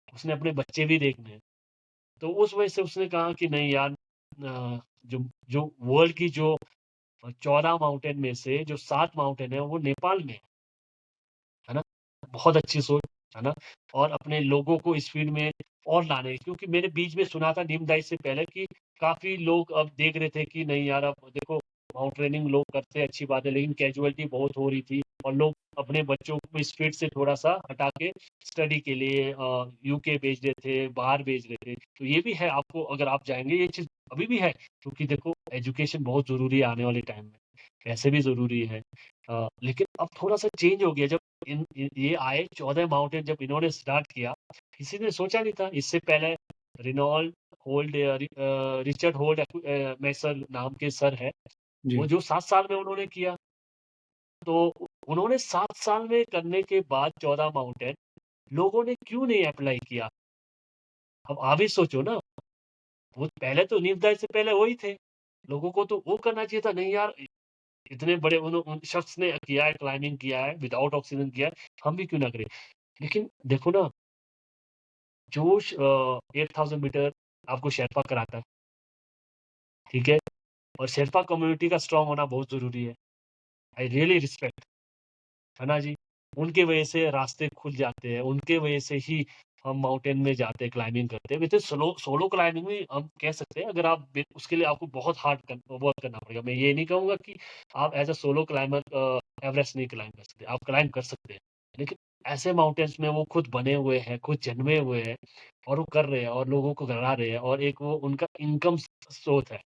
उसने अपने बच्चे भी देखने हैं। तो उस वजह से उसने कहा कि नहीं यार जो जो वर्ल्ड की जो 14 माउंटेन में से जो 7 माउंटेन है वो नेपाल में है ना? बहुत अच्छी सोच, है ना? और अपने लोगों को इस फ़ील्ड में और लाने क्योंकि मैंने बीच में सुना था नीमदाई से पहले कि काफ़ी लोग अब देख रहे थे कि नहीं यार अब देखो माउंट ट्रेनिंग लोग करते हैं अच्छी बात है, लेकिन कैजुअलिटी बहुत हो रही थी और लोग अपने बच्चों को इस फ़ील्ड से थोड़ा-सा हटा के स्टडी के लिए यूके भेज रहे थे, बाहर भेज रहे थे। तो ये भी है आपको अगर आप जाएँगे ये चीज़ अभी भी है क्योंकि देखो एजुकेशन बहुत ज़रूरी है आने वाले टाइम में, पैसे भी ज़रूरी है। लेकिन अब थोड़ा-सा चेंज हो गया जब ये आए 14 माउंटेन जब इन्होंने स्टार्ट किया, किसी ने सोचा नहीं था इससे पहले रिनॉल्ड होल्ड रिचर्ड होल्ड मैसर नाम के सर है, वो जी, जो 7 साल में उन्होंने किया। तो उन्होंने 7 साल में करने के बाद 14 माउंटेन लोगों ने क्यों नहीं अप्लाई किया? अब आप ही सोचो ना, वो पहले तो नींव से पहले वही थे। लोगों को तो वो करना चाहिए था, नहीं यार इतने बड़े उन शख्स ने किया है, क्लाइंबिंग किया है, विदाउट ऑक्सीजन किया है, हम भी क्यों ना करें? लेकिन देखो ना, जोश 8000 मीटर आपको शेरपा कराता है, ठीक है? और शेरपा कम्युनिटी का स्ट्रॉन्ग होना बहुत ज़रूरी है। आई रियली रिस्पेक्ट, है ना जी? उनके वजह से रास्ते खुल जाते हैं, उनके वजह से ही हम माउंटेन में जाते हैं, क्लाइंबिंग करते हैं। वैसे सोलो सोलो क्लाइंबिंग भी हम कह सकते हैं, अगर आप उसके लिए आपको बहुत हार्ड वर्क करना पड़ेगा। मैं ये नहीं कहूँगा कि आप as a solo climber Everest नहीं क्लाइंब कर सकते, आप क्लाइंब कर सकते हैं। लेकिन ऐसे माउंटेन्स में वो खुद बने हुए हैं, खुद जन्मे हुए हैं और वो कर रहे हैं और लोगों को करा रहे हैं और एक वो उनका इनकम स्रोत है।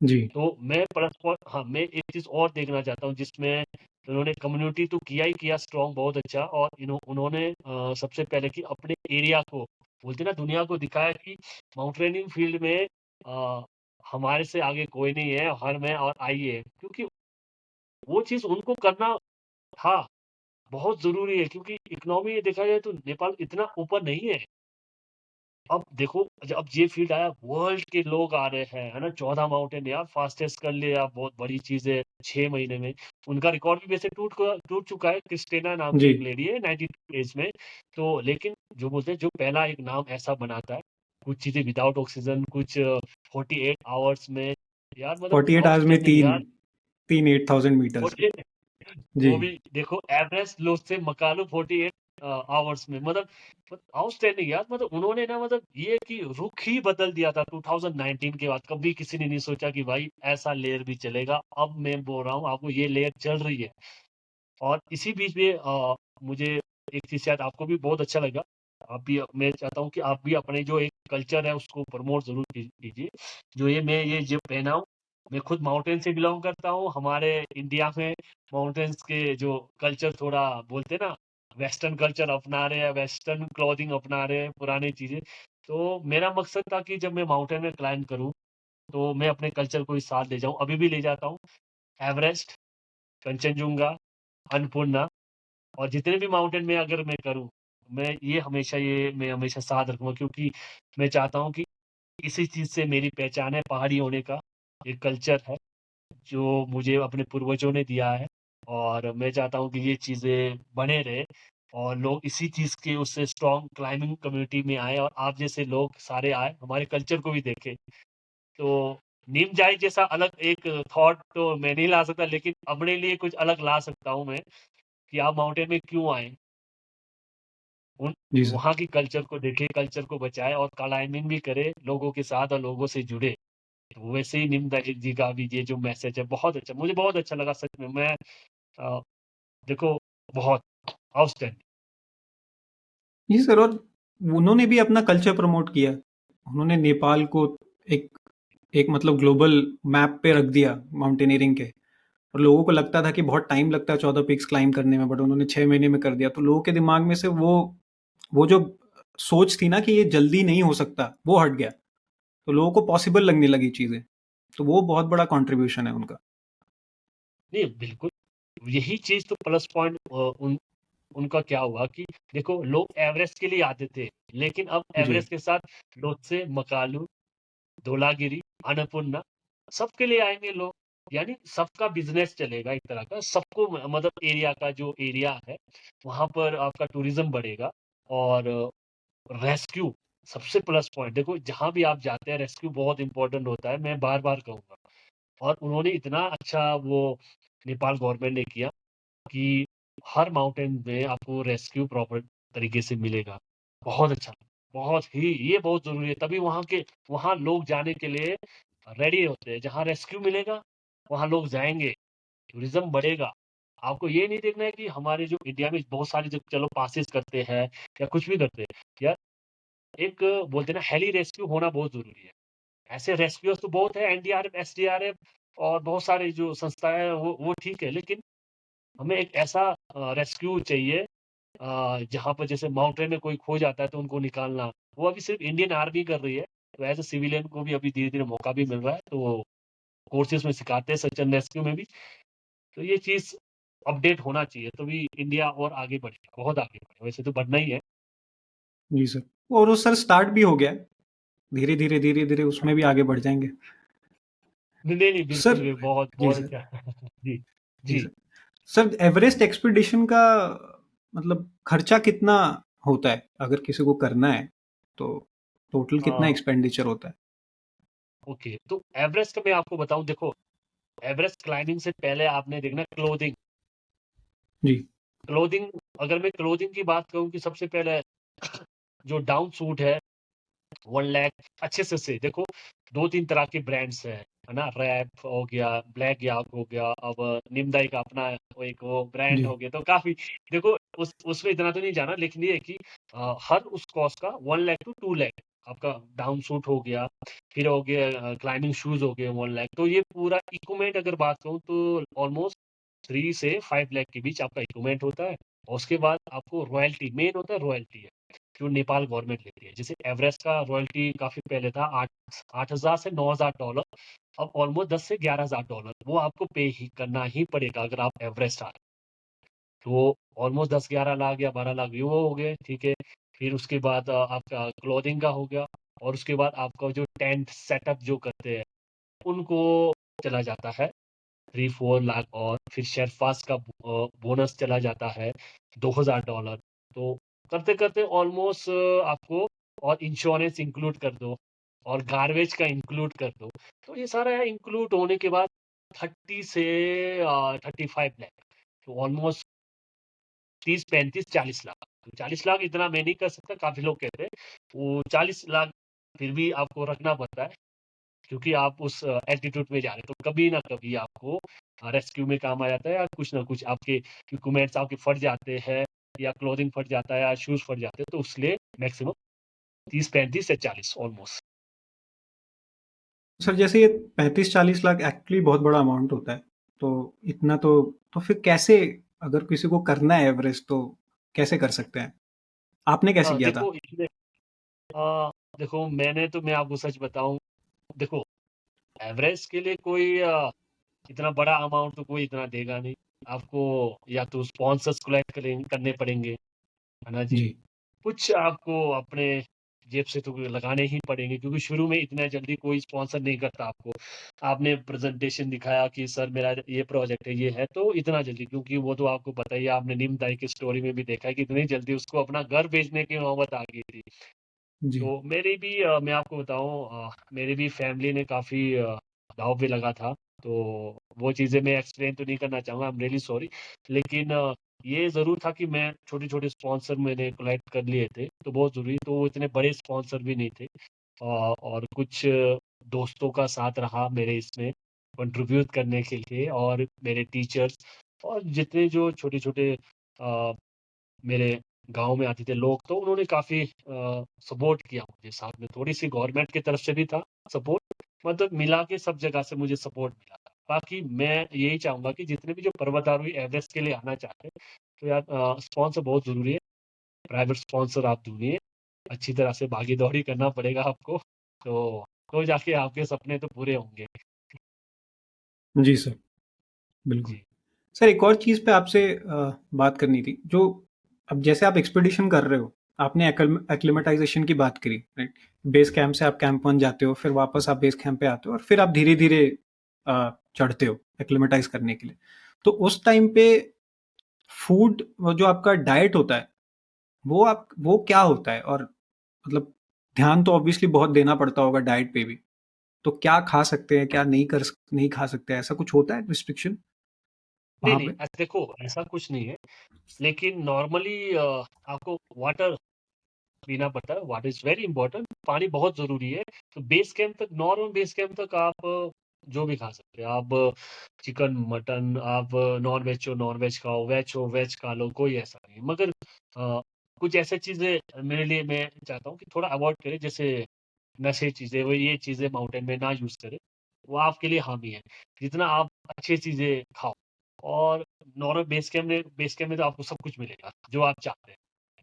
जी, तो मैं प्लस पॉइंट हाँ, मैं एक चीज़ और देखना चाहता हूँ जिसमें उन्होंने कम्युनिटी तो किया ही किया स्ट्रॉन्ग बहुत अच्छा और उन्होंने सबसे पहले कि अपने एरिया को बोलते हैं ना दुनिया को दिखाया कि माउंटेनियरिंग फील्ड में अ, हमारे से आगे कोई नहीं है, हम हैं और आइए। क्योंकि वो चीज़ उनको करना था, बहुत ज़रूरी है क्योंकि इकोनॉमी देखा जाए तो नेपाल इतना ऊपर नहीं है। अब देखो अब ये फ़ील्ड आया वर्ल्ड के लोग आ रहे हैं, है ना? 14 माउंटेन यार फास्टेस्ट कर लिया बहुत बड़ी चीज़ है 6 महीने में। उनका रिकॉर्ड भी वैसे टूट चुका है, क्रिस्टीना नाम की जी। एक लेडी है 92 डेज़ में। तो लेकिन जो बोलते हैं जो पहला एक नाम ऐसा बनाता है, कुछ चीज़ें विदाउट ऑक्सीजन कुछ 48 आवर्स में यार मतलब 48 आवर्स में आउटस्टैंडिंग यार। 3 8000 मीटर्स। 48 जी, वो भी देखो एवरेस्ट लोग से मकालू 48 आवर्स में मतलब आउटस्टैंडिंग यार मतलब उन्होंने ना मतलब ये कि रुख ही बदल दिया था 2019 के बाद कभी किसी ने नहीं सोचा कि भाई ऐसा लेयर भी चलेगा अब मैं बोल रहा हूँ आपको ये लेयर चल रही है और इसी बीच में मुझे एक चीज शायद आपको भी बहुत अच्छा लगा आप भी मैं चाहता हूँ कि आप भी अपने जो एक कल्चर है उसको प्रमोट जरूर कीजिए जो ये मैं ये जो पहना हूँ मैं खुद माउंटेन से बिलोंग करता हूँ हमारे इंडिया में माउंटेन्स के जो कल्चर थोड़ा बोलते हैं ना वेस्टर्न कल्चर अपना रहे हैं वेस्टर्न क्लॉथिंग अपना रहे हैं पुरानी चीजें तो मेरा मकसद था कि जब मैं माउंटेन में क्लाइंब करूँ तो मैं अपने कल्चर को इस साथ ले जाऊँ अभी भी ले जाता हूँ एवरेस्ट कंचनजुंगा अन्नपूर्णा और जितने भी माउंटेन में अगर मैं करूँ, मैं हमेशा साथ रखूँगा क्योंकि मैं चाहता हूँ कि इसी चीज़ से मेरी पहचान है पहाड़ी होने का, एक कल्चर है, जो मुझे अपने पूर्वजों ने दिया है और मैं चाहता हूँ कि ये चीज़ें बने रहे और लोग इसी चीज़ के उससे स्ट्रॉन्ग क्लाइंबिंग कम्युनिटी में आएँ और आप जैसे लोग सारे आएँ, हमारे कल्चर को भी देखें। तो नीम जाए जैसा अलग एक थॉट तो मैं नहीं ला सकता लेकिन अपने लिए कुछ अलग ला सकता हूँ मैं, कि आप माउंटेन में क्यों आए? उन जी सर। वहाँ की कल्चर को देखे, कल्चर को बचाए और क्लाइंबिंग भी करे लोगों के साथ और लोगों से जुड़े। तो वैसे ही निम्न जी का भी ये जो मैसेज है बहुत अच्छा मुझे बहुत अच्छा लगा सच में मैं अ, देखो बहुत आउटस्टैंडिंग। जी सर, और उन्होंने भी अपना कल्चर प्रमोट किया। उन्होंने नेपाल को एक एक मतलब ग्लोबल मैप पे रख दिया माउंटेनियरिंग के। और लोगों को लगता था कि बहुत टाइम लगता है 14 पीक्स क्लाइंब करने में, बट उन्होंने 6 महीने में कर दिया। तो लोगों के दिमाग में से वो जो सोच थी ना कि ये जल्दी नहीं हो सकता, वो हट गया। तो लोगों को पॉसिबल लगने लगी चीज़ें। तो वो बहुत बड़ा कंट्रीब्यूशन है उनका। नहीं बिल्कुल, यही चीज़ तो प्लस पॉइंट उनका क्या हुआ कि देखो लोग एवरेस्ट के लिए आते थे, लेकिन अब जी, एवरेस्ट के साथ लोत्से, मकालू धौलागिरी, अन्नपूर्णा सबके लिए आएँगे लोग। यानी सबका बिज़नेस चलेगा एक तरह का, सबको मतलब एरिया का जो एरिया है, वहाँ पर आपका टूरिज़्म बढ़ेगा और रेस्क्यू सबसे प्लस पॉइंट देखो जहाँ भी आप जाते हैं रेस्क्यू बहुत इम्पोर्टेंट होता है, मैं बार-बार कहूँगा। और उन्होंने इतना अच्छा वो नेपाल गवर्नमेंट ने किया कि हर माउंटेन में आपको रेस्क्यू प्रॉपर तरीके से मिलेगा। बहुत अच्छा, बहुत ही ये बहुत ज़रूरी है, तभी वहाँ लोग जाने के लिए रेडी होते हैं। जहाँ रेस्क्यू मिलेगा, वहाँ लोग जाएँगे, टूरिज़्म बढ़ेगा। आपको ये नहीं देखना है कि हमारे जो इंडिया में बहुत सारे जो चलो पासेस करते हैं या कुछ भी करते हैं। यार एक बोलते हैं ना हेली रेस्क्यू होना बहुत ज़रूरी है। ऐसे रेस्क्यूअर्स तो बहुत है एनडीआरएफ, एसडीआरएफ और बहुत सारी जो संस्थाएँ हैं वो ठीक है, लेकिन हमें एक ऐसा रेस्क्यू चाहिए जहाँ पर जैसे माउंटेन में कोई खो जाता है तो उनको निकालना। वो अभी सिर्फ़ इंडियन आर्मी कर रही है, तो एज़ अ सिविलियन को भी अभी धीरे-धीरे मौका भी मिल रहा है, तो कोर्सेज़ में सिखाते हैं सर्च एंड रेस्क्यू में भी। तो ये चीज़ अपडेट होना चाहिए, तभी इंडिया और आगे बढ़ेगा, बहुत आगे बढ़ेगा, वैसे तो बढ़ना ही है। जी सर। और वो सर स्टार्ट भी हो गया है। धीरे-धीरे, धीरे-धीरे उसमें भी आगे बढ़ जाएँगे। नहीं, नहीं, बिल्कुल सर भी बहुत, जी बहुत सर, अच्छा। जी, जी जी। सर। सर एवरेस्ट एक्सपीडिशन का मतलब खर्चा कितना होता है? अगर किसी को करना है, तो टोटल कितना अ, एक्सपेंडिचर होता है? ओके, तो एवरेस्ट का मैं आपको बताऊँ, देखो, एवरेस्ट क्लाइंबिंग से पहले आपने देखना क्लोथिंग। जी, क्लोथिंग अगर मैं क्लोथिंग की बात करूँ कि सबसे पहले जो डाउन सूट है 1 लाख अच्छे से देखो 2-3 तरह के ब्रांड्स हैं, है ना? रैप हो गया, ब्लैक याक हो गया, अब निम्दाई का अपना एक वो ब्रांड जी, हो गया, तो काफ़ी देखो उसमें इतना तो नहीं जाना, लेकिन ये है कि हर उस कॉस्ट का 1 लाख टू 2 लाख आपका डाउन सूट हो गया, फिर हो गया क्लाइंबिंग शूज़ हो गए 1 लाख, तो ये पूरा इक्विपमेंट अगर बात करूँ तो ऑलमोस्ट 3 से 5 लाख के बीच आपका इक्विपमेंट होता है और उसके बाद आपको रॉयल्टी मेन होता है रॉयल्टी है, जो नेपाल गवर्नमेंट लेती है। जैसे एवरेस्ट का रॉयल्टी काफ़ी पहले था 8,000 से $9,000 अब ऑलमोस्ट 10 से $11,000 वो आपको पे ही करना ही पड़ेगा अगर आप एवरेस्ट आ रहे हैं। तो ऑलमोस्ट 10-11 लाख या 12 लाख ये वो हो गए, ठीक है। फिर उसके बाद आपका क्लॉथिंग का हो गया और उसके बाद आपका जो टेंट सेटअप जो करते हैं, उनको चला जाता है 3-4 लाख और फिर शेरपास का बोनस चला जाता है $2,000 तो करते-करते ऑलमोस्ट आपको और इंश्योरेंस इंक्लूड कर दो और गार्बेज का इंक्लूड कर दो, तो ये सारा इंक्लूड होने के बाद 30 से 35 लाख तो ऑलमोस्ट 30, 35, 40 लाख। तो 40 लाख इतना मैं नहीं कर सकता, काफ़ी लोग कहते हैं, वो 40 लाख फिर भी आपको रखना पड़ता है। क्योंकि आप उस एल्टीट्यूड पे जा रहे हो, तो कभी ना कभी आपको रेस्क्यू में काम आ जाता है या कुछ ना कुछ आपके इक्विपमेंट्स आपके फट जाते हैं या क्लोथिंग फट जाता है या शूज़ फट जाते हैं, तो उसके लिए मैक्सिमम 30-35 या 40 ऑलमोस्ट। सर जैसे ये 35-40 लाख एक्चुअली बहुत बड़ा अमाउंट होता है। तो इतना तो फिर कैसे अगर किसी को करना है एवरेस्ट तो कैसे कर सकते हैं? आपने कैसे किया था? देखो इसमें अ, देखो मैं आपको सच बताऊँ, देखो एवरेस्ट के लिए कोई इतना बड़ा अमाउंट तो कोई इतना देगा नहीं। आपको या तो स्पॉन्सर्स कलेक्ट करने पड़ेंगे, है ना जी? जी, कुछ आपको अपने जेब से तो लगाने ही पड़ेंगे क्योंकि शुरू में इतना जल्दी कोई स्पॉन्सर नहीं करता आपको। आपने प्रेज़ेंटेशन दिखाया कि सर मेरा ये प्रोजेक्ट है, ये है, तो इतना जल्दी क्योंकि वो तो आपको पता ही है, आपने नीम दाई की स्टोरी में भी देखा है कि इतनी जल्दी उसको अपना घर बेचने की नौबत आ गई थी। जी, तो मेरी भी मैं आपको बताऊँ मेरी भी फैमिली ने काफ़ी दाँव पे लगा था, तो वो चीज़ें मैं एक्सप्लेन तो नहीं करना चाहूँगा, आई एम रियली सॉरी। लेकिन ये ज़रूर था कि मैं छोटे-छोटे स्पॉन्सर मैंने कलेक्ट कर लिए थे, तो बहुत ज़रूरी तो वो इतने बड़े स्पॉन्सर भी नहीं थे। और कुछ दोस्तों का साथ रहा मेरे इसमें कंट्रीब्यूट करने के लिए और मेरे टीचर्स और जितने जो छोटे-छोटे अ, मेरे गाँव में आते थे लोग तो उन्होंने काफ़ी सपोर्ट किया मुझे साथ में थोड़ी-सी गवर्नमेंट की तरफ से भी था सपोर्ट मतलब मिला के सब जगह से मुझे सपोर्ट मिला था। बाकी मैं यही चाहूँगा कि जितने भी जो पर्वतारोही एवरेस्ट के लिए आना चाहते हैं, तो यार स्पॉन्सर बहुत ज़रूरी है। प्राइवेट स्पॉन्सर आप ढूँढिए, अच्छी तरह से भागी-दौड़ी करना पड़ेगा आपको, तो जाके आपके सपने तो पूरे होंगे। जी सर, बिल्कुल। जी। सर एक और चीज़ पे आपसे बात करनी थी, जो अब जैसे आप एक्सपीडिशन कर रहे हो, आपने एक्लिमेटाइज़ेशन की बात करी, राइट? बेस कैंप से आप कैंप 1 जाते हो, फिर वापस आप बेस कैंप पे आते हो और फिर आप धीरे-धीरे चढ़ते हो एक्लिमेटाइज़ करने के लिए। तो उस टाइम पे फूड वो जो आपका डाइट होता है, वो क्या होता है? और मतलब ध्यान तो ऑब्वियसली बहुत देना पड़ता होगा डाइट पे भी। तो क्या खा सकते हैं, क्या नहीं खा सकते, ऐसा कुछ होता है रिस्ट्रिक्शन नहीं, वहाँ नहीं पे? देखो ऐसा कुछ नहीं है, लेकिन नॉर्मली आपको वाटर पीना पड़ता है, वाटर इज़ वेरी इंपॉर्टेंट, पानी बहुत ज़रूरी है। तो बेस कैंप तक नॉर्मल बेस कैंप तक आप जो भी खा सकते हैं। आप चिकन, मटन, आप नॉन-वेज हो नॉन-वेज खाओ, वेज हो वेज खा लो, कोई ऐसा नहीं है। मगर कुछ ऐसी चीज़ें मेरे लिए मैं चाहता हूँ कि थोड़ा अवॉइड करें, जैसे नशे चीज़ें, वो ये चीज़ें माउंटेन में ना यूज़ करें, वो आपके लिए हानि है। जितना आप अच्छी चीज़ें खाओ और नॉर्मल बेस कैंप में तो आपको सब कुछ मिलेगा, जो आप चाहते हैं।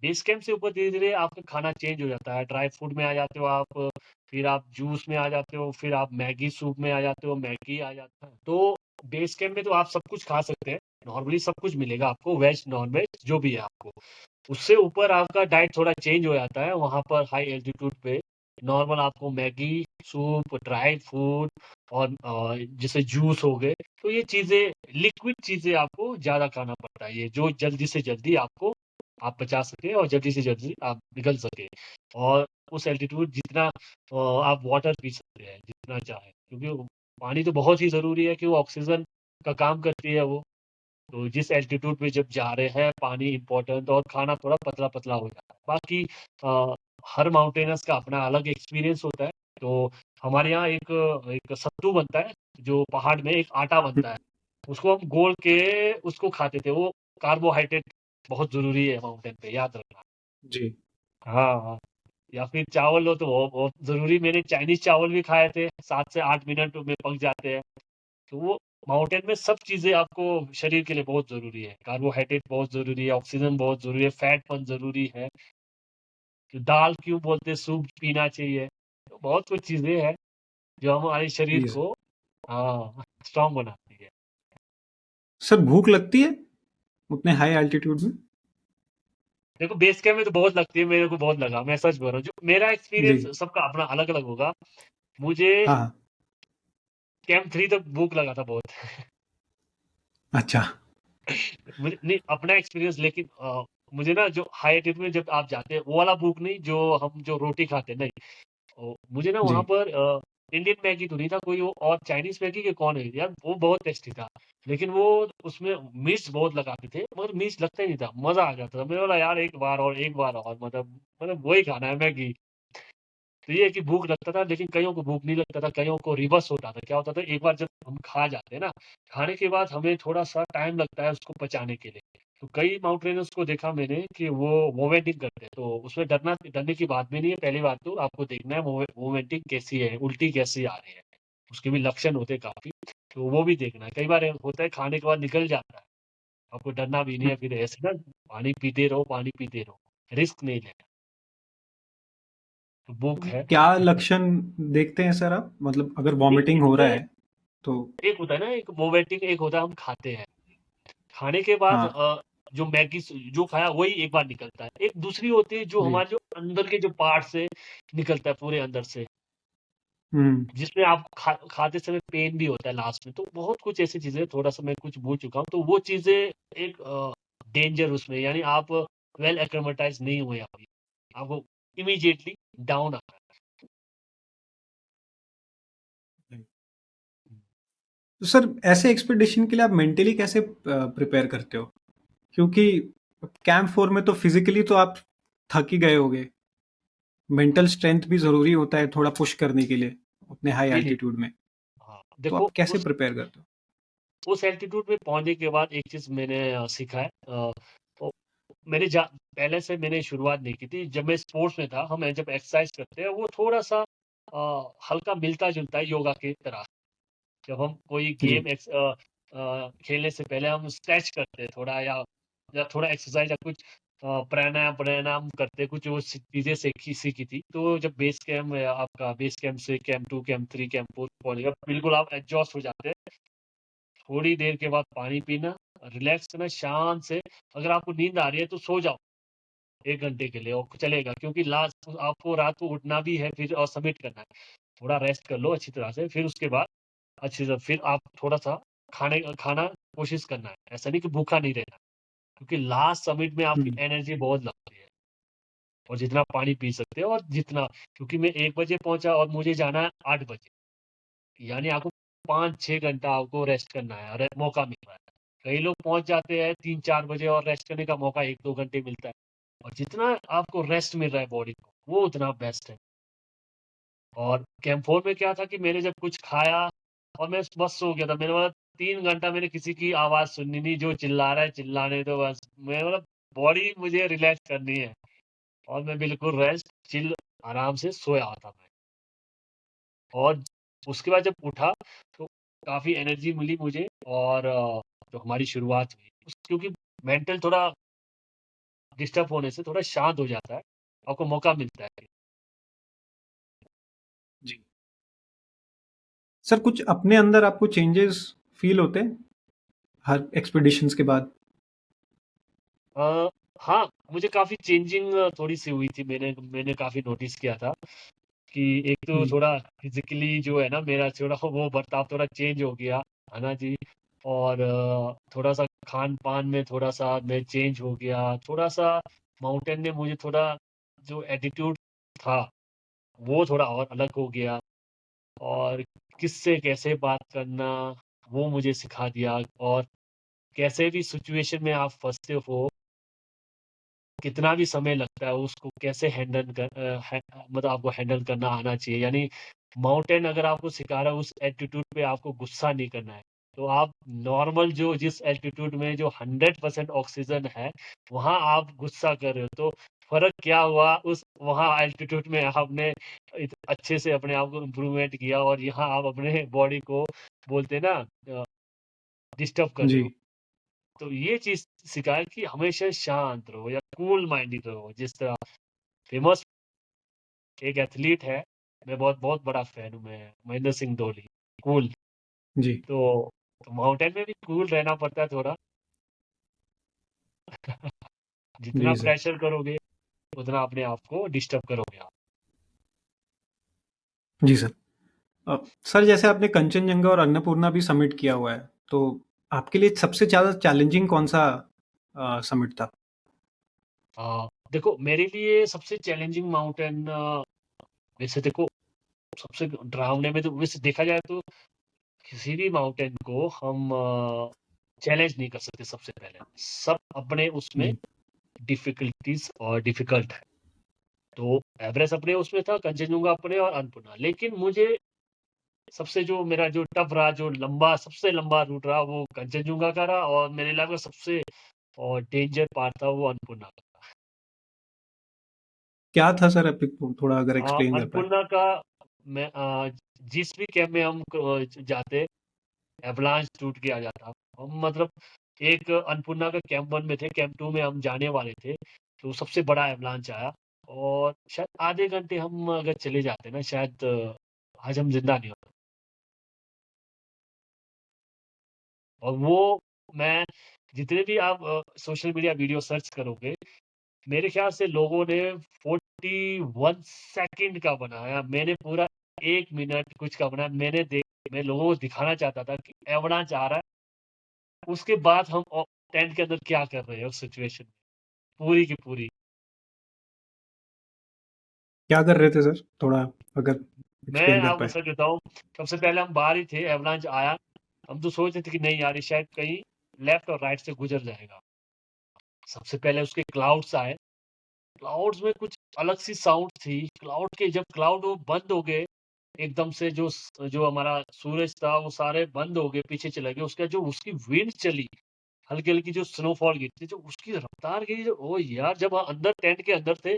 बेस कैंप से ऊपर धीरे-धीरे आपका खाना चेंज हो जाता है, ड्राई फूड में आ जाते हो आप, फिर आप जूस में आ जाते हो, फिर आप मैगी सूप में आ जाते हो, मैगी आ जाता है। तो बेस कैंप में तो आप सब कुछ खा सकते हैं, नॉर्मली सब कुछ मिलेगा आपको, वेज, नॉन-वेज जो भी है आपको। उससे ऊपर आपका डाइट थोड़ा चेंज हो जाता है, वहाँ पर हाई एल्टीट्यूड पे नॉर्मल आपको मैगी, सूप, ड्राई फूड और जैसे जूस हो गए, तो ये चीज़ें लिक्विड चीज़ें आपको ज़्यादा खाना पड़ता है, ये जो जल्दी से जल्दी आपको आप बचा सकें और जल्दी से जल्दी आप निकल सकें। और उस एल्टीट्यूड जितना आप वाटर पी सकते हैं, जितना चाहें, क्योंकि वो पानी तो बहुत ही ज़रूरी है कि वो ऑक्सीजन का काम करती है वो। तो जिस एल्टीट्यूड पे जब जा रहे हैं, पानी इम्पोर्टेंट और खाना थोड़ा पतला-पतला हो जाता है। बाकी अ, हर माउंटेनर्स का अपना अलग एक्सपीरियंस होता है। तो हमारे यहाँ एक एक सत्तू बनता है, जो पहाड़ में एक आटा बनता है। हुँ, उसको हम घोल के उसको खाते थे। वो कार्बोहाइड्रेट बहुत ज़रूरी है माउंटेन पे, याद रखना। जी। हाँ, हाँ। या फिर चावल लो तो वो बहुत ज़रूरी, मैंने चाइनीज़ चावल भी खाए थे, 7 से 8 मिनट में पक जाते हैं। तो वो माउंटेन में सब चीज़ें आपको शरीर के लिए बहुत ज़रूरी है। कार्बोहाइड्रेट बहुत ज़रूरी है, ऑक्सीजन बहुत ज़रूरी है, फैट बहुत ज़रूरी है। तो दाल क्यों बोलते हैं, सूप पीना चाहिए। तो बहुत कुछ चीज़ें हैं जो हमारे शरीर सही है सर। को हाँ, स्ट्रॉन्ग बनाती है। सर भूख लगती है उतने हाई एल्टीट्यूड में? देखो बेस कैंप में तो बहुत लगती है, मेरे को बहुत लगा, मैं सच बोल रहा हूँ। जो मेरा जी। एक्सपीरियंस सबका अपना अलग-अलग होगा। मुझे हाँ, हाँ। कैंप 3 तक भूख लगा था बहुत। अच्छा। मुझे नहीं अपना एक्सपीरियंस, लेकिन मुझे ना जो हाई एल्टीट्यूड में जब आप जाते हैं वो वाला भूख नहीं, जो हम जो रोटी खाते हैं, नहीं। मुझे ना जी। वहाँ पर इंडियन मैगी तो नहीं था कोई, वो और चाइनीज़ मैगी के कौन है यार, वो बहुत टेस्टी था। लेकिन वो उसमें मिर्च बहुत लगाते थे, मगर मिर्च लगता ही नहीं था, मज़ा आ जाता था। मैंने बोला यार एक बार और मतलब वही खाना है मैगी। तो ये है कि भूख लगता था, लेकिन कइयों को भूख नहीं लगता था, कइयों को रिवर्स होता था। क्या होता था, एक बार जब हम खा जाते हैं ना, खाने के बाद हमें थोड़ा-सा टाइम लगता है उसको पचाने के लिए। तो कई माउंटेनियर्स को देखा मैंने कि वो वोमिटिंग करते हैं, तो उसमें डरने की बात भी नहीं है। पहली बात तो आपको देखना है वोमिटिंग कैसी है, उल्टी कैसी आ रही है। उसके भी लक्षण होते हैं काफ़ी, तो वो भी देखना है। कई बार होता है खाने के बाद निकल जाता है, आपको डरना भी नहीं हुँ, है, फिर ऐसे ना पानी पीते रहो, रिस्क नहीं लेना। तो भूख है। क्या लक्षण देखते हैं सर आप? मतलब अगर वॉमिटिंग एक हो रहा उसमें है तो? एक होता है ना, एक वोमिटिंग, एक होता है हम खाते हैं। खाने के बाद हाँ। जो मैगी जो खाया वही एक बार निकलता है। एक दूसरी होती है जो जी। हमारे जो अंदर के जो पार्ट से निकलता है पूरे अंदर से, हुँ। जिसमें आप खाते समय पेन भी होता है लास्ट में। तो बहुत कुछ ऐसी चीज़ें, थोड़ा-सा मैं कुछ भूल चुका हूँ। तो वो चीज़ें एक डेंजर उसमें, यानी आप वेल एक्लिमेटाइज़ नहीं हुए अभी। आपको इमीडिएटली डाउन आ रहा है। तो सर ऐसे एक्सपीडिशन के लिए आप मेंटली कैसे प्रिपेयर करते हो? क्योंकि कैंप 4 में तो फिज़िकली तो आप थक ही गए होगे। मेंटल स्ट्रेंथ भी ज़रूरी होता है थोड़ा पुश करने के लिए, उतने हाई जी, जी। एल्टीट्यूड में। हाँ, तो देखो आप कैसे प्रिपेयर करते हो? उस एल्टीट्यूड में पहुँचने के बाद एक चीज़ मैंने सीखा है। तो मैंने जा पहले से मैंने शुरुआत नहीं की थी। जब मैं स्पोर्ट्स में था, हम जब एक्सरसाइज़ करते हैं, वो थोड़ा-सा हल्का मिलता-जुलता है योगा की तरह। जब हम कोई जी। गेम खेलने से पहले हम स्ट्रेच करते हैं थोड़ा, या थोड़ा एक्सरसाइज़ या कुछ प्राणायाम प्राणायाम करते हैं, कुछ वो चीज़ें सीखी थी। तो जब बेस कैंप आपका बेस कैंप से कैंप 2, कैंप 3, कैंप 4 पहुँचेगा, बिल्कुल आप एग्ज़ॉस्ट हो जाते हैं। थोड़ी देर के बाद पानी पीना, रिलैक्स करना शांत से। अगर आपको नींद आ रही है तो सो जाओ 1 घंटे के लिए और चलेगा, क्योंकि लास्ट आपको रात को उठना भी है फिर और सबमिट करना है। थोड़ा रेस्ट कर लो अच्छी तरह से, फिर उसके बाद अच्छे से फिर आप थोड़ा-सा खाना कोशिश करना है। ऐसा नहीं कि भूखा नहीं रहना, क्योंकि लास्ट सबमिट में आपकी हुँ। एनर्जी बहुत लगती है, और जितना पानी पी सकते हो और जितना, क्योंकि मैं 1 बजे पहुँचा और मुझे जाना है 8 बजे। यानी आपको 5-6 घंटा आपको रेस्ट करना है और मौका मिल रहा है। कई लोग पहुँच जाते हैं 3-4 बजे और रेस्ट करने का मौका 1-2 घंटे मिलता है। और जितना आपको रेस्ट मिल रहा है बॉडी को, वो उतना बेस्ट है। और कैंप 4 में क्या था कि मैंने जब कुछ खाया और मैं बस सो गया था। मैंने बोला 3 घंटा मैंने किसी की आवाज़ सुननी नहीं, जो चिल्ला रहा है चिल्लाने दो बस। मैं मतलब बॉडी मुझे रिलैक्स करनी है, और मैं बिल्कुल रेस्ट चिल आराम से सोया था मैं। और उसके बाद जब उठा तो काफ़ी एनर्जी मिली मुझे, और जो हमारी शुरुआत हुई क्योंकि मेंटल थोड़ा डिस्टर्ब होने से थोड़ा शांत हो जाता है, आपको मौका मिलता है। जी। सर कुछ अपने अंदर आपको चेंजेस फ़ील होते हैं, हर एक्सपीडिशंस के बाद? अ, हाँ, मुझे काफ़ी चेंजिंग थोड़ी-सी हुई थी, मैंने मैंने काफ़ी नोटिस किया था कि एक तो जी, थोड़ा फिज़िकली जो है ना मेरा थोड़ा वो बर्ताव थोड़ा चेंज हो गया, है ना जी? और थोड़ा-सा खान-पान में थोड़ा-सा मैं चेंज हो गया, थोड़ा-सा माउंटेन ने मुझे थोड़ा जो एटीट्यूड था, वो थोड़ा और अलग हो गया और किससे कैसे बात करना, वो मुझे सिखा दिया और कैसे भी सिचुएशन में आप फँसते हो, कितना भी समय लगता है उसको कैसे मतलब आपको हैंडल करना आना चाहिए। यानी माउंटेन अगर आपको सिखा रहा है उस एल्टीट्यूड पे आपको गुस्सा नहीं करना है। तो आप नॉर्मल जो जिस एल्टीट्यूड में जो 100% ऑक्सीजन है, वहाँ आप गुस्सा कर रहे हो। तो फ़र्क क्या हुआ उस वहाँ एल्टीट्यूड में आपने अच्छे से अपने आप को इम्प्रूवमेंट किया और यहाँ आप अपने बॉडी को बोलते हैं ना डिस्टर्ब कर रहे जी, हो। तो ये चीज़ सिखाया कि हमेशा शांत रहो या कूल माइंडेड रहो। जिस तरह फेमस एक एथलीट है, मैं बहुत बहुत बड़ा फैन हूँ मैं, महेंद्र सिंह धोनी, कूल। जी, तो माउंटेन में भी कूल रहना पड़ता है थोड़ा। जितना जी सर। प्रेशर करोगे, उतना अपने आप को डिस्टर्ब करोगे आप। जी सर। सर जैसे आपने कंचनजंगा और अन्नपूर्णा भी समिट किया हुआ है, तो आपके लिए सबसे ज़्यादा चैलेंजिंग कौन-सा समिट था? देखो मेरे लिए सबसे चैलेंजिंग माउंटेन वैसे देखो सबसे डरावने में तो वैसे देखा जाए तो किसी भी माउंटेन को हम चैलेंज नहीं कर सकते सबसे पहले। सब अपने उसमें जी, डिफ़िकल्टीज़ और डिफ़िकल्ट है। तो एवरेस्ट अपने उसमें था, कंचनजंगा अपने और अन्नपूर्णा। लेकिन मुझे सबसे जो मेरा जो टफ रहा, जो लंबा सबसे लंबा रूट रहा, वो कंचनजंगा का रहा और मेरे लाइफ़ का सबसे डेंजर पार्ट था वो अन्नपूर्णा का। क्या था सर अभी थोड़ा अगर एक्सप्लेन कर पाएँ? अन्नपूर्णा का मैं जिस भी कैंप में हम जाते, एवलांच टूट के आ जाता। हम मतलब एक अन्नपूर्णा का कैंप 1 में थे, कैंप 2 में हम जाने वाले थे, तो सबसे बड़ा एवलांच आया और शायद आधे घंटे हम अगर चले जाते ना शायद आज हम ज़िंदा नहीं होते। और वो मैं जितने भी आप सोशल मीडिया वीडियो सर्च करोगे, मेरे ख़्याल से लोगों ने 41 सेकंड का बनाया, मैंने पूरा 1 मिनट कुछ का बनाया। मैं लोगों को दिखाना चाहता था कि एवलांच आ रहा है, उसके बाद हम टेंट के अंदर क्या कर रहे हैं उस सिचुएशन में, पूरी की पूरी। क्या कर रहे थे सर? थोड़ा अगर मैं एक्सप्लेन कर आपको पाएँ? सच बताऊँ, सबसे पहले हम बाहर ही थे, एवलांच आया, हम तो सोच रहे थे कि नहीं यार, ये शायद कहीं लेफ्ट और राइट से गुज़र जाएगा। सबसे पहले उसके क्लाउड्स आए, क्लाउड्स में कुछ अलग सी साउंड थी, क्लाउड के जब क्लाउड वो बंद हो गए, एकदम से जो हमारा सूरज था वो सारे बंद हो गए, पीछे चले गए, उसका जो उसकी विंड चली, हल्की-हल्की जो स्नोफॉल गिरती, जो उसकी रफ्तार गिरी, जो ओह यार! जब हम अंदर टेंट के अंदर थे,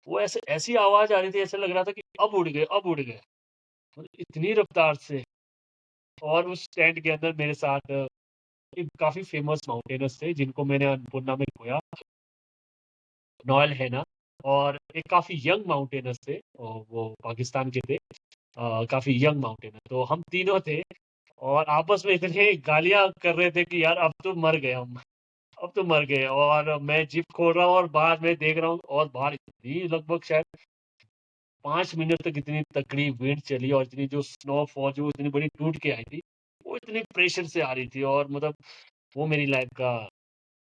वो ऐसे ऐसी आवाज़ आ रही थी, ऐसा लग रहा था कि अब उड़ गए, अब उड़ गए। मतलब इतनी रफ्तार से। और उस टेंट के अंदर मेरे साथ एक काफ़ी फ़ेमस माउंटेनर्स थे, जिनको मैंने अन्नपूर्णा में खोया, नॉयल हैना और एक काफ़ी यंग माउंटेनर्स थे, वो पाकिस्तान के थे, काफ़ी यंग माउंटेनर। तो हम तीनों थे और आपस में इतने गालियाँ कर रहे थे कि यार अब तो मर गए हम, अब तो मर गए। और मैं जिप खोल रहा हूँ और बाहर मैं देख रहा हूँ और बाहर इतनी लगभग शायद 5 मिनट तक इतनी तगड़ी विंड चली और इतनी जो स्नोफॉल जो इतनी बड़ी टूट के आई थी, वो इतनी प्रेशर से आ रही थी और मतलब वो मेरी लाइफ़ का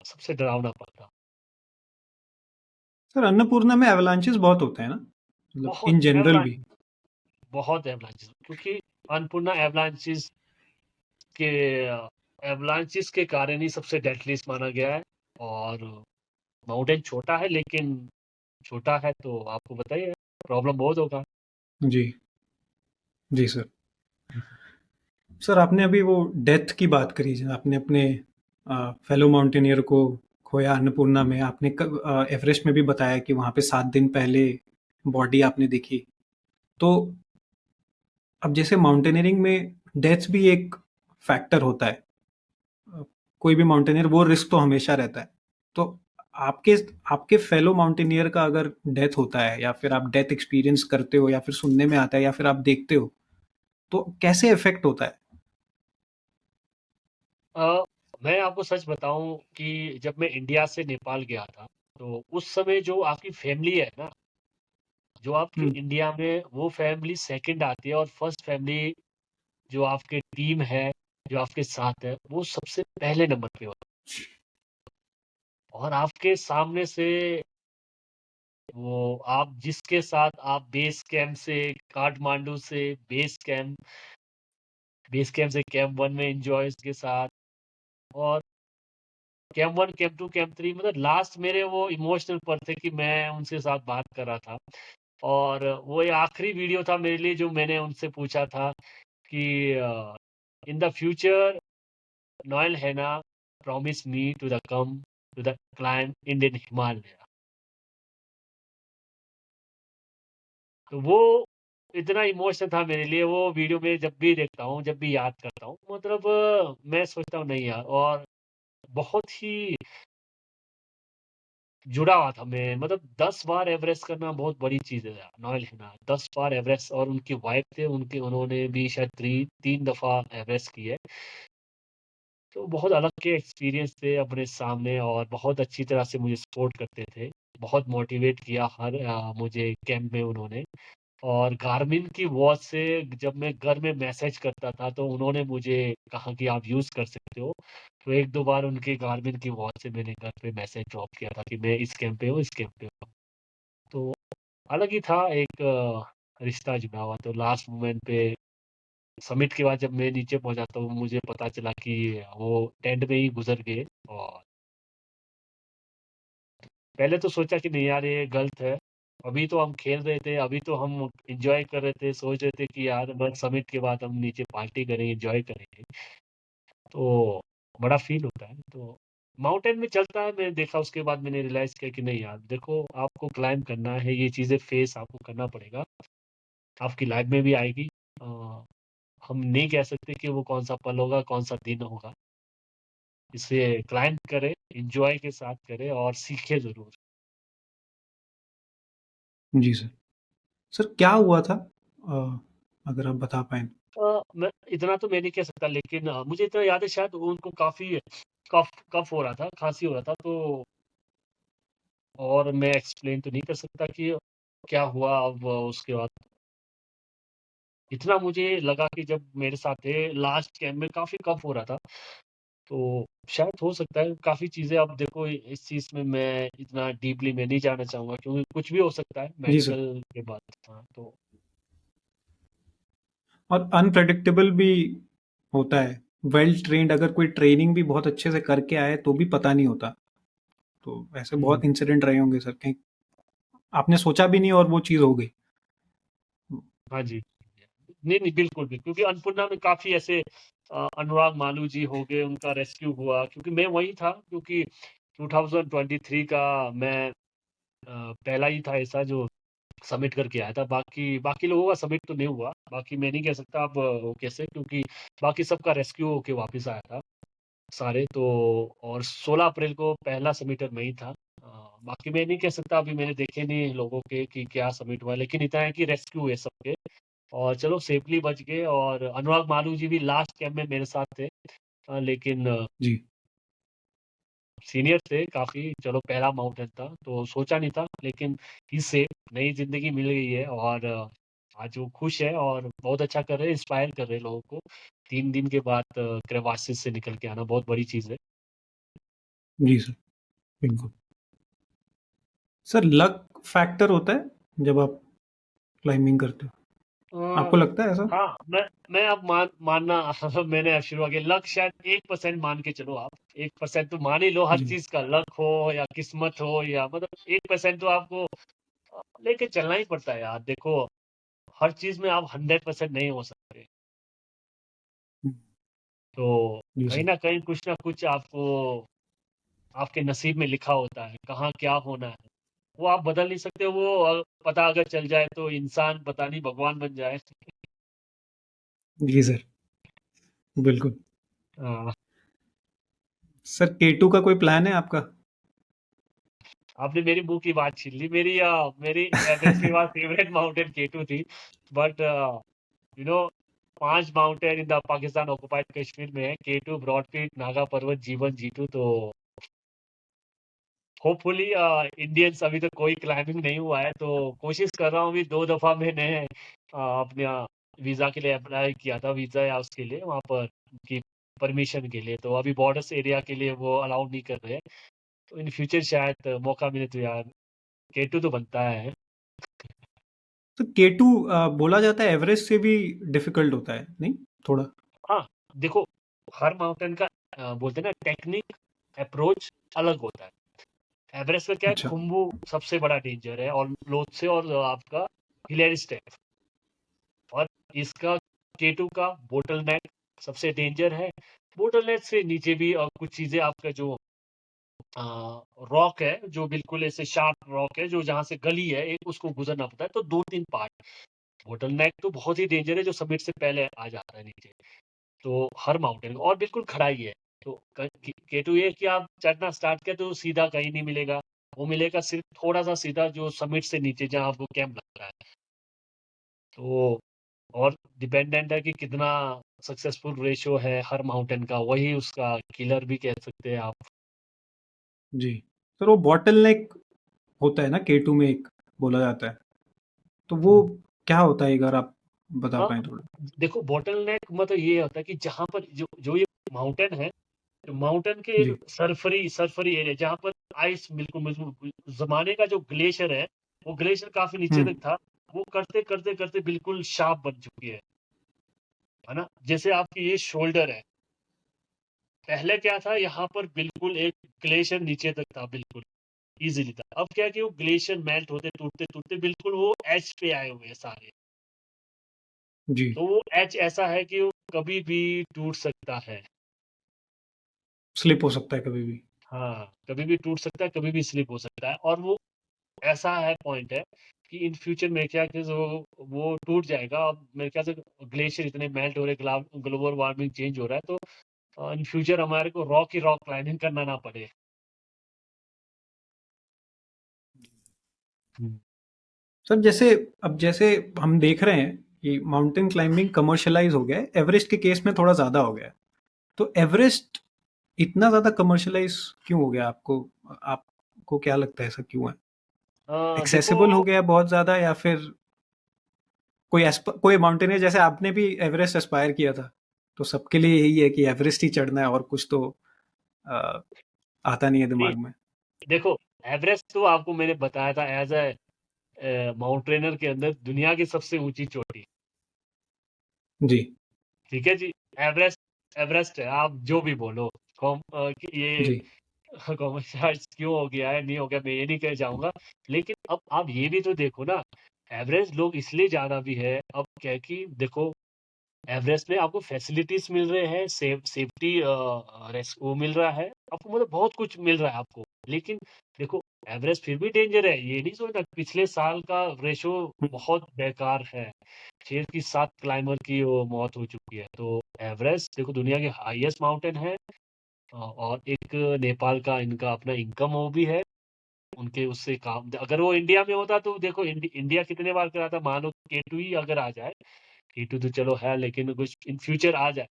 सबसे डरावना पल था। सर अन्नपूर्णा में एवलांचेस बहुत होते हैं ना? मतलब बहुत इन जनरल एवलांच भी? बहुत एवलांचेस क्योंकि अन्नपूर्णा के एवलांचेस के कारण ही सबसे डेडलीस्ट माना गया है। और माउंटेन छोटा है लेकिन छोटा है तो आपको बताइए प्रॉब्लम बहुत होगा। जी, जी सर। सर आपने अभी वो डेथ की बात करी, आपने अपने फेलो माउंटेनियर को खोया अन्नपूर्णा में, आपने एवरेस्ट में भी बताया कि वहाँ पे 7 दिन पहले बॉडी आपने देखी। तो अब जैसे माउंटेनियरिंग में डेथ भी एक फैक्टर होता है, कोई भी माउंटेनियर वो रिस्क तो हमेशा रहता है। तो आपके आपके फेलो माउंटेनियर का अगर डेथ होता है या फिर आप डेथ एक्सपीरियंस करते हो या फिर सुनने में आता है या फिर आप देखते हो, तो कैसे इफ़ेक्ट होता है? अ, मैं आपको सच बताऊँ कि जब मैं इंडिया से नेपाल गया था, तो उस समय जो आपकी फैमिली है ना, जो आपके हुँ, इंडिया में वो फैमिली सेकंड आती है और फर्स्ट फैमिली जो आपके टीम है, जो आपके साथ है, वो सबसे पहले नंबर पे होती है। और आपके सामने से वो आप जिसके साथ आप बेस कैंप से कैंप 1 में एन्जॉय के साथ और कैंप 1, कैंप 2, कैंप 3 मतलब लास्ट मेरे वो इमोशनल पल थे कि मैं उनके साथ बात कर रहा था। और वो ये आखिरी वीडियो था मेरे लिए जो मैंने उनसे पूछा था कि इन द फ्यूचर नॉयल हैना promise me to the come to the climb Indian Himalaya. तो वो इतना इमोशनल था मेरे लिए वो वीडियो में जब भी देखता हूँ, जब भी याद करता हूँ मतलब मैं सोचता हूँ नहीं यार और बहुत ही जुड़ा हुआ था मैं मतलब 10 बार एवरेस्ट करना बहुत बड़ी चीज़ है यार, नॉयल हैना 10 बार एवरेस्ट और उनकी वाइफ थे उनके उन्होंने भी शायद 3 दफ़ा एवरेस्ट की है। तो बहुत अलग के एक्सपीरियंस थे अपने सामने और बहुत अच्छी तरह से मुझे सपोर्ट करते थे। बहुत मोटिवेट किया मुझे कैंप में उन्होंने और गार्मिन की वॉच से जब मैं घर में मैसेज करता था तो उन्होंने मुझे कहा कि आप यूज़ कर सकते हो। तो 1-2 बार उनके गार्मिन की वॉच से मैंने घर पे मैसेज ड्रॉप किया था कि मैं इस कैंप पे हूँ, इस कैंप पे हूँ। तो अलग ही था एक रिश्ता जुड़ा हुआ तो लास्ट मोमेंट पे समिट के बाद जब मैं नीचे पहुँचा तो मुझे पता चला कि वो टेंट में ही गुज़र गए और पहले तो सोचा कि नहीं यार ये गलत है। अभी तो हम खेल रहे थे, अभी तो हम एन्जॉय कर रहे थे, सोच रहे थे कि यार बस समिट के बाद हम नीचे पार्टी करेंगे, एन्जॉय करेंगे। तो बड़ा फ़ील होता है। तो माउंटेन में चलता है, मैंने देखा उसके बाद मैंने रियलाइज़ किया कि नहीं यार देखो आपको क्लाइम्ब करना है, ये चीज़ें फेस आपको करना पड़ेगा। आपकी लाइफ़ में भी आएगी। अ, हम नहीं कह सकते कि वो कौन-सा पल होगा, कौन-सा दिन होगा। इसे क्लाइम्ब करें, एन्जॉय के साथ करें और सीखें ज़रूर। जी सर। सर क्या हुआ था? अगर आप बता पाएँ? मैं इतना तो मैं नहीं कह सकता लेकिन मुझे इतना याद है शायद उनको काफ़ी कफ़ कफ़ हो रहा था, खाँसी हो रहा था तो और मैं एक्सप्लेन तो नहीं कर सकता कि क्या हुआ अब उसके बाद इतना मुझे लगा कि जब मेरे साथ थे लास्ट कैंप में काफ़ी कफ़ हो रहा था, तो शायद हो सकता है काफ़ी चीज़ें अब देखो इस चीज़ में मैं इतना डीपली मैं नहीं जाना चाहूँगा क्योंकि कुछ भी हो सकता है जी सर। मेडिकल के बाद। हाँ, तो और अनप्रेडिक्टेबल भी होता है। वेल ट्रेन्ड अगर कोई ट्रेनिंग भी बहुत अच्छे से करके आए तो भी पता नहीं होता। तो ऐसे हुँ, बहुत इंसिडेंट रहे होंगे सर, कहीं आपने सोचा भी नहीं और वो चीज़ हो गई। हाँ जी। नहीं, नहीं, बिल्कुल भी क्योंकि अन्नपूर्णा में काफ़ी ऐसे अनुराग मालू जी हो गए, उनका रेस्क्यू हुआ क्योंकि मैं वही था क्योंकि 2023 का मैं पहला ही था ऐसा जो सबमिट करके आया था। बाकी बाकी लोगों का सबमिट तो नहीं हुआ। बाकी मैं नहीं कह सकता अब वो कैसे क्योंकि बाकी सबका रेस्क्यू होके वापस आया था सारे तो और 16 अप्रैल को पहला सबमिटर मैं ही था। बाकी मैं नहीं कह सकता अभी मैंने देखे नहीं लोगों के कि क्या सबमिट हुआ, लेकिन इतना है कि रेस्क्यू हुए सबके। और चलो सेफली बच गए और अनुराग मालू जी भी लास्ट कैंप में मेरे साथ थे। लेकिन जी, सीनियर थे काफ़ी, चलो पहला माउंटेन था, तो सोचा नहीं था लेकिन ही सेफ नई ज़िंदगी मिल गई है और आज वो खुश है और बहुत अच्छा कर रहे हैं, इंस्पायर कर रहे हैं लोगों को। 3 दिन के बाद क्रेवासिस से निकल के आना बहुत बड़ी चीज़ है। जी सर, बिल्कुल। सर लक फैक्टर होता है जब आप क्लाइंबिंग करते हो? अ, आपको लगता है ऐसा? हाँ, मैं अब मानना मैंने अब शुरू किया लक शायद 1% मान के चलो आप। 1% तो मान ही लो हर जी, चीज़ का लक हो या किस्मत हो या मतलब 1% तो आपको लेके चलना ही पड़ता है यार। देखो हर चीज़ में आप 100% नहीं हो सकते। हुँ, तो जी कहीं सर। न कहीं कुछ न कुछ आपको आपके नसीब में लिखा होता है, कहाँ क्या होना है। वो आप बदल नहीं सकते वो पता अगर चल जाए तो इंसान पता नहीं भगवान बन जाए। जी सर, बिल्कुल। अ, सर K2 का कोई प्लान है आपका? आपने मेरी मुँह की बात छीन ली। मेरी एवरेस्ट के बाद फेवरेट माउंटेन K2 थी। But you know 5 mountain in the Pakistan occupied Kashmir में है, K2, ब्रॉड पीक, नागा पर्वत, जीवन, G2। तो होपफुली इंडियंस अभी तक कोई क्लाइंबिंग नहीं हुआ है, तो कोशिश कर रहा हूँ। अभी 2 दफ़ा मैंने अपने वीज़ा के लिए अप्लाई किया था, वीज़ा या उसके लिए वहाँ पर की परमिशन के लिए। तो अभी बॉर्डर्स एरिया के लिए वो अलाउ नहीं कर रहे हैं। तो इन फ्यूचर शायद मौका मिले तो यार K2 तो बनता है। तो K2 बोला जाता है एवरेस्ट से भी डिफिकल्ट होता है, नहीं? थोड़ा। हाँ, देखो हर माउंटेन का बोलते हैं ना टेक्निक, अप्रोच अलग होता है। एवरेस्ट का क्या है, अच्छा। खुम्बू सबसे बड़ा डेंजर है और लोत्से और आपका हिलेरी स्टेप। और इसका K2 का बोटल नेक सबसे डेंजर है। बोटल नेक से नीचे भी कुछ चीजें आपका जो रॉक है, जो बिल्कुल ऐसे शार्प रॉक है, जो जहाँ से गली है एक, उसको गुजरना पड़ता है। तो 2-3 पार्ट। बोटल नेक तो बहुत ही डेंजर है, जो समिट से पहले आ जाता है नीचे। तो हर माउंटेन और बिल्कुल खड़ाई है। तो K2 ये कि आप चढ़ना स्टार्ट किया तो सीधा कहीं नहीं मिलेगा। वो मिलेगा सिर्फ थोड़ा सा सीधा, जो समिट से नीचे जहाँ आपको कैंप लग रहा है। तो और डिपेंडेंट है कि कितना सक्सेसफुल रेशियो है हर माउंटेन का, वही उसका किलर भी कह सकते हैं आप। जी। सर, वो बॉटलनेक होता है ना K2 में, एक बोला जाता है, तो वो क्या होता है, अगर आप बता हाँ, पाएँ थोड़ा? देखो बोटल नेक मतलब ये होता है कि जहाँ पर जो जो ये माउंटेन है, माउंटेन के जी। सरफरी सरफरी एरिया जहाँ पर आइस बिल्कुल बिल्कुल जमाने का जो ग्लेशियर है, वो ग्लेशियर काफी नीचे हुँ। तक था। वो करते करते करते बिल्कुल शार्प बन चुकी है ना। जैसे आपकी ये शोल्डर है, पहले क्या था, यहाँ पर बिल्कुल एक ग्लेशियर नीचे तक था, बिल्कुल इजीली था। अब क्या है कि वो ग्लेशियर मेल्ट होते टूटते टूटते बिल्कुल वो एच पे आए हुए हैं सारे। जी। तो वो एच ऐसा है कि वो कभी भी टूट सकता है। स्लिप हो सकता है कभी भी। हाँ, कभी भी टूट सकता है, कभी भी स्लिप हो सकता है। और वो ऐसा है पॉइंट है कि इन फ्यूचर मेरे ख्याल से वो टूट जाएगा। अब मेरे ख्याल से ग्लेशियर इतने मेल्ट हो रहे, ग्लोबल वार्मिंग चेंज हो रहा है, तो इन फ्यूचर हमारे को रॉक ही रॉक क्लाइंबिंग करना ना पड़े। हम्म। सर, जैसे अब जैसे हम देख रहे हैं कि माउंटेन क्लाइंबिंग कमर्शियलाइज़ हो गया है, एवरेस्ट के केस में थोड़ा ज़्यादा हो गया है। तो एवरेस्ट इतना ज़्यादा कमर्शियलाइज़ क्यों हो गया, आपको क्या लगता है, ऐसा क्यों है? देखो एक्सेसिबल हो गया है बहुत ज़्यादा, या फिर कोई माउंटेनियर, जैसे आपने भी एवरेस्ट एस्पायर किया था, तो सबके लिए यही है कि एवरेस्ट ही चढ़ना है और कुछ तो अ, आता नहीं है नहीं, दिमाग में। देखो एवरेस्ट तो आपको मैंने बताया था एज ए माउंटेनर के अंदर दुनिया की सबसे ऊंची चोटी। जी। ठीक है जी। एवरेस्ट एवरेस्ट है, आप जो भी बोलो। कि ये जी। कॉमर्शियलाइज क्यों हो गया है, नहीं हो गया, मैं ये नहीं कह जाऊंगा। लेकिन अब आप ये भी तो देखो ना, एवरेस्ट लोग इसलिए जाना भी है। अब क्या है कि देखो, एवरेस्ट में आपको फैसिलिटीज मिल रहे हैं, सेफ्टी वो मिल रहा है आपको, मतलब बहुत कुछ मिल रहा है आपको। लेकिन देखो, एवरेस्ट फिर भी डेंजर है, ये नहीं सोचना। पिछले साल का रेशो हुँ। बहुत बेकार है। 6 की 7 क्लाइंबर की वो मौत हो चुकी है। तो एवरेस्ट देखो दुनिया के हाईएस्ट माउंटेन है। और एक नेपाल का इनका अपना इनकम वो भी है। उनके उससे काम, अगर वो इंडिया में होता तो देखो इंडिया कितने बार करा था। मान लो K2 ही अगर आ जाए, K2 तो चलो है, लेकिन कुछ इन फ्यूचर आ जाए,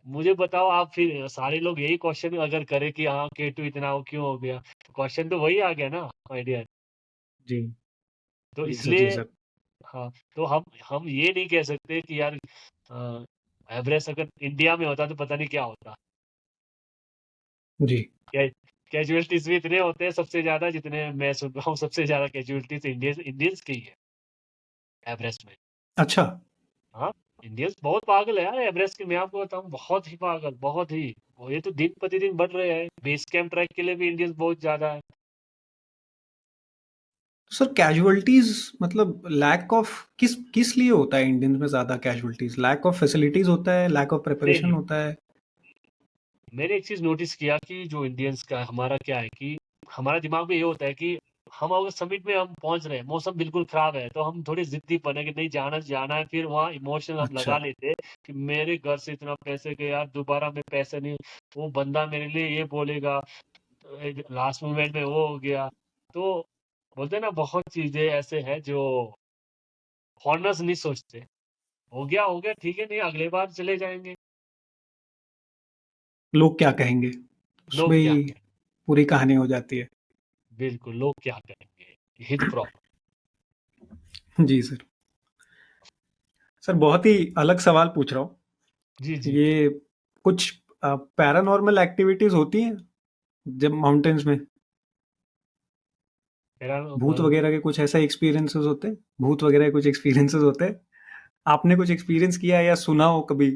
मुझे बताओ आप, फिर सारे लोग यही क्वेश्चन अगर करें कि हाँ K2 इतना हो क्यों हो गया, तो क्वेश्चन तो वही आ गया ना आइडिया। जी। तो जी, सर। जी, इसलिए सर। हाँ, तो हम ये नहीं कह सकते कि यार एवरेस्ट अगर इंडिया में होता तो पता नहीं क्या होता। जी। कैजुअलिटीज भी इतने होते हैं सबसे ज्यादा, जितने मैं सुन रहा हूँ सबसे ज्यादा कैजुअलिटीज इंडियंस की है एवरेस्ट में। अच्छा। हाँ, इंडियंस बहुत पागल है यार एवरेस्ट के। मैं आपको बताऊं, बहुत ही पागल, बहुत ही। और ये तो दिन प्रतिदिन बढ़ रहे हैं, बेस कैंप ट्रैक के लिए भी इंडियंस बहुत ज्यादा है। तो सर, कैजुअल्टीज़ मतलब लैक ऑफ किस किस लिए होता है इंडियंस में ज़्यादा कैजुअल्टीज़? लैक ऑफ फैसिलिटीज़ होता है, लैक ऑफ नहीं प्रिपरेशन नहीं, होता है? मैंने एक चीज नोटिस किया कि जो इंडियंस का हमारा क्या है कि हमारा दिमाग में ये होता है कि हम अगर समिट में हम पहुंच रहे हैं, मौसम बिल्कुल खराब है, तो हम थोड़ी जिद्दी बने कि नहीं जाना जाना है। फिर वहाँ इमोशन हम अच्छा। लगा लेते हैं कि मेरे घर से इतना पैसे के यार, दोबारा में पैसे नहीं, वो बंदा मेरे लिए ये बोलेगा, लास्ट मोमेंट में वो हो गया। तो बोलते हैं ना बहुत चीज़ें ऐसे हैं जो फॉरेनर्स नहीं सोचते। हो गया ठीक है, नहीं अगली बार चले जाएँगे। लोग क्या कहेंगे? लोग उसमें क्या ही कहें पूरी कहानी हो जाती है। बिल्कुल, लोग क्या कहेंगे? यही तो प्रॉब्लम जी सर। सर बहुत ही अलग सवाल पूछ रहा हूँ। जी, जी। ये कुछ पैरानॉर्मल एक्टिविटीज़ होती हैं जब माउंटेन्स में? मेरा भूत वगैरह के कुछ ऐसा एक्सपीरियंसेस होते हैं? भूत वगैरह के कुछ एक्सपीरियंसेस होते हैं? आपने कुछ एक्सपीरियंस किया है या सुना हो कभी?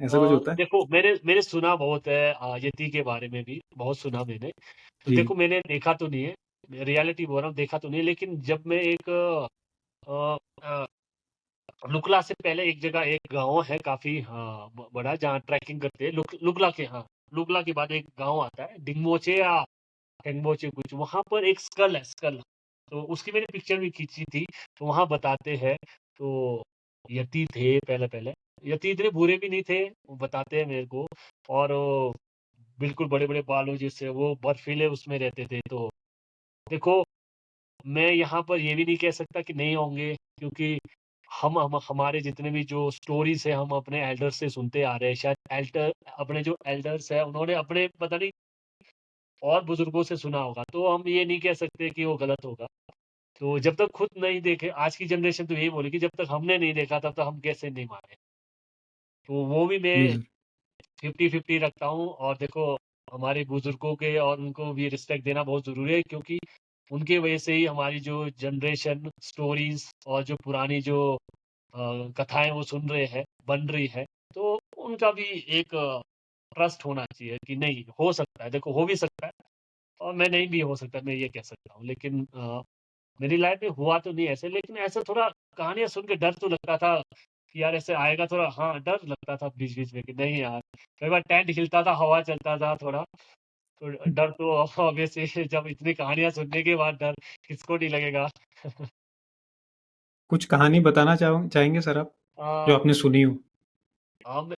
ऐसा कुछ होता है? देखो मैंने मैंने सुना बहुत है यति के बारे में भी, बहुत सुना मैंने। तो जी, देखो मैंने देखा तो नहीं है, रियलिटी बोल रहा हूँ देखा तो नहीं है, लेकिन जब मैं एक अ अ, लुकला से पहले एक जगह एक गाँव है काफ़ी बड़ा जहाँ ट्रैकिंग करते हैं लुकला के लुकला के बाद एक गाँव आता है डिंगमोचे या टेंगबोचे कुछ, वहाँ पर एक स्कल है स्कल। तो उसकी मैंने पिक्चर भी खींची थी, तो वहाँ बताते हैं, तो यति थे पहले-पहले। यति इतने बुरे भी नहीं थे, वो बताते हैं मेरे को और वो बिल्कुल बड़े-बड़े बालों जैसे वो बर्फीले उसमें रहते थे। तो देखो, मैं यहाँ पर ये भी नहीं कह सकता कि नहीं होंगे क्योंकि हम हमारे जितने भी जो स्टोरीज़ हैं, हम अपने एल्डर्स से सुनते आ रहे हैं। शायद एल्टर अपने जो एल्डर्स हैं, उन्होंने अपने पता नहीं और बुजुर्गों से सुना होगा, तो हम ये नहीं कह सकते कि वो गलत होगा। तो जब तक खुद नहीं देखे आज की जनरेशन तो यही बोलेगी जब तक हमने नहीं देखा तब तक हम कैसे नहीं माने। तो वो भी जी मैं सर। 50-50 रखता हूँ और देखो हमारे बुजुर्गों के और उनको भी रिस्पेक्ट देना बहुत ज़रूरी है क्योंकि उनकी वजह से ही हमारी जो जनरेशन स्टोरीज़ और जो पुरानी जो कथाएँ वो सुन रहे हैं, बन रही है, तो उनका भी एक ट्रस्ट होना चाहिए कि नहीं हो सकता है, देखो हो भी सकता है और मैं नहीं भी हो सकता, मैं ये कह सकता हूँ। लेकिन मेरी लाइफ में हुआ तो नहीं ऐसे, लेकिन ऐसा थोड़ा कहानियाँ सुन के डर तो लगता था कि यार ऐसे आएगा थोड़ा डर लगता था बीच-बीच में कि नहीं यार, कई बार टेंट हिलता था, हवा चलता था थोड़ा, तो डर तो ऑब्वियसली जब इतनी कहानियाँ सुनने के बाद डर किसको नहीं लगेगा। कुछ कहानी बताना चाहेंगे सर आप, जो अ, आपने सुनी हो?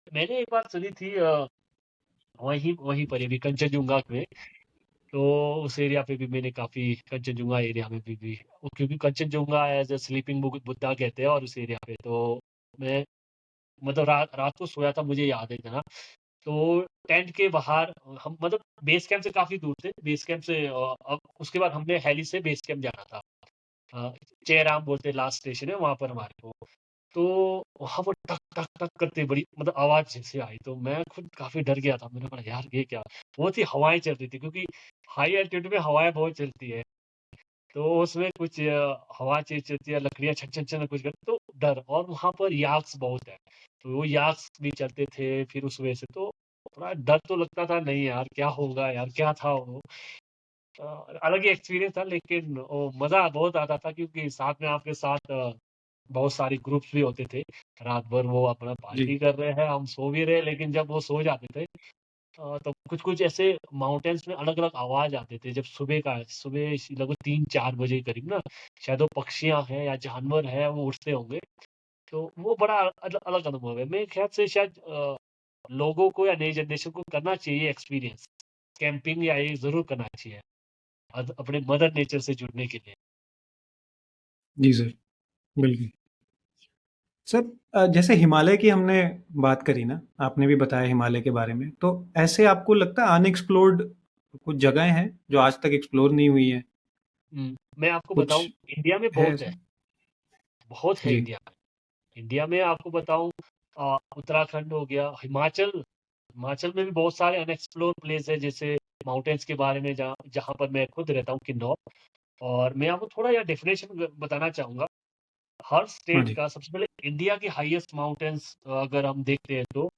मैंने एक बार सुनी थी वहीं वहीं पर ही अभी कंचनजुंगा में, तो उस एरिया पे भी मैंने काफ़ी कंचनजुंगा एरिया में भी क्योंकि Kanchenjunga as a sleeping Buddha कहते हैं और उस एरिया पे तो मैं मतलब रात रात को सोया था मुझे याद है इतना। तो टेंट के बाहर हम मतलब बेस कैंप से काफ़ी दूर थे। बेस कैंप से अब उसके बाद हमने हेली से बेस कैंप जाना था। अ, चेराम बोलते हैं लास्ट स्टेशन है वहाँ पर हमारे को। तो वहाँ पर टक, टक, टक करते बड़ी मतलब आवाज़ जैसे आई तो मैं खुद काफ़ी डर गया था। मैंने कहा यार ये क्या? बहुत ही हवाएँ चल रही थी क्योंकि हाई एल्टीट्यूड में हवाएँ बहुत चलती है। तो उसमें कुछ हवा चलती है, लकड़ियाँ छन, छन, छन कुछ करती तो डर और वहाँ पर याक्स बहुत है। तो वो याक्स भी चलते थे फिर उस वजह से तो थोड़ा डर तो लगता था नहीं यार क्या होगा यार, क्या था वो? अलग ही एक्सपीरियंस था लेकिन वो मज़ा बहुत आता था क्योंकि साथ में आपके साथ बहुत सारे ग्रुप्स भी होते थे। रात भर वो अपना जी। पार्टी कर रहे हैं, हम सो भी रहे हैं लेकिन जब वो सो जाते थे तो कुछ-कुछ ऐसे माउंटेन्स में अलग-अलग आवाज़ आते थे जब सुबह लगभग 3-4 बजे के करीब ना शायद वो पक्षियाँ हैं या जानवर हैं वो उड़ते होंगे। तो वो बड़ा अलग अनुभव है। मेरे ख़्याल से शायद लोगों को या नई जनरेशन को करना चाहिए एक्सपीरियंस। कैंपिंग या ये ज़रूर करना चाहिए। अपने मदर नेचर से जुड़ने के लिए। जी सर, बिल्कुल। सर जैसे हिमालय की हमने बात करी ना, आपने भी बताया हिमालय के बारे में, तो ऐसे आपको लगता है अनएक्सप्लोर्ड कुछ जगहें हैं, जो आज तक एक्सप्लोर नहीं हुई हैं? मैं आपको कुछ बताऊँ इंडिया में है बहुत है, ऐसा? बहुत है जी, इंडिया में। इंडिया में आपको बताऊँ उत्तराखंड हो गया, हिमाचल हिमाचल में भी बहुत सारे अनएक्सप्लोर्ड प्लेस है जैसे माउंटेन्स के बारे में जहाँ जहाँ पर मैं खुद रहता हूँ किन्नौर और मैं आपको थोड़ा यहाँ डेफिनेशन बताना चाहूँगा। हर हाँ स्टेट जी, का सबसे पहले इंडिया की हाईएस्ट माउंटेन्स अगर हम देखते हैं तो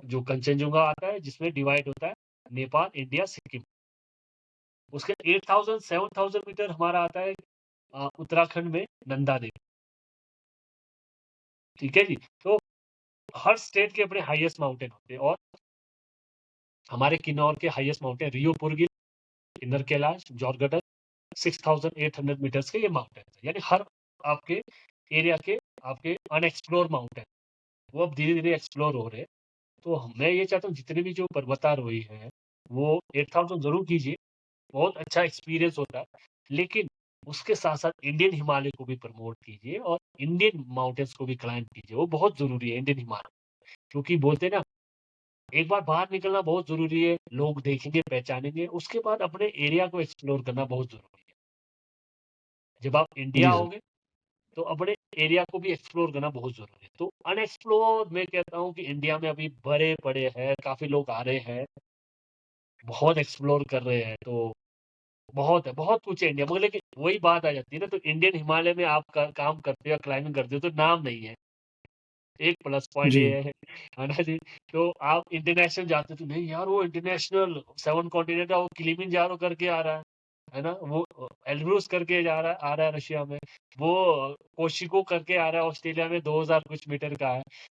जो कंचनजुंगा आता है जिसमें डिवाइड होता है नेपाल, इंडिया, सिक्किम। उसके 8000 7000 मीटर हमारा आता है उत्तराखंड में नंदा देवी, ठीक है जी? तो हर स्टेट के अपने हाईएस्ट माउंटेन होते हैं और हमारे किन्नौर के हाईएस्ट माउंटेन रियोपुरगिल, किन्नर कैलाश, जौरगढ़ 6800 मीटर्स के ये माउंटेन है। यानी हर आपके एरिया के आपके अनएक्सप्लोर माउंटेन, वो अब धीरे-धीरे एक्सप्लोर हो रहे हैं। तो मैं ये चाहता हूँ जितने भी जो पर्वतारोही हैं, वो 8000 ज़रूर कीजिए। बहुत अच्छा एक्सपीरियंस होता है। लेकिन उसके साथ-साथ इंडियन हिमालय को भी प्रमोट कीजिए और इंडियन माउंटेन्स को भी क्लाइम्ब कीजिए, वो बहुत ज़रूरी है इंडियन हिमालय। क्योंकि बोलते हैं ना, एक बार बाहर निकलना बहुत ज़रूरी है, लोग देखेंगे, पहचानेंगे, उसके बाद अपने एरिया को एक्सप्लोर करना बहुत ज़रूरी है। जब आप इंडिया जी, सर। आओगे, तो अपने एरिया को भी एक्सप्लोर करना बहुत ज़रूरी है। तो अनएक्सप्लोर्ड मैं कहता हूँ कि इंडिया में अभी भरे पड़े हैं, काफ़ी लोग आ रहे हैं, बहुत एक्सप्लोर कर रहे हैं, तो बहुत कुछ है इंडिया, मगर लेकिन वही बात आ जाती है ना, तो इंडियन हिमालय में आप क काम करते हो या क्लाइंबिंग करते हो तो नाम नहीं है। एक प्लस पॉइंट जी। ये है ना जी? तो आप इंटरनेशनल जाते हो तो नहीं यार, वो इंटरनेशनल 7 कॉन्टिनेंट का वो किलिमंजारो करके आ रहा है ना? वो एल्ब्रूस करके आ रहा है रशिया में, वो कोशिको करके आ रहा है ऑस्ट्रेलिया में 2000 कुछ मीटर का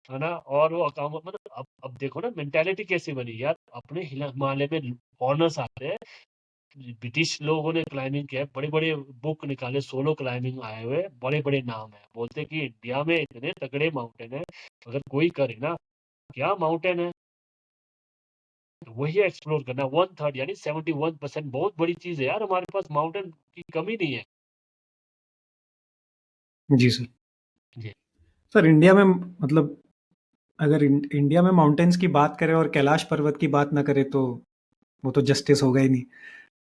है ना? और वो अकाम मतलब अब देखो ना मेंटालिटी कैसी बनी यार, अपने हिमालय में फॉरेनर्स आते हैं, ब्रिटिश लोगों ने क्लाइंबिंग किया है, बड़े-बड़े बुक निकाले, सोलो क्लाइंबिंग आए हुए, बड़े-बड़े नाम हैं। बोलते हैं कि इंडिया में इतने तगड़े माउंटेन हैं, अगर कोई करे ना, क्या माउंटेन है, तो वही एक्सप्लोर करना। 1/3 यानी 71% बहुत बड़ी चीज़ है यार, हमारे पास माउंटेन की कमी नहीं है। जी, सर। जी। सर, इंडिया में मतलब अगर इंडिया में माउंटेन्स की बात करें और कैलाश पर्वत की बात ना करें तो वो तो जस्टिस होगा ही नहीं।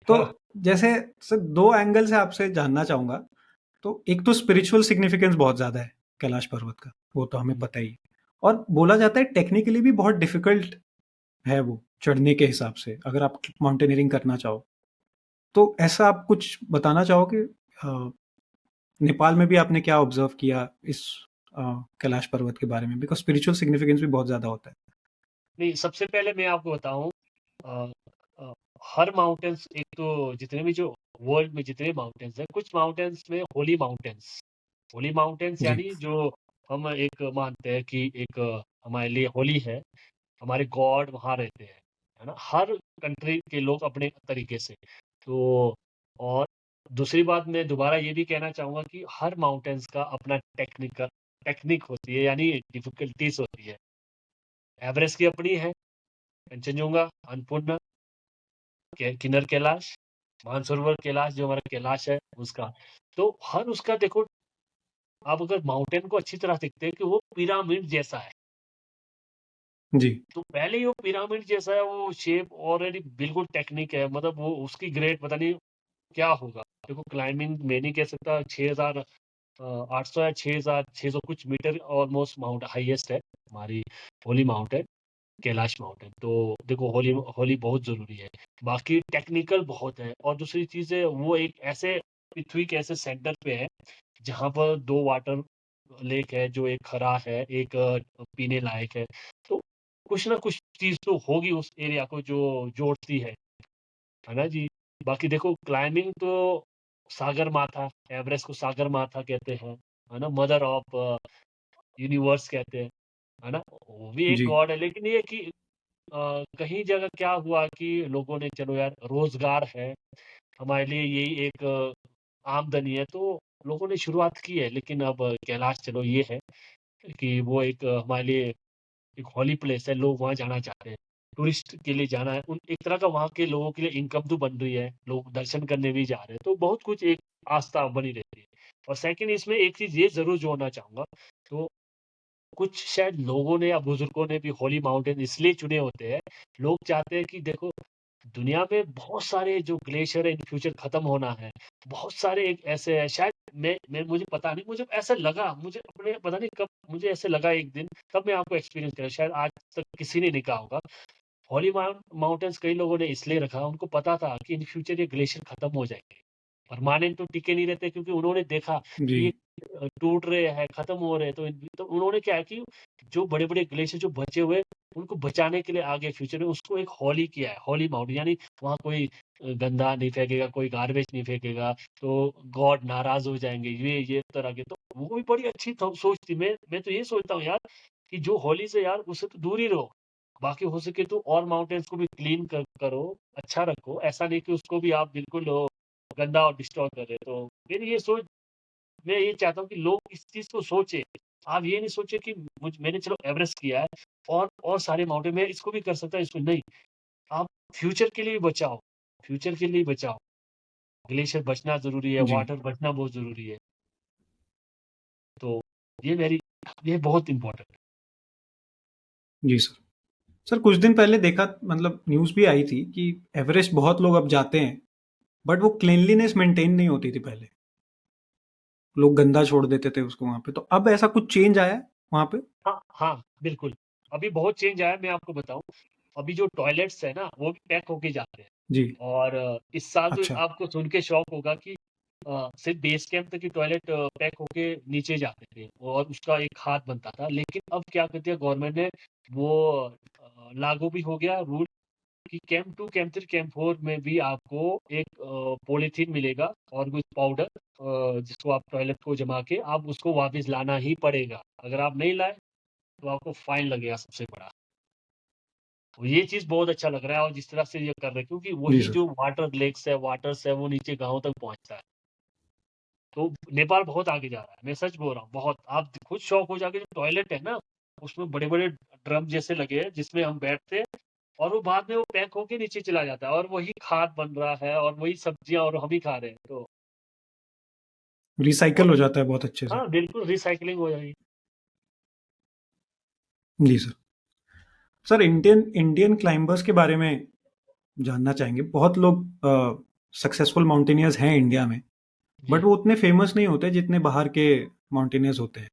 तो हाँ, जैसे सर 2 एंगल से आपसे जानना चाहूँगा। तो एक तो स्पिरिचुअल सिग्निफिकेंस बहुत ज़्यादा है कैलाश पर्वत का, वो तो हमें हुँ, पता ही है। और बोला जाता है टेक्निकली भी बहुत डिफिकल्ट है वो, चढ़ने के हिसाब से, अगर आप माउंटेनियरिंग करना चाहो। तो ऐसा आप कुछ बताना चाहोगे? नेपाल में भी आपने क्या ऑब्जर्व किया इस अ, कैलाश पर्वत के बारे में? बिकॉज़ स्पिरिचुअल सिग्निफिकेंस भी बहुत ज़्यादा होता है। नहीं सबसे पहले मैं आपको बताऊँ, अ अ, हर माउंटेन्स, एक तो जितने भी जो वर्ल्ड में जितने माउंटेन्स हैं, कुछ माउंटेन्स में होली माउंटेन्स जी, यानी जो हम एक मानते हैं कि एक हमारे लिए होली है, हमारे गॉड वहाँ रहते हैं, है ना? हर कंट्री के लोग अपने तरीके से। तो और दूसरी बात मैं दोबारा ये भी कहना चाहूँगा कि हर माउंटेन्स का अपना टेक्निक होती है, यानी डिफ़िकल्टीज़ होती है। एवरेस्ट की अपनी है, कंचनजंगा, अन्नपूर्णा, किन्नर कैलाश, मानसरोवर कैलाश जो हमारा कैलाश है उसका। तो हर उसका देखो, आप अगर माउंटेन को अच्छी तरह देखते हैं कि वो पिरामिड जैसा है। जी, तो पहले ही वो पिरामिड जैसा है, वो शेप ऑलरेडी बिल्कुल टेक्निक है, मतलब वो उसकी ग्रेड पता नहीं क्या होगा। देखो क्लाइंबिंग मैं नहीं कह सकता, 800 या 6,600 कुछ मीटर ऑलमोस्ट माउंट हाईएस्ट है हमारी होली माउंटेन, कैलाश माउंटेन। तो देखो होली होली बहुत ज़रूरी है। बाकी टेक्निकल बहुत है, और दूसरी चीज़ है वो एक ऐसे पृथ्वी के ऐसे सेंटर पे है, जहाँ पर 2 वाटर लेक है, जो एक खरा है, एक पीने लायक है। तो कुछ ना कुछ चीज़ तो होगी उस एरिया को जो जोड़ती है ना जी? बाकी देखो क्लाइंबिंग तो सागर माथा, एवरेस्ट को सागर माथा कहते हैं, है ना? मदर ऑफ यूनिवर्स कहते हैं, है ना? वो भी एक जी, गॉड है, लेकिन ये है कि कहीं जगह क्या हुआ कि लोगों ने चलो यार रोज़गार है, हमारे लिए यही एक आमदनी है, तो लोगों ने शुरुआत की है। लेकिन अब कैलाश चलो ये है कि वो एक हमारे लिए एक हॉली प्लेस है, लोग वहाँ जाना चाहते हैं। टूरिस्ट के लिए जाना है, उन एक तरह का वहाँ के लोगों के लिए इनकम तो बन रही है, लोग दर्शन करने भी जा रहे हैं, तो बहुत कुछ एक आस्था बनी रहती है। और सेकंड इसमें एक चीज़ ये ज़रूर जोड़ना चाहूँगा, तो कुछ शायद लोगों ने या बुजुर्गों ने भी होली माउंटेन इसलिए चुने होते हैं, लोग चाहते हैं कि देखो दुनिया में बहुत सारे जो ग्लेशियर है इन फ्यूचर खत्म होना है। बहुत सारे एक ऐसे हैं, शायद मैं मुझे पता नहीं, मुझे ऐसा लगा, मुझे अपने पता नहीं कब मुझे ऐसे लगा एक दिन, तब मैं आपको एक्सपीरियंस करा, शायद आज तक किसी ने नहीं कहा होगा। हॉली माउंटेन्स कई लोगों ने इसलिए रखा, उनको पता था कि इन फ्यूचर ये ग्लेशियर खत्म हो जाएँगे। परमानेंट तो टिके नहीं रहते, क्योंकि उन्होंने देखा जी, कि ये टूट रहे हैं, खत्म हो रहे हैं, तो उन्होंने क्या है कि जो बड़े-बड़े ग्लेशियर जो बचे हुए, उनको बचाने के लिए आगे फ्यूचर में उसको एक हॉली किया है, हॉली माउंटेन, यानी वहाँ कोई गंदा नहीं फेंकेगा, कोई गार्बेज नहीं फेंकेगा, तो गॉड नाराज़ हो जाएँगे, ये तरह के। तो वो भी बड़ी अच्छी सोच थी। मैं तो ये सोचता हूँ यार, कि जो हॉली से यार उससे तो दूर ही रहो। बाकी हो सके तो और माउंटेन्स को भी क्लीन करो, अच्छा रखो, ऐसा नहीं कि उसको भी आप बिल्कुल गंदा और डिस्ट्रॉय कर रहे हैं। तो मेरी ये सोच, मैं ये चाहता हूँ कि लोग इस चीज़ को सोचें। आप ये नहीं सोचे कि मैंने चलो एवरेस्ट किया है, और सारे माउंटेन मैं इसको भी कर सकता हूँ, इसको नहीं। आप फ्यूचर के लिए बचाओ, फ्यूचर के लिए बचाओ। ग्लेशियर बचना ज़रूरी है, जी, वाटर बचना बहुत ज़रूरी है। तो ये मेरी ये बहुत इम्पोर्टेंट है। जी सर। सर कुछ दिन पहले देखा मतलब न्यूज़ भी आई थी कि एवरेस्ट बहुत लोग अब जाते हैं, बट वो क्लीनलीनेस मेंटेन नहीं होती थी पहले। लोग गंदा छोड़ देते थे उसको वहाँ पे, तो अब ऐसा कुछ चेंज आया है वहाँ पे? हाँ, हाँ, बिल्कुल। अभी बहुत चेंज आया है, मैं आपको बताऊँ। अभी जो टॉयलेट्स है ना, वो भी पैक होके जाते हैं। जी, और इस साल तो अच्छा, आपको सुन के शॉक होगा कि सिर्फ़ बेस कैंप तक ही टॉयलेट पैक होके नीचे जाते थे और उसका एक हाथ बनता था। लेकिन अब क्या करती है गवर्नमेंट ने, वो लागू भी हो गया रूल कि कैंप 2, कैंप 3, कैंप 4 में भी आपको एक पॉलीथीन मिलेगा और कुछ पाउडर, जिसको आप टॉयलेट को जमा के आप उसको वापस लाना ही पड़ेगा। अगर आप नहीं लाए तो आपको फाइन लगेगा सबसे बड़ा। तो ये चीज़ बहुत अच्छा लग रहा है और जिस तरह से ये कर रहे हैं, क्योंकि जी वही सर। जो वाटर लेक्स है, वाटर्स है, वो नीचे गाँव तक पहुँचता है। तो नेपाल बहुत आगे जा रहा है, मैं सच बोल रहा हूँ, बहुत। आप खुद शॉक हो जाओगे, जो टॉयलेट है ना, उसमें बड़े-बड़े ड्रम जैसे लगे हैं जिसमें हम बैठते हैं और वो बाद में वो पैक होके नीचे चला जाता है और वही खाद बन रहा है और वही सब्जियाँ और हम ही खा रहे हैं। तो रिसाइकिल बहुत, हो जाता है बहुत अच्छे से। हाँ, बिल्कुल रिसाइक्लिंग हो जाएगी। जी sir. Sir Indian Indian climbers के बारे में जानना चाहेंगे। बहुत लोग सक्सेसफुल माउंटेनियर्स हैं इंडिया में, बट जी। वो उतने फेमस नहीं होते जितने बाहर के माउंटेनियर्स होते हैं।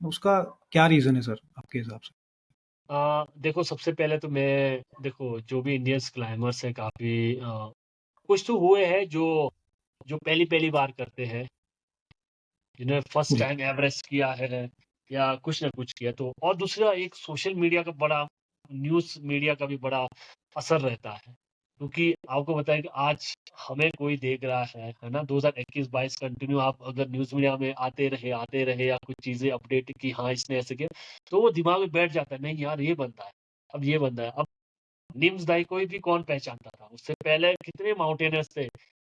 उसका क्या रीज़न है सर आपके हिसाब से? देखो, सबसे पहले तो मैं देखो, जो भी इंडियंस क्लाइंबर्स हैं काफ़ी, कुछ तो हुए हैं जो जो पहली-पहली बार करते हैं, जिन्होंने फर्स्ट जी, टाइम एवरेस्ट किया है या कुछ ना कुछ किया। तो और दूसरा, एक सोशल मीडिया का बड़ा, न्यूज़ मीडिया का भी बड़ा असर रहता है। क्योंकि आपको बताएँ कि आज हमें कोई देख रहा है ना? 2021-22 कंटिन्यू आप अगर न्यूज़ मीडिया में आते रहे या कुछ चीज़ें अपडेट कि हाँ, इसने ऐसे किया, तो वो दिमाग में बैठ जाता है, नहीं यार ये बंदा है, अब ये बंदा है। अब निम्स दाई को भी कौन पहचानता था? उससे पहले कितने माउंटेनियर्स थे।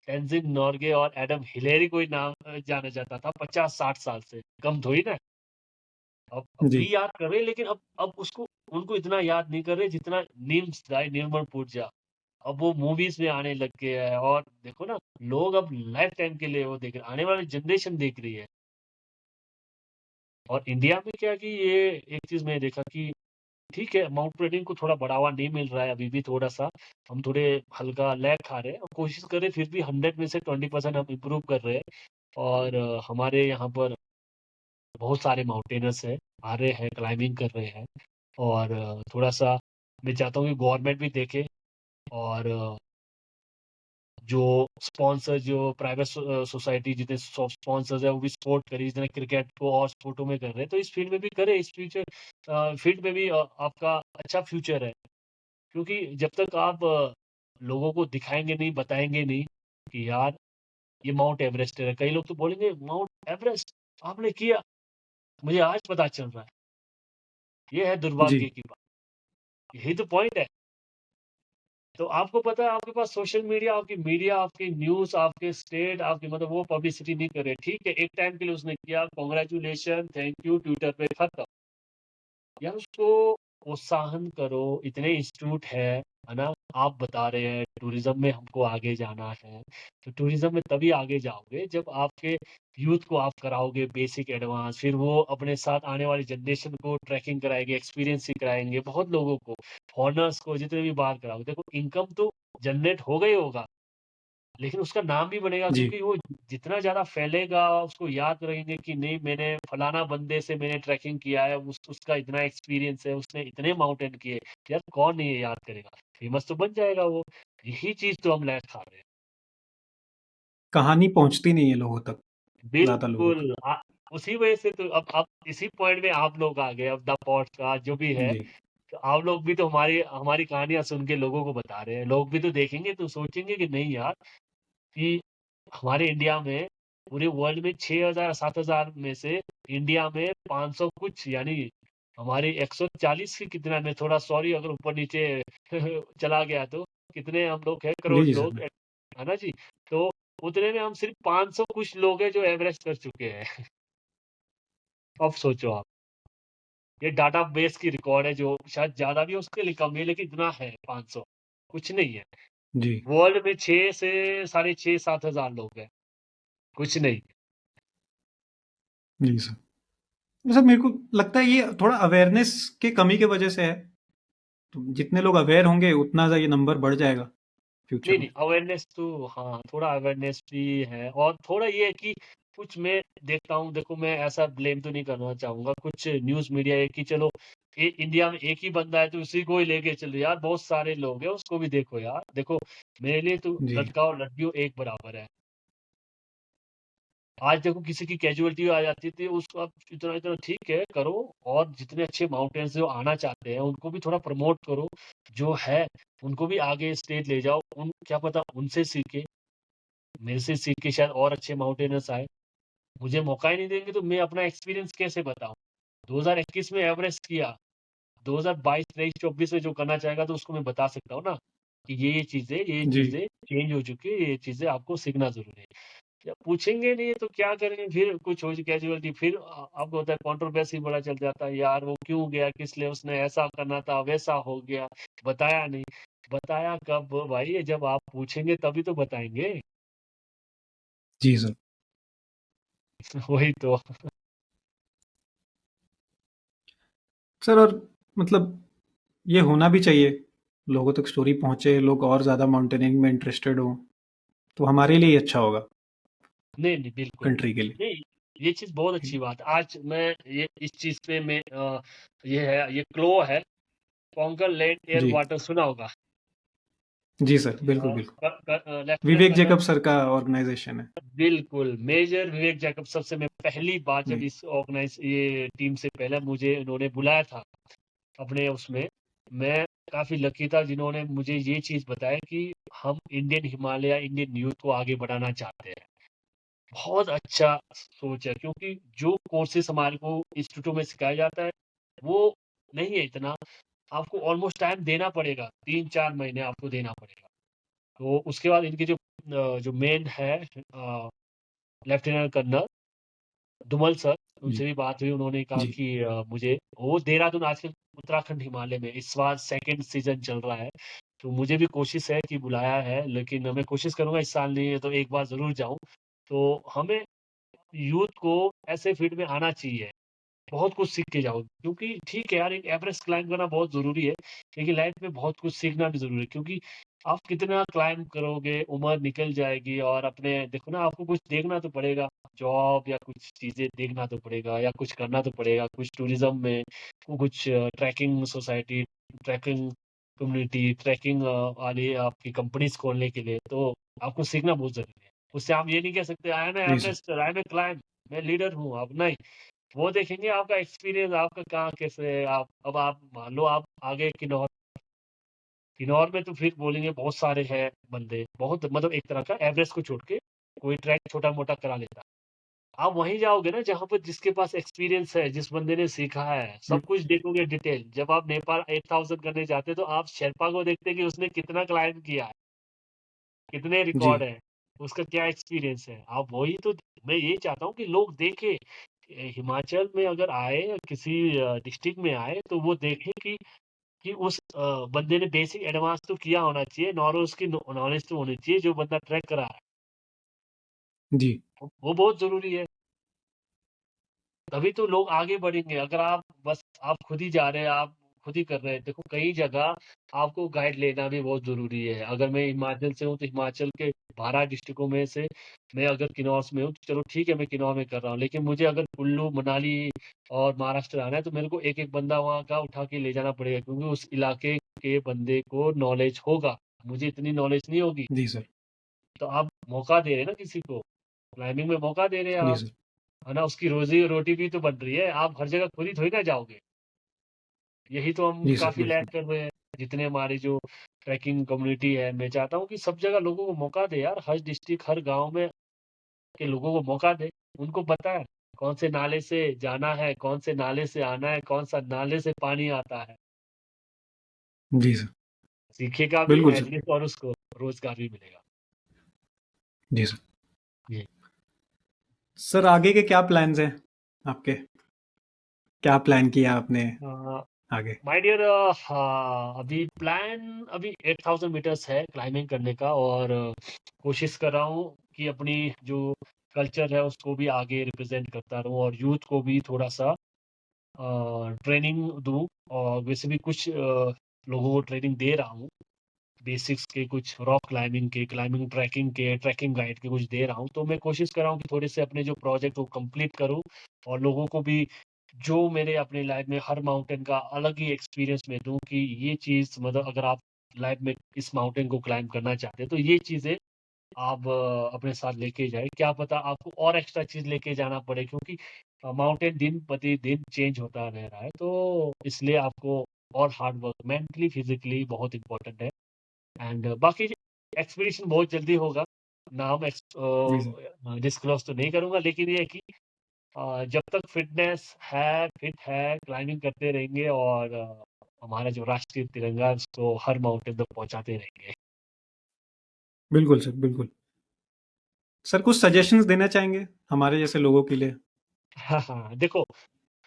तेंजिन नोर्गे और एडम हिलेरी को ही नाम जाना जाता था 50-60 साल से, कम थोड़ी ना। अब जी, भी याद कर रहे हैं, लेकिन अब उसको उनको इतना याद नहीं कर रहे जितना निम्स दाई, निर्मल पूजा। अब वो मूवीज़ में आने लग गए हैं और देखो ना, लोग अब लाइफ टाइम के लिए वो देख रहे हैं, आने वाली जनरेशन देख रही है। और इंडिया में क्या है कि ये एक चीज़ मैंने देखा कि ठीक है, माउंटेनियरिंग को थोड़ा बढ़ावा नहीं मिल रहा है अभी भी थोड़ा-सा। हम थोड़े हल्का लैग खा रहे हैं और कोशिश कर रहे हैं, फिर भी 100 में से 20% हम इम्प्रूव कर रहे हैं। और हमारे यहाँ पर बहुत सारे माउंटेनर्स हैं, आ रहे हैं, क्लाइंबिंग कर रहे हैं। और थोड़ा-सा मैं चाहता हूँ कि गवर्नमेंट भी देखे और जो स्पॉन्सर, जो प्राइवेट सोसाइटी जितने स्पॉन्सर्स हैं, वो भी सपोर्ट करें, जितने क्रिकेट को और स्पोर्टों में कर रहे हैं, तो इस फील्ड में भी करें। इस फ्यूचर फील्ड में भी आपका अच्छा फ्यूचर है। क्योंकि जब तक आप लोगों को दिखाएँगे नहीं, बताएँगे नहीं कि यार ये माउंट एवरेस्ट है। कई लोग तो बोलेंगे माउंट एवरेस्ट आपने किया, मुझे आज पता चल रहा है। ये है जी, दुर्भाग्य की बात। यही तो पॉइंट है। तो आपको पता है, आपके पास सोशल मीडिया, आपकी मीडिया, आपकी न्यूज़, आपके स्टेट, आपकी मतलब वो पब्लिसिटी नहीं कर रहे। ठीक है, एक टाइम के लिए उसने किया, कांग्रेचुलेशन, थैंक यू, ट्विटर पे खत्म। यार उसको प्रोत्साहन करो, इतने इंस्टीट्यूट है ना? आप बता रहे हैं टूरिज़्म में हमको आगे जाना है, तो टूरिज़्म में तभी आगे जाओगे जब आपके यूथ को आप कराओगे बेसिक, एडवांस, फिर वो अपने साथ आने वाली जनरेशन को ट्रैकिंग कराएँगे, एक्सपीरियंस सिखाएँगे, बहुत लोगों को, फॉरेनर्स को जितने भी बाहर कराओगे। देखो, इनकम तो जनरेट होगा ही होगा, लेकिन उसका नाम भी बनेगा, जी। क्योंकि वो जितना ज़्यादा फैलेगा, उसको याद रहेंगे कि नहीं, मैंने फलाना बंदे से मैंने ट्रैकिंग किया है, उसका इतना एक्सपीरियंस है, उसने इतने माउंटेन किए। यार कौन नहीं ये याद करेगा? फेमस तो बन जाएगा वो। यही चीज़ तो हम लैग खा रहे हैं। कहानी पहुँचती नहीं है लोगों तक, ज़्यादा लोगों तक। बिल्कुल। उसी वजह से तो अब इसी पॉइंट में आप लोग आ गए, अब द पॉडकास्ट जो भी है, जी, तो आप लोग भी तो हमारी हमारी कहानियाँ सुन के लोगों को बता रहे हैं। लोग भी तो देखेंगे तो सोचेंगे कि नहीं यार, कि हमारे इंडिया में, पूरे वर्ल्ड में 6000 7000 में से इंडिया में 500 कुछ, यानी हमारे 140 की कितना, मैं थोड़ा सॉरी अगर ऊपर-नीचे चला गया तो, कितने हम लोग हैं, जी, करोड़ जी लोग, सर। है ना जी? तो उतने में हम सिर्फ 500 कुछ लोग हैं जो एवरेस्ट कर चुके हैं। अब सोचो आप, ये डाटाबेस की रिकॉर्ड है, जो शायद ज़्यादा भी हो सकती है लेकिन कम भी है, लेकिन इतना है 500, कुछ नहीं है। जी। वर्ल्ड में 6 से साढ़े 6-7 हज़ार लोग हैं, कुछ नहीं। जी सर। तो सर मेरे को लगता है ये थोड़ा अवेयरनेस की कमी की वजह से है। तो जितने लोग अवेयर होंगे उतना ज़्यादा ये नंबर बढ़ जाएगा फ्यूचर नहीं, में। नहीं, अवेयरनेस तो हाँ, थोड़ा अवेयरनेस भी है और थोड़ा ये है कि कुछ मैं देखता हूँ, देखो मैं ऐसा ब्लेम तो नहीं करना चाहूँगा, कुछ न्यूज़ मीडिया है कि चलो इंडिया में एक ही बंदा है तो उसी को ही लेके चलो यार, बहुत सारे लोग हैं उसको भी देखो यार। देखो मेरे लिए तो जी, लड़का और लड़कियों एक बराबर है। आज देखो किसी की कैजुअलिटी आ जाती थी, उसको आप इतना इतना ठीक है करो, और जितने अच्छे माउंटेन्स जो आना चाहते हैं उनको भी थोड़ा प्रमोट करो, जो है उनको भी आगे स्टेज ले जाओ, उन क्या पता उनसे सीखे, मेरे से सीख के शायद और अच्छे माउंटेनर्स आए। मुझे मौका ही नहीं देंगे तो मैं अपना एक्सपीरियंस कैसे बताऊँ? 2021 में एवरेस्ट किया, 2022, 23, 24 में जो करना चाहेगा तो उसको मैं बता सकता हूँ ना, कि ये जी, चीज़ें चेंज हो चुकी है, ये चीज़ें आपको सीखना ज़रूरी है। जब पूछेंगे नहीं तो क्या करेंगे, फिर कुछ हो कैजुअलिटी, फिर आपको होता है कंट्रोवर्सी बड़ा चल जाता है, यार वो क्यों गया, किस लिए, उसने ऐसा करना था, वैसा हो गया, बताया नहीं। बताया कब भाई, जब आप पूछेंगे तभी तो बताएँगे। जी सर। वही तो। सर और मतलब ये होना भी चाहिए, लोगों तक स्टोरी पहुँचे, लोग और ज़्यादा माउंटेनियरिंग में इंटरेस्टेड हों, तो हमारे लिए ही अच्छा होगा, नहीं, नहीं, बिल्कुल। कंट्री के लिए। नहीं, ये चीज़ बहुत अच्छी बात है। आज मैं ये इस चीज़ पे मैं ये है, ये क्लो है, कोंकण लैंड एयर जी, वाटर सुना होगा। जी सर, बिल्कुल, बिल्कुल। लेफ्टिनेंट विवेक कर्नल, जैकब सर का ऑर्गनाइज़ेशन है। बिल्कुल, मेजर विवेक जैकब से मैं पहली बार जब जी, इस ये टीम से पहले मुझे इन्होंने बुलाया था अपने उसमें, मैं काफ़ी लकी था जिन्होंने मुझे ये चीज़ बताया कि हम इंडियन हिमालय, इंडियन यूथ को आगे बढ़ाना चाहते हैं। बहुत अच्छा सोच है, क्योंकि जो कोर्सेज़ हमारे को इंस्टीट्यूटों में सिखाया जाता है, वो नहीं है इतना, आपको ऑलमोस्ट टाइम देना पड़ेगा, 3-4 महीने आपको देना पड़ेगा। तो उसके बाद इनके जो मेन है लेफ्टिनेंट कर्नल धूमल सर, उनसे जी, भी बात हुई, उन्होंने कहा जी, कि मुझे वो देहरादून आजकल उत्तराखंड हिमालय में इस बार सेकंड सीज़न चल रहा है, तो मुझे भी कोशिश है कि बुलाया है, लेकिन मैं कोशिश करूँगा इस साल नहीं है तो एक बार ज़रूर जाऊँ। तो हमें यूथ को ऐसे फील्ड में आना चाहिए। बहुत कुछ सीख के जाओ, क्योंकि ठीक है यार, एक एवरेस्ट क्लाइंब करना बहुत ज़रूरी है, लेकिन लाइफ में बहुत कुछ सीखना भी ज़रूरी है, क्योंकि आप कितना क्लाइंब करोगे, उम्र निकल जाएगी और अपने देखो ना, आपको कुछ देखना तो पड़ेगा, जॉब या कुछ चीज़ें देखना तो पड़ेगा या कुछ करना तो पड़ेगा, कुछ टूरिज़्म में, कुछ trekking society, trekking community, trekking वाली आपकी कंपनीज़ खोलने के लिए, तो आपको सीखना बहुत ज़रूरी है। उससे आप ये नहीं कह सकते आई एम जी sir. Everest, I am climb, मैं लीडर हूँ, अब नहीं। वो देखेंगे आपका एक्सपीरियंस, आपका कहाँ कैसे है, आप अब आप मान लो आप आगे किन्नौर, किन्नौर में तो फिर बोलेंगे बहुत सारे हैं बंदे, बहुत मतलब एक तरह का एवरेस्ट को छोड़ के कोई ट्रैक छोटा-मोटा करा लेता है। आप वहीं जाओगे ना जहाँ पर जिसके पास एक्सपीरियंस है, जिस बंदे ने सीखा है, हुँ, सब कुछ देखोगे डिटेल। जब आप नेपाल 8000 करने जाते हो तो आप शेरपा को देखते हैं कि उसने कितना क्लाइंब किया है, कितने जी, रिकॉर्ड हैं, उसका क्या एक्सपीरियंस है। आप वही तो, मैं यही चाहता हूँ कि लोग देखें। हिमाचल में अगर आए या किसी डिस्ट्रिक्ट में आए तो वो देखें कि उस बंदे ने बेसिक एडवांस तो किया होना चाहिए, नॉर उसकी नॉलेज तो होनी चाहिए जो बंदा ट्रैक करा रहा है, जी, वो बहुत ज़रूरी है। तभी तो लोग आगे बढ़ेंगे। अगर आप बस आप खुद ही जा रहे हैं, आप खुद ही कर रहे हैं, देखो कई जगह आपको गाइड लेना भी बहुत ज़रूरी है। अगर मैं हिमाचल से हूँ तो हिमाचल के 12 डिस्ट्रिक्टों में से मैं अगर किन्नौर में हूँ, तो चलो ठीक है मैं किन्नौर में कर रहा हूँ, लेकिन मुझे अगर कुल्लू, मनाली और महाराष्ट्र आना है तो मेरे को एक-एक बंदा वहाँ का उठा के ले जाना पड़ेगा, क्योंकि उस इलाके के बंदे को नॉलेज होगा। मुझे इतनी नॉलेज नहीं होगी। जी सर, तो आप मौका दे रहे हैं ना किसी को, क्लाइंबिंग में मौका दे रहे हैं जी आप, सर, है ना? उसकी रोज़ी-रोटी भी तो बन रही है। आप हर जगह खुद ही थोड़ी ना जाओगे। यही तो हम जी सर, काफ़ी लैग बिल्कुल। कर रहे हैं। जितने हमारी जो ट्रैकिंग कम्युनिटी है, मैं चाहता हूँ कि सब जगह लोगों को मौका दें यार, हर डिस्ट्रिक्ट, हर गाँव में के लोगों को मौका दें। उनको पता है कौन से नाले से जाना है, कौन से नाले से आना है, कौन-सा नाले से पानी आता है। जी सर, सीखेगा भी बिल्कुल सर, एटलीस्ट और उसको रोज़गार भी मिलेगा। जी सर। जी। सर आगे के क्या प्लान्स हैं आपके? क्या प्लान किया आपने? आगे? माय डियर, हाँ, अभी प्लान अभी 8000 मीटर्स है क्लाइंबिंग करने का, और कोशिश कर रहा हूँ कि अपनी जो कल्चर है उसको भी आगे रिप्रेजेंट करता रहूँ, और यूथ को भी थोड़ा सा ट्रेनिंग दूँ। और वैसे भी कुछ लोगों को ट्रेनिंग दे रहा हूँ, बेसिक्स के, कुछ रॉक क्लाइंबिंग के, क्लाइंबिंग ट्रैकिंग के, ट्रैकिंग गाइड के कुछ दे रहा हूँ। तो मैं कोशिश कर रहा हूँ कि थोड़े से अपने जो प्रोजेक्ट को कंप्लीट करूँ, और लोगों को भी जो मेरे अपनी लाइफ में हर माउंटेन का अलग ही एक्सपीरियंस मैं दूँ कि ये चीज़, मतलब अगर आप लाइफ में इस माउंटेन को क्लाइंब करना चाहते हैं तो ये चीज़ें आप अपने साथ लेके जाए। क्या पता आपको और एक्स्ट्रा चीज़ लेके जाना पड़े, क्योंकि माउंटेन दिन प्रतिदिन चेंज होता रह रहा है। तो इसलिए आपको और हार्ड वर्क मेंटली, फिज़िकली बहुत इम्पोर्टेंट है। एंड बाकी एक्सपीडिशन बहुत जल्दी होगा। नाम जी सर। डिस्क्लोज़ तो नहीं करूँगा, लेकिन ये है कि जब तक फ़िटनेस है, फिट है, क्लाइंबिंग करते रहेंगे, और हमारा जो राष्ट्रीय तिरंगा है उसको हर माउंटेन तक पहुँचाते रहेंगे। बिल्कुल सर, बिल्कुल। सर कुछ सजेशंस देना चाहेंगे हमारे जैसे लोगों के लिए? हाँ, हाँ। देखो,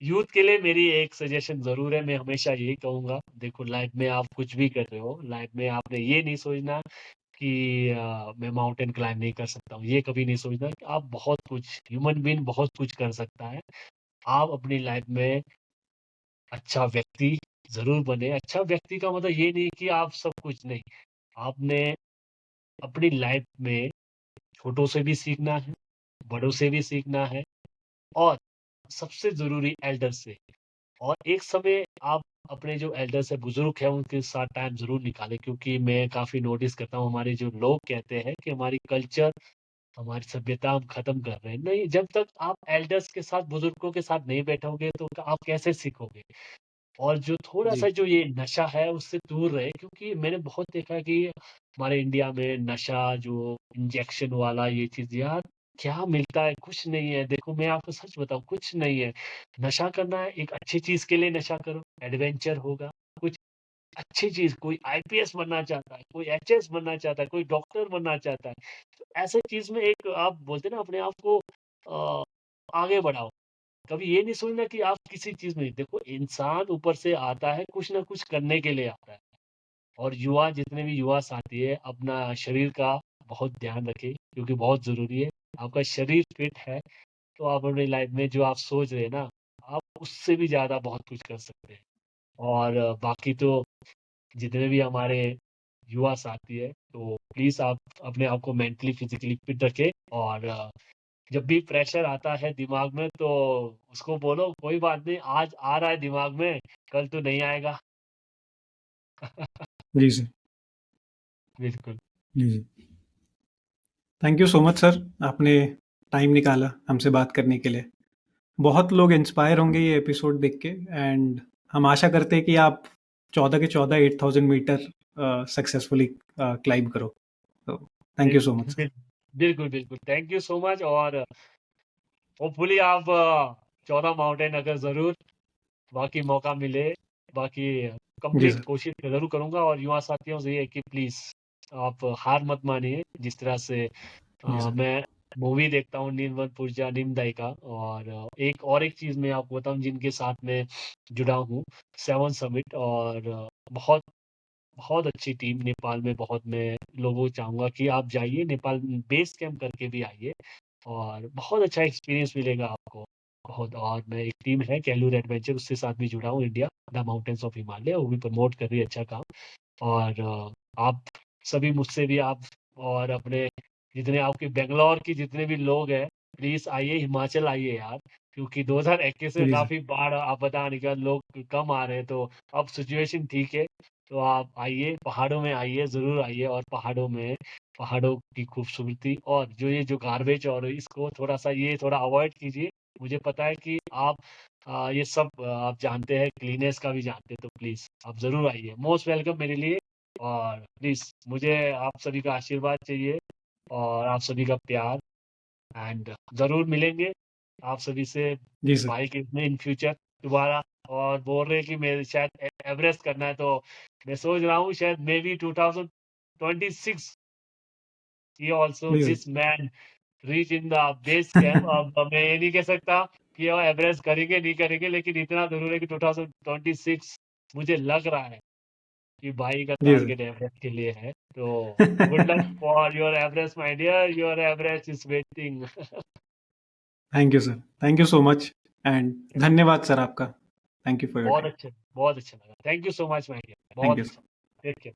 यूथ के लिए मेरी एक सजेशन ज़रूर है, मैं हमेशा यही कहूँगा, देखो लाइफ़ में आप कुछ भी कर रहे हो, लाइफ़ में आपने ये नहीं सोचना कि मैं माउंटेन क्लाइंब नहीं कर सकता हूँ, ये कभी नहीं सोचना कि आप बहुत कुछ, ह्यूमन बीइंग बहुत कुछ कर सकता है। आप अपनी लाइफ़ में अच्छा व्यक्ति ज़रूर बने। अच्छा व्यक्ति का मतलब ये नहीं कि आप सब कुछ नहीं, आपने अपनी लाइफ़ में छोटों से भी सीखना है, बड़ों से भी सीखना है, और सबसे ज़रूरी एल्डर से। और एक समय आप अपने जो एल्डर्स हैं, बुज़ुर्ग हैं, उनके साथ टाइम ज़रूर निकालें, क्योंकि मैं काफ़ी नोटिस करता हूँ, हमारे जो लोग कहते हैं कि हमारी कल्चर, हमारी सभ्यता हम खत्म कर रहे हैं। नहीं, जब तक आप एल्डर्स के साथ, बुज़ुर्गों के साथ नहीं बैठोगे तो आप कैसे सीखोगे? और जो जी, थोड़ा-सा जो ये नशा है उससे दूर रहें, क्योंकि मैंने बहुत देखा है कि हमारे इंडिया में नशा जो इंजेक्शन वाला ये चीज़, यार क्या मिलता है? कुछ नहीं है। देखो मैं आपको सच बताऊँ, कुछ नहीं है। नशा करना है, एक अच्छी चीज़ के लिए नशा करो, एडवेंचर होगा, कुछ अच्छी चीज़, कोई आईपीएस बनना चाहता है, कोई एचएस बनना चाहता है, कोई डॉक्टर बनना चाहता है। तो ऐसे चीज़ में एक आप बोलते हैं ना, अपने आप को अ, आगे बढ़ाओ। कभी ये नहीं सोचना कि आप किसी चीज़ में, देखो इंसान ऊपर से आता है कुछ ना कुछ करने के लिए आता है। और युवा, जितने भी युवा साथी है, अपना शरीर का बहुत ध्यान रखें, क्योंकि बहुत ज़रूरी है। आपका शरीर फिट है तो आप अपनी लाइफ में जो आप सोच रहे हैं ना, आप उससे भी ज़्यादा बहुत कुछ कर सकते हैं। और बाकी तो जितने भी हमारे युवा साथी है, तो प्लीज़ आप अपने आप को मेंटली, फिज़िकली फिट रखें, और जब भी प्रेशर आता है दिमाग में तो उसको बोलो कोई बात नहीं, आज आ रहा है दिमाग में, कल तो नहीं आएगा। जी सर। बिल्कुल। जी, जी। Thank you so much sir, आपने टाइम निकाला हमसे बात करने के लिए। बहुत लोग इंस्पायर होंगे ये एपिसोड देख के, एंड हम आशा करते हैं कि आप 14 के 14 8000 मीटर सक्सेसफुली क्लाइंब करो। तो thank you bill so much sir. Bill बिल्कुल, बिल्कुल। थैंक यू सो मच, और होपफुली आप 14 माउंटेन अगर ज़रूर बाकी मौका मिले, बाकी जी कंप्लीट सर। कोशिश ज़रूर करूँगा। और युवा साथियों से ये है कि प्लीज़ आप हार मत मानिए। जिस तरह से जी सर। मैं मूवी देखता हूँ नीलवन पुरजा नीमदाई का, और एक चीज़ मैं आपको बताऊँ जिनके साथ मैं जुड़ा हूँ, सेवन समिट, और बहुत बहुत अच्छी टीम नेपाल में, बहुत मैं लोगों को चाहूँगा कि आप जाइए नेपाल, बेस कैंप करके भी आइए, और बहुत अच्छा एक्सपीरियंस मिलेगा आपको। बहुत, और मैं एक टीम है कैलूर एडवेंचर, उसके साथ भी जुड़ा हूँ, India the mountains of Himalaya, वो भी प्रमोट कर रही है अच्छा काम। और आप सभी मुझसे भी, आप और अपने जितने आपके बैंगलोर के जितने भी लोग हैं, प्लीज़ आइए, हिमाचल आइए यार, क्योंकि 2021 में जी सर। काफ़ी बाढ़ आपदा आने के बाद लोग कम आ रहे हैं, तो अब सिचुएशन ठीक है। तो आप आइए, पहाड़ों में आइए, ज़रूर आइए, और पहाड़ों में पहाड़ों की खूबसूरती, और जो ये जो गार्बेज और इसको थोड़ा-सा ये थोड़ा अवॉइड कीजिए। मुझे पता है कि आप ये सब आप जानते हैं, क्लीनेस का भी जानते हैं, तो प्लीज़ आप ज़रूर आइए। मोस्ट वेलकम मेरे लिए, और प्लीज़ मुझे आप सभी का आशीर्वाद चाहिए, और आप सभी का प्यार, एंड ज़रूर मिलेंगे आप सभी से जी सर। बाइक में इन फ्यूचर दोबारा। और बोल रहे हैं कि मेरे शायद एवरेस्ट करना है, तो मैं सोच रहा हूँ शायद मे बी 2026 ये ऑल्सो जी सर। This man reach in the base camp. अब मैं ये नहीं कह सकता कि वो एवरेस्ट करेंगे नहीं करेंगे, लेकिन इतना ज़रूर है कि 2026 मुझे लग रहा है कि भाई का जी सर। टारगेट एवरेस्ट के लिए है। तो good luck for your Everest my dear, your Everest is waiting. Thank you sir. Thank you so much and धन्यवाद सर आपका। Thank you for your time. बहुत अच्छा लगा। Thank you so much my dear, thank बहुत यू अच्छा। Sir. Take care.